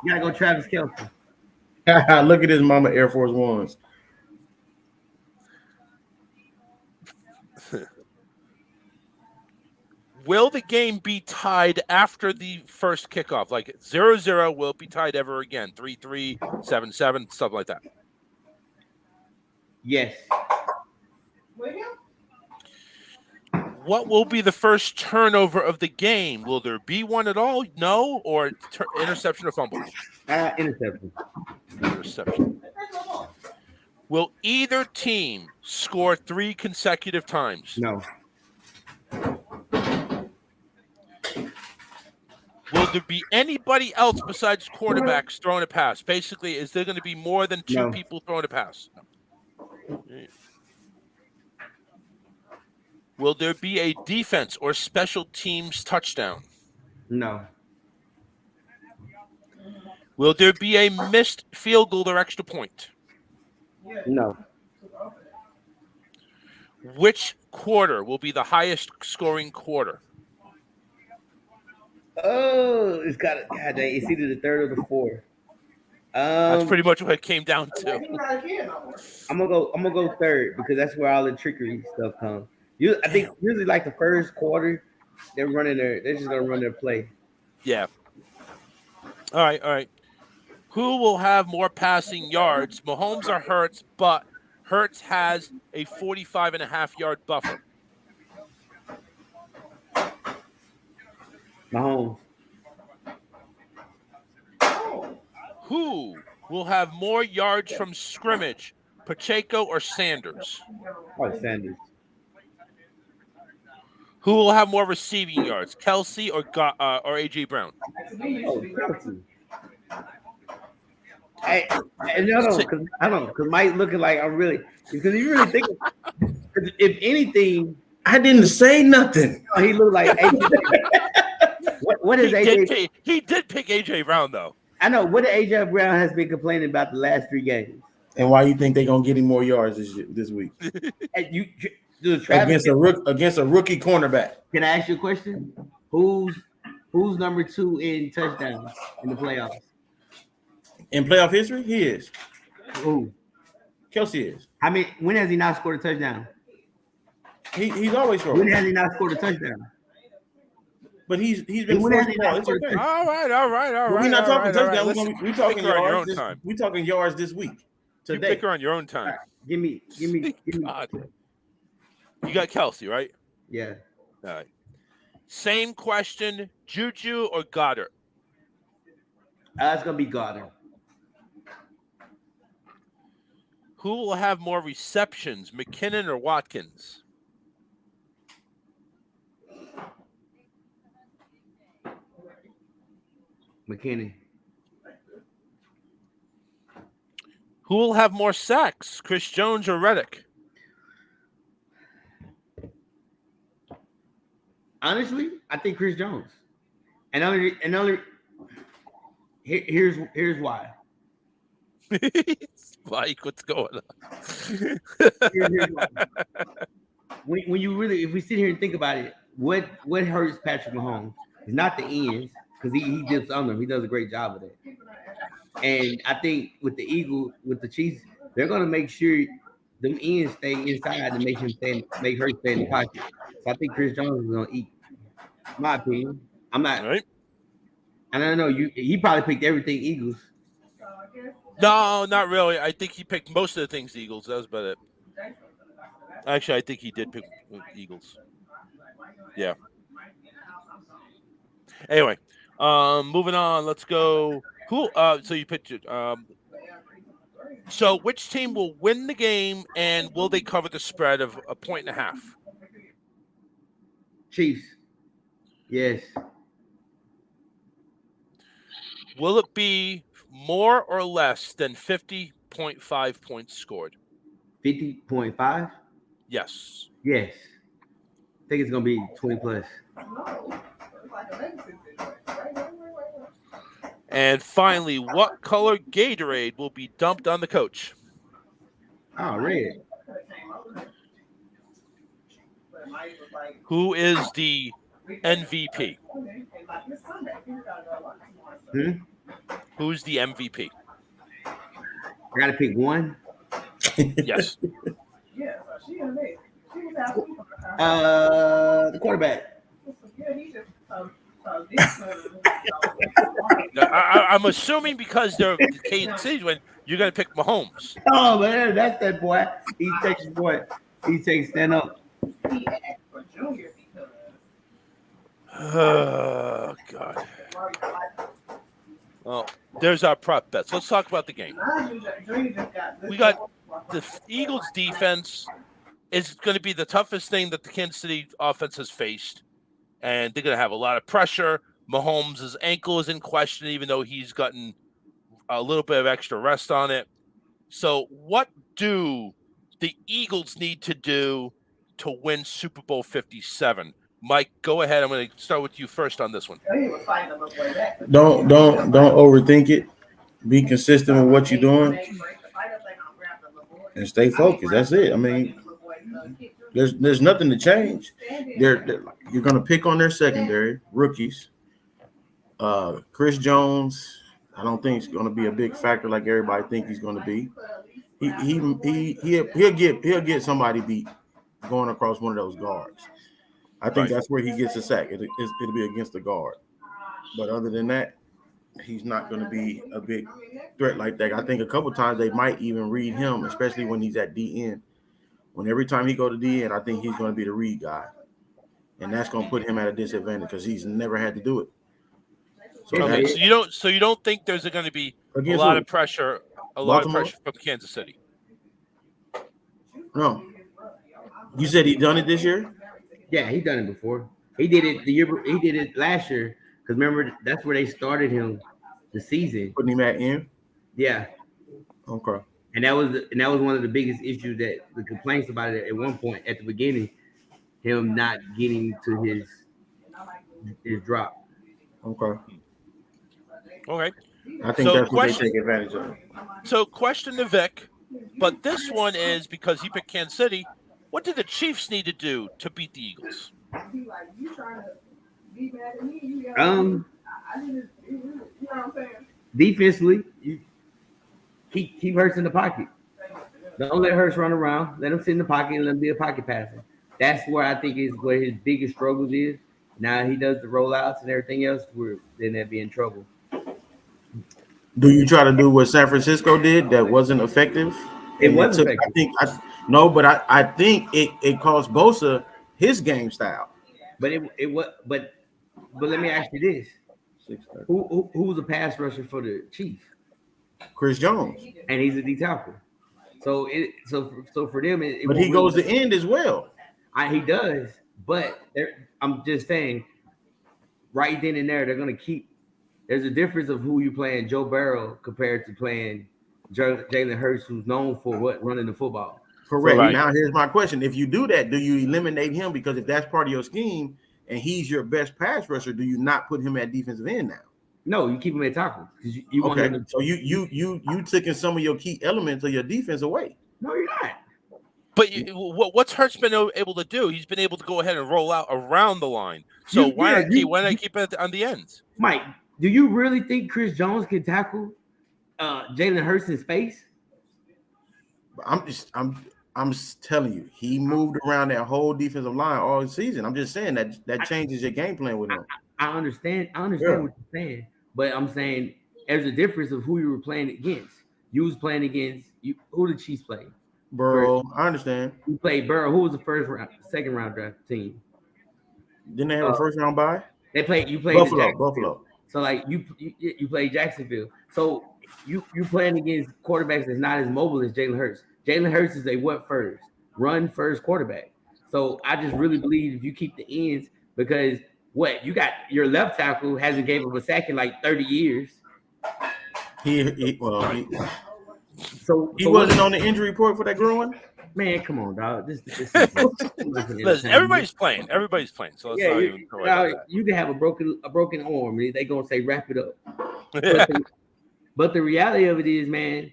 [SPEAKER 4] gotta go Travis Kelce.
[SPEAKER 1] Look at his mama Air Force Ones.
[SPEAKER 2] Will the game be tied after the first kickoff? Like 0-0, will it be tied ever again? 3-3, 7-7, stuff like that.
[SPEAKER 4] Yes.
[SPEAKER 2] What will be the first turnover of the game? Will there be one at all? No? Or interception or fumble?
[SPEAKER 4] Interception.
[SPEAKER 2] Interception. Will either team score 3 consecutive times?
[SPEAKER 4] No.
[SPEAKER 2] Will there be anybody else besides quarterbacks throwing a pass? Basically, is there going to be more than 2 people throwing a pass? No. Will there be a defense or special teams touchdown?
[SPEAKER 4] No.
[SPEAKER 2] Will there be a missed field goal or extra point?
[SPEAKER 4] No.
[SPEAKER 2] Which quarter will be the highest scoring quarter?
[SPEAKER 4] Oh, it's got it. God dang, it's either the third or the fourth.
[SPEAKER 2] That's pretty much what it came down to.
[SPEAKER 4] I'm gonna go third because that's where all the trickery stuff comes. I think usually like the first quarter, they're just gonna run their play.
[SPEAKER 2] Yeah. All right. Who will have more passing yards? Mahomes or Hurts, but Hurts has a 45.5-yard buffer.
[SPEAKER 4] Mahomes.
[SPEAKER 2] Who will have more yards from scrimmage, Pacheco or Sanders?
[SPEAKER 4] Oh, Sanders.
[SPEAKER 2] Who will have more receiving yards, Kelsey or AJ Brown?
[SPEAKER 4] Oh, Kelsey. Hey, no, because Mike looking like I'm really, because you really think, if anything,
[SPEAKER 1] I didn't say nothing.
[SPEAKER 4] He looked like AJ. What is AJ?
[SPEAKER 2] He did pick AJ Brown though.
[SPEAKER 4] I know. What AJ Brown has been complaining about the last 3 games.
[SPEAKER 1] And why you think they're gonna get him more yards this week? Against a rookie cornerback.
[SPEAKER 4] Can I ask you a question? Who's number 2 in touchdowns in the playoffs?
[SPEAKER 1] In playoff history, he is.
[SPEAKER 4] Who?
[SPEAKER 1] Kelsey is.
[SPEAKER 4] When has he not scored a touchdown?
[SPEAKER 1] He's always scored.
[SPEAKER 4] When has he not scored a touchdown?
[SPEAKER 1] But he's been forced the ball. It's okay.
[SPEAKER 2] All right.
[SPEAKER 1] We're not talking touchdown.
[SPEAKER 2] We're
[SPEAKER 1] talking yards. We're talking yards this week. Today.
[SPEAKER 2] You pick her on your own time.
[SPEAKER 4] Right. Give me.
[SPEAKER 2] God. You got Kelsey, right?
[SPEAKER 4] Yeah.
[SPEAKER 2] All right. Same question: Juju or Goddard?
[SPEAKER 4] It's gonna be Goddard.
[SPEAKER 2] Who will have more receptions, McKinnon or Watkins?
[SPEAKER 4] McKinnon.
[SPEAKER 2] Who will have more sacks, Chris Jones or Reddick?
[SPEAKER 4] Honestly, I think Chris Jones. Here's why.
[SPEAKER 2] Mike, what's going on?
[SPEAKER 4] Here's why. When you really, if we sit here and think about it, what hurts Patrick Mahomes is not the ends, because he dips on them. He does a great job of that. And I think with the Chiefs, they're going to make sure them ends stay inside and make her stay in the pocket. So I think Chris Jones is gonna eat. My opinion. I'm not.
[SPEAKER 2] Right?
[SPEAKER 4] I don't know. He probably picked everything Eagles.
[SPEAKER 2] No, not really. I think he picked most of the things Eagles. That was about it. Actually, I think he did pick Eagles. Yeah. Anyway, moving on. Let's go. Who? So you picked it. So which team will win the game, and will they cover the spread of 1.5?
[SPEAKER 4] Chiefs. Yes.
[SPEAKER 2] Will it be more or less than 50.5 points scored?
[SPEAKER 4] 50.5?
[SPEAKER 2] Yes.
[SPEAKER 4] Yes. I think it's gonna be 20 plus.
[SPEAKER 2] And finally, what color Gatorade will be dumped on the coach?
[SPEAKER 4] Oh, red.
[SPEAKER 2] Who is the MVP? Who's the MVP?
[SPEAKER 4] I gotta pick one.
[SPEAKER 2] Yes.
[SPEAKER 4] The quarterback.
[SPEAKER 2] I'm assuming because they're Kansas City when you're going to pick Mahomes.
[SPEAKER 4] Oh man, that's that boy. He takes boy. He takes stand up.
[SPEAKER 2] Oh God. Well, there's our prop bets. Let's talk about the game. We got the Eagles defense is going to be the toughest thing that the Kansas City offense has faced, and they're going to have a lot of pressure. Mahomes' ankle is in question, even though he's gotten a little bit of extra rest on it. So what do the Eagles need to do to win Super Bowl 57? Mike, go ahead. I'm going to start with you first on this one.
[SPEAKER 1] Don't overthink it. Be consistent with what you're doing and stay focused. That's it. I mean, there's nothing to change. You're going to pick on their secondary rookies. Chris Jones, I don't think it's going to be a big factor like everybody think he's going to be. He'll get somebody beat going across one of those guards. I think that's where he gets a sack. It'll be against the guard. But other than that, he's not going to be a big threat like that. I think a couple times they might even read him, especially when he's at DN. When every time he go to DN, I think he's going to be the read guy. And that's going to put him at a disadvantage because he's never had to do it.
[SPEAKER 2] So you don't think there's going to be a lot of pressure from Kansas City?
[SPEAKER 1] No. You said he done it this year?
[SPEAKER 4] Yeah, he done it before. He did it he did it last year because remember that's where they started him the season.
[SPEAKER 1] Putting him at end?
[SPEAKER 4] Yeah.
[SPEAKER 1] Okay.
[SPEAKER 4] And that was one of the biggest issues that the complaints about it at one point at the beginning, him not getting to his drop.
[SPEAKER 1] Okay.
[SPEAKER 2] Okay.
[SPEAKER 1] I think that's what they take advantage of.
[SPEAKER 2] So question to Vic, but this one is because he picked Kansas City. What do the Chiefs need to do to beat the Eagles?
[SPEAKER 4] Defensively, keep Hurts in the pocket. Don't let Hurts run around. Let him sit in the pocket and let him be a pocket passer. That's where I think is where his biggest struggles is. Now he does the rollouts and everything else, then they'd be in trouble.
[SPEAKER 1] Do you try to do what San Francisco did that wasn't effective?
[SPEAKER 4] It wasn't effective.
[SPEAKER 1] I think it cost Bosa his game style.
[SPEAKER 4] But but let me ask you this: who was a pass rusher for the Chiefs?
[SPEAKER 1] Chris Jones,
[SPEAKER 4] and he's a D tackle. So for them,
[SPEAKER 1] but he goes to end as well.
[SPEAKER 4] He does, but I'm just saying, right then and there, they're going to keep. There's a difference of who you playing Joe Burrow compared to playing Jalen Hurts, who's known for running the football.
[SPEAKER 1] Correct. Right. Now here's my question: if you do that, do you eliminate him because if that's part of your scheme and he's your best pass rusher, do you not put him at defensive end now?
[SPEAKER 4] No, you keep him at tackle.
[SPEAKER 1] Okay. So you took some of your key elements of your defense away.
[SPEAKER 4] No, you're not.
[SPEAKER 2] But what's Hurts been able to do? He's been able to go ahead and roll out around the line. So why not keep it on the ends?
[SPEAKER 4] Mike, do you really think Chris Jones can tackle Jalen Hurts in space?
[SPEAKER 1] I'm telling you, he moved around that whole defensive line all season. I'm just saying that changes your game plan with him.
[SPEAKER 4] I understand. I understand
[SPEAKER 1] Yeah.
[SPEAKER 4] what you're saying, but I'm saying there's a difference of who you were playing against. You was playing against you. Who did Chiefs play?
[SPEAKER 1] Burrow, I understand.
[SPEAKER 4] You played Burrow. Who was the second round draft team?
[SPEAKER 1] Didn't they have a first round bye?
[SPEAKER 4] They played. You played
[SPEAKER 1] Buffalo.
[SPEAKER 4] So like you played Jacksonville. So you playing against quarterbacks that's not as mobile as Jalen Hurts. Jalen Hurts is a run first quarterback. So I just really believe if you keep the ends, because you got your left tackle hasn't gave up a sack in like 30 years.
[SPEAKER 1] He
[SPEAKER 4] So
[SPEAKER 1] he wasn't on the injury report for that groin.
[SPEAKER 4] Man, come on, dog. This
[SPEAKER 2] Listen, everybody's playing. Everybody's playing. So let's not even worry about that.
[SPEAKER 4] You can have a broken arm. They gonna say wrap it up. But the reality of it is, man,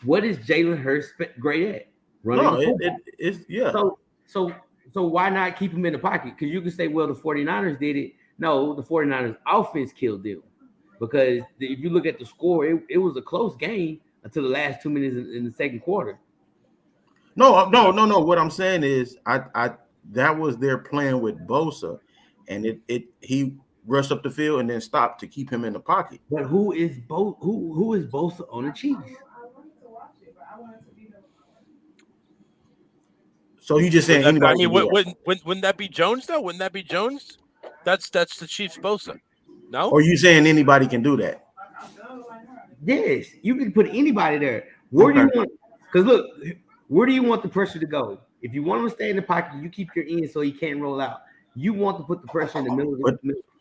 [SPEAKER 4] what is Jalen Hurts great at? Running.
[SPEAKER 1] It's yeah.
[SPEAKER 4] So why not keep him in the pocket? Because you can say, well, the 49ers did it. No, the 49ers offense killed them. Because if you look at the score, it was a close game until the last 2 minutes in the second quarter.
[SPEAKER 1] No. What I'm saying is, I that was their plan with Bosa, and he rushed up the field and then stopped to keep him in the pocket.
[SPEAKER 4] But who is Bosa on the Chiefs?
[SPEAKER 1] So you just saying anybody?
[SPEAKER 2] I mean, wouldn't that be Jones though? Wouldn't that be Jones? That's the Chiefs' Bosa. No.
[SPEAKER 1] Or you saying anybody can do that?
[SPEAKER 4] Yes, you can put anybody there. Where do you want? Because look, where do you want the pressure to go? If you want him to stay in the pocket, you keep your end so he can't roll out. You want to put the pressure in the middle.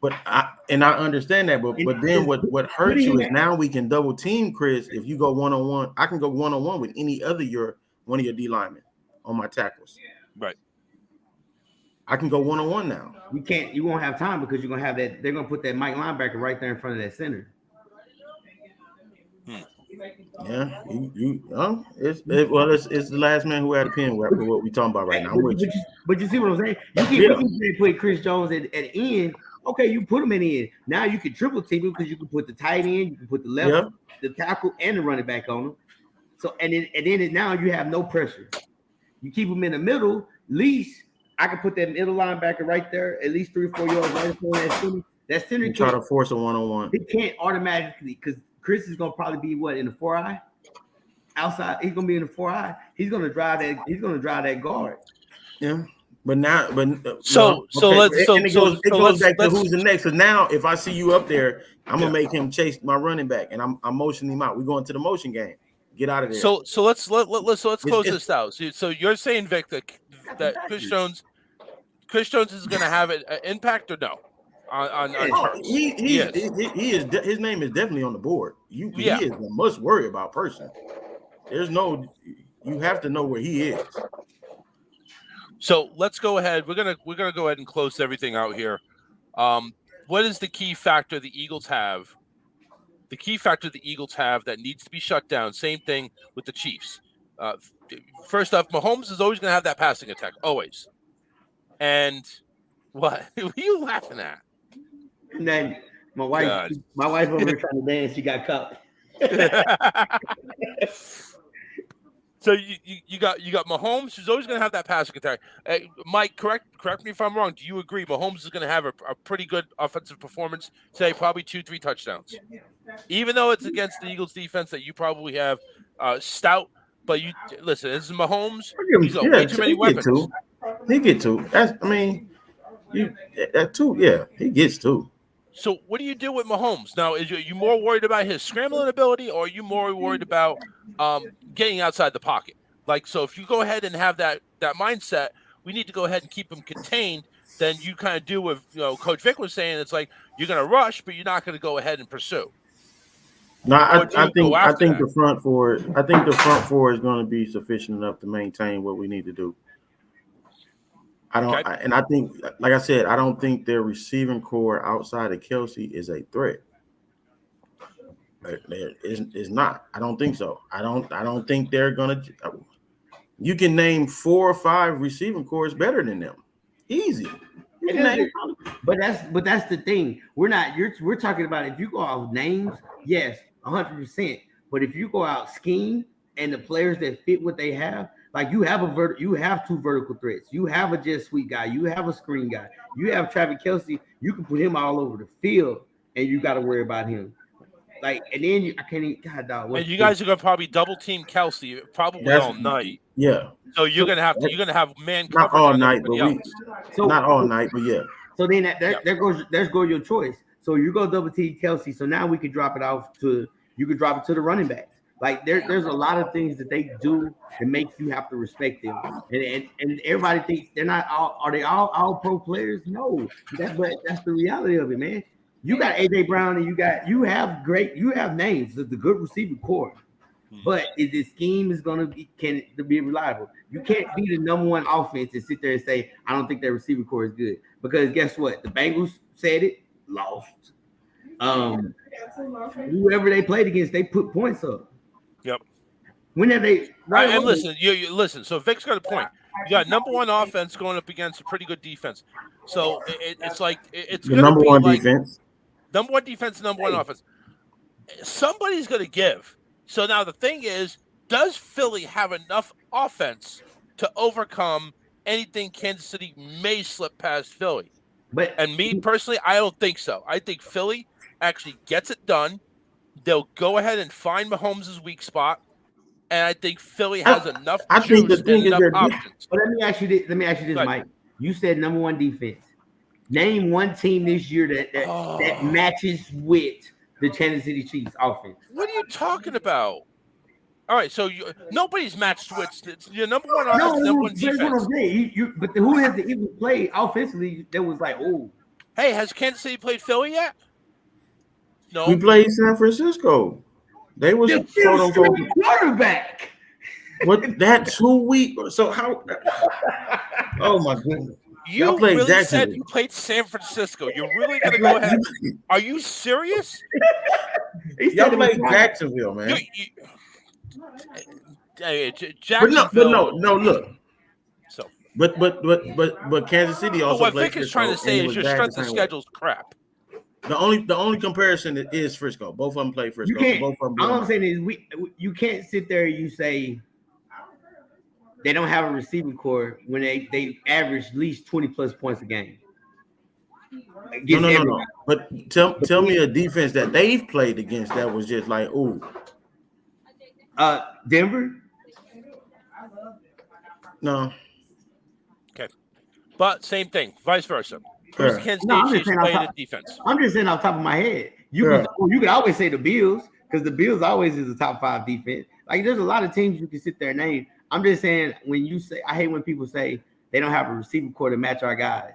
[SPEAKER 1] But I understand that. But then what hurts you is now we can double team Chris. If you go 1-on-1, I can go 1-on-1 with any other one of your D linemen on my tackles.
[SPEAKER 2] Right.
[SPEAKER 1] I can go 1-on-1 now.
[SPEAKER 4] You can't. You won't have time because you're gonna have that. They're gonna put that Mike linebacker right there in front of that center.
[SPEAKER 1] Yeah, it's the last man who had a pen. What we talking about right now? I'm with you.
[SPEAKER 4] But you see what I'm saying? You can put Chris Jones at end. Okay, you put him in the end. Now you can triple team him because you can put the tight end, you can put the left, the tackle, and the running back on him. So and then now you have no pressure. You keep him in the middle. At least I can put that middle linebacker right there, at least 3 or 4 yards right in front of that center. That center
[SPEAKER 1] try to force a 1-on-1.
[SPEAKER 4] He can't automatically because Chris is gonna probably be in the 4-eye. Outside, he's gonna be in the 4-eye. He's gonna drive that guard.
[SPEAKER 1] Yeah. But now,
[SPEAKER 2] it goes
[SPEAKER 1] back to who's the next. So now, if I see you up there, I'm gonna make him chase my running back, and I'm motioning him out. We're going to the motion game. Get out of there.
[SPEAKER 2] So let's close this out. So you're saying, Vic, that Chris Jones is gonna have an impact or no? On
[SPEAKER 1] he is. His name is definitely on the board. He is a must worry about person. There's no. You have to know where he is.
[SPEAKER 2] So let's go ahead. We're gonna go ahead and close everything out here. What is the key factor the Eagles have? The key factor the Eagles have that needs to be shut down. Same thing with the Chiefs. First off, Mahomes is always gonna have that passing attack, always. And what are you laughing at?
[SPEAKER 4] And then my wife over there trying to dance. She got caught.
[SPEAKER 2] So you got Mahomes, who's always going to have that passing attack. Mike, correct me if I'm wrong. Do you agree Mahomes is going to have a pretty good offensive performance today, probably 2-3 touchdowns, even though it's against the Eagles defense that you probably have stout. But you listen, this is Mahomes. He's got way too many weapons.
[SPEAKER 1] He get two. He gets two.
[SPEAKER 2] So what do you do with Mahomes now? Are you more worried about his scrambling ability, or are you more worried about getting outside the pocket? Like, so if you go ahead and have that mindset, we need to go ahead and keep him contained. Then you kind of do what Coach Vic was saying. It's like you're going to rush, but you're not going to go ahead and pursue.
[SPEAKER 1] No, I think the front four is going to be sufficient enough to maintain what we need to do. I think, like I said, I don't think their receiving core outside of Kelsey is a threat. It's not. I don't think so. I don't think they're gonna. You can name 4 or 5 receiving cores better than them. Easy.
[SPEAKER 4] But that's the thing. We're talking about if you go out names, yes, 100%. But if you go out scheme and the players that fit what they have, like you have you have 2 vertical threats. You have a jet sweep guy. You have a screen guy. You have Travis Kelce. You can put him all over the field, and you got to worry about him. Like, and then I can't even. God, dog.
[SPEAKER 2] And you guys are gonna probably double team Kelce probably all night.
[SPEAKER 1] Yeah.
[SPEAKER 2] So you're gonna have man
[SPEAKER 1] not
[SPEAKER 2] coverage
[SPEAKER 1] all
[SPEAKER 2] on
[SPEAKER 1] night, but
[SPEAKER 2] everybody else.
[SPEAKER 1] not all night, but yeah.
[SPEAKER 4] So then there goes your choice. So you go double team Kelce. So now we can drop it off to the running backs. Like there's a lot of things that they do that makes you have to respect them. And everybody thinks they're not all. Are they all pro players? No, that's the reality of it, man. You got AJ Brown and you have names. It's a good receiver core. But is the scheme is going to be reliable? You can't be the number 1 offense and sit there and say, I don't think their receiver core is good. Because guess what? The Bengals said it, lost. Whoever they played against, they put points up.
[SPEAKER 2] Yep.
[SPEAKER 4] When have they?
[SPEAKER 2] And listen, you listen. So Vic's got a point. You got number 1 offense going up against a pretty good defense. So it's like it's
[SPEAKER 1] the number 1 defense.
[SPEAKER 2] Number 1 defense, number 1 offense. Somebody's going to give. So now the thing is, does Philly have enough offense to overcome anything Kansas City may slip past Philly? And me personally, I don't think so. I think Philly actually gets it done. They'll go ahead and find Mahomes' weak spot, and I think Philly has enough juice and enough options.
[SPEAKER 4] But let me ask you this, Mike. You said number 1 defense. Name one team this year that matches with the Kansas City Chiefs offense.
[SPEAKER 2] What are you talking about? All right, so nobody's matched with your number 1 offense, number 1 defense.
[SPEAKER 4] That's what I'm saying. But who has to even play offensively that was like, oh.
[SPEAKER 2] Hey, has Kansas City played Philly yet? No.
[SPEAKER 1] We played San Francisco. They was quote unquote
[SPEAKER 4] quarterback.
[SPEAKER 1] What that 2 week? So how? Oh my goodness!
[SPEAKER 2] You really said you played San Francisco. You're really gonna go ahead? Are you serious?
[SPEAKER 1] Y'all played Jacksonville, man.
[SPEAKER 2] Jacksonville.
[SPEAKER 1] But no. Look. So, but Kansas City also.
[SPEAKER 2] What Vic is trying to say is your strength of schedule's crap.
[SPEAKER 1] The only comparison is Frisco. Both of them play Frisco.
[SPEAKER 4] You can't,
[SPEAKER 1] both of them
[SPEAKER 4] all I'm saying is you can't sit there and you say they don't have a receiving core when they average at least 20 plus points a game.
[SPEAKER 1] No. But tell me a defense that they've played against that was just like, ooh.
[SPEAKER 4] Denver?
[SPEAKER 1] No.
[SPEAKER 2] Okay. But same thing, vice versa.
[SPEAKER 4] Sure. I'm just saying off the top of my head. You can always say the Bills because the Bills always is a top 5 defense. Like there's a lot of teams you can sit there and name. I'm just saying when you say I hate when people say they don't have a receiving core to match our guys.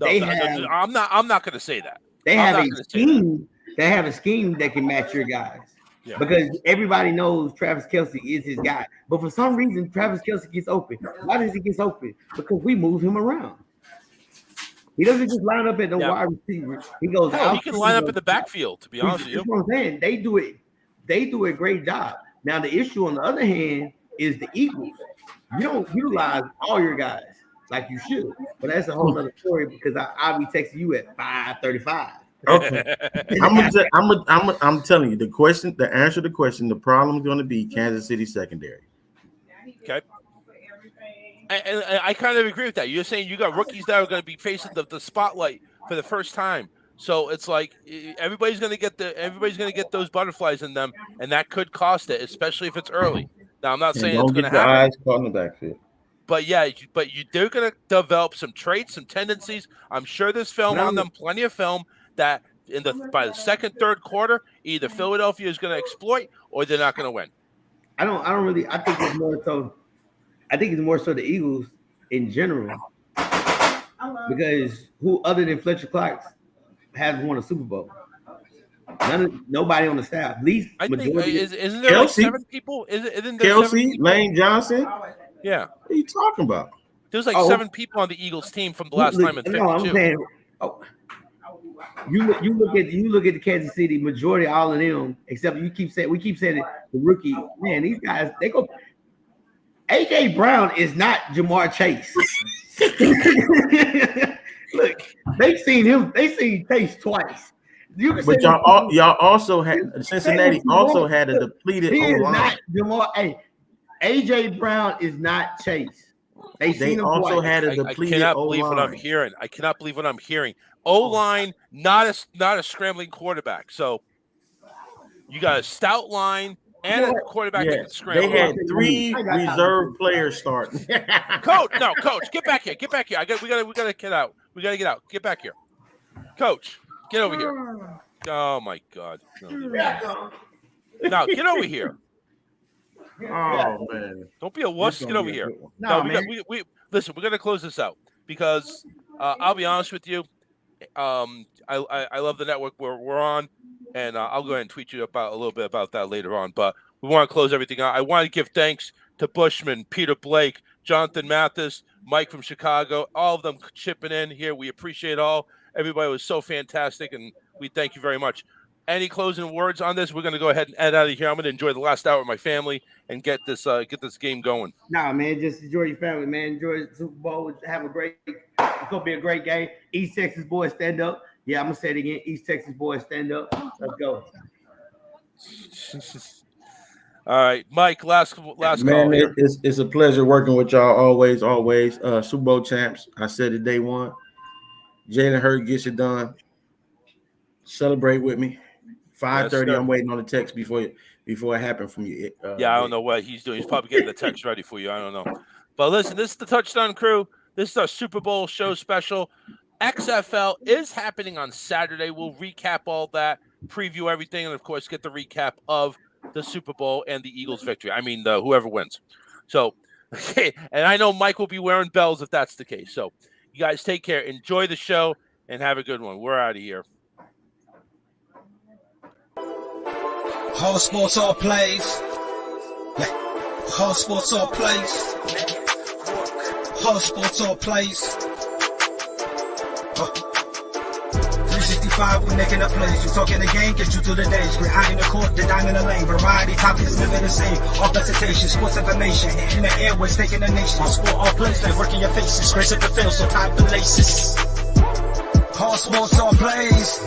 [SPEAKER 2] I'm not going to say that.
[SPEAKER 4] They have a scheme. They have a scheme that can match your guys. Yeah. Because everybody knows Travis Kelce is his guy. But for some reason, Travis Kelce gets open. Why does he get open? Because we move him around. He doesn't just line up at the wide receiver. He goes out.
[SPEAKER 2] He can line up in the backfield, to be honest with you.
[SPEAKER 4] That's what I'm saying. They do a great job. Now, the issue on the other hand is the Eagles. You don't utilize all your guys like you should. But that's a whole other story because I'll be texting you at 5:35.
[SPEAKER 1] Okay. I'm telling you, the answer to the question, the problem is going to be Kansas City secondary.
[SPEAKER 2] Okay. And I kind of agree with that. You're saying you got rookies that are going to be facing the spotlight for the first time. So it's like everybody's going to get those butterflies in them, and that could cost it, especially if it's early. Now I'm not saying it's going to happen.
[SPEAKER 1] Eyes caught in the backfield.
[SPEAKER 2] But yeah, they're going to develop some traits, some tendencies. I'm sure there's film on them, plenty of film that by the second, third quarter, either Philadelphia is going to exploit or they're not going to win.
[SPEAKER 4] I think it's more so. I think it's more so the Eagles in general, because who other than Fletcher Clark has won a Super Bowl? Nobody on the staff. At least
[SPEAKER 2] I think isn't there like 7 people? Isn't there
[SPEAKER 1] Kelce, Lane Johnson?
[SPEAKER 2] Yeah.
[SPEAKER 1] What are you talking about?
[SPEAKER 2] There's like 7 people on the Eagles team from the last time in 52.
[SPEAKER 4] No, I'm saying, you look at the Kansas City majority, all of them, except we keep saying it, the rookie. Man, these guys they go. AJ Brown is not Jamar Chase. Look, they've seen Chase twice.
[SPEAKER 1] But y'all also had Cincinnati also had a depleted O-line.
[SPEAKER 4] Hey, AJ Brown is not Chase. They
[SPEAKER 1] also had a depleted
[SPEAKER 2] I cannot
[SPEAKER 1] O-line.
[SPEAKER 2] believe what I'm hearing. I cannot believe what I'm hearing. O-line, not a scrambling quarterback. So you got a stout line and a quarterback that can scramble.
[SPEAKER 1] They had 3 reserve players starting.
[SPEAKER 2] Coach, get back here. Get back here. We gotta get out. We gotta get out. Get back here. Coach, get over here. Oh my God. No, get over here.
[SPEAKER 1] Oh man!
[SPEAKER 2] Don't be a wuss. Get over here. No, we listen. We're gonna close this out because I'll be honest with you. I love the network we're on, and I'll go ahead and tweet you about a little bit about that later on. But we want to close everything out. I want to give thanks to Bushman, Peter Blake, Jonathan Mathis, Mike from Chicago, all of them chipping in here. We appreciate it all. Everybody was so fantastic, and we thank you very much. Any closing words on this? We're going to go ahead and head out of here. I'm going to enjoy the last hour with my family and get this game going.
[SPEAKER 4] Nah, man, just enjoy your family, man. Enjoy the Super Bowl. Have a great. It's going to be a great game. East Texas boys, stand up. Yeah, I'm going to say it again. East Texas boys, stand up. Let's go.
[SPEAKER 2] All right, Mike. Last
[SPEAKER 1] man,
[SPEAKER 2] call.
[SPEAKER 1] It's a pleasure working with y'all. Always. Super Bowl champs. I said it day one. Jalen Hurts gets it done. Celebrate with me. 5:30. Yes, I'm waiting on the text before it happened from you.
[SPEAKER 2] I don't know what he's doing. He's probably getting the text ready for you. I don't know. But listen, this is the Touchdown Crew. This is our Super Bowl show special. XFL is happening on Saturday. We'll recap all that, preview everything, and of course get the recap of the Super Bowl and the Eagles' victory. I mean, whoever wins. So, and I know Mike will be wearing bells if that's the case. So, you guys take care. Enjoy the show and have a good one. We're out of here.
[SPEAKER 3] Whole sports all plays. Yeah. Whole sports all plays. Whole sports all plays. 365, we making a plays. You talking the game, get you through the days. We're high in the court, the dime in the lane. Variety topics, living the same. All presentation, sports information. In the airways, taking the nation. All sport, all plays, like working your faces. Grace at the field, so tie the laces. Whole sports all plays.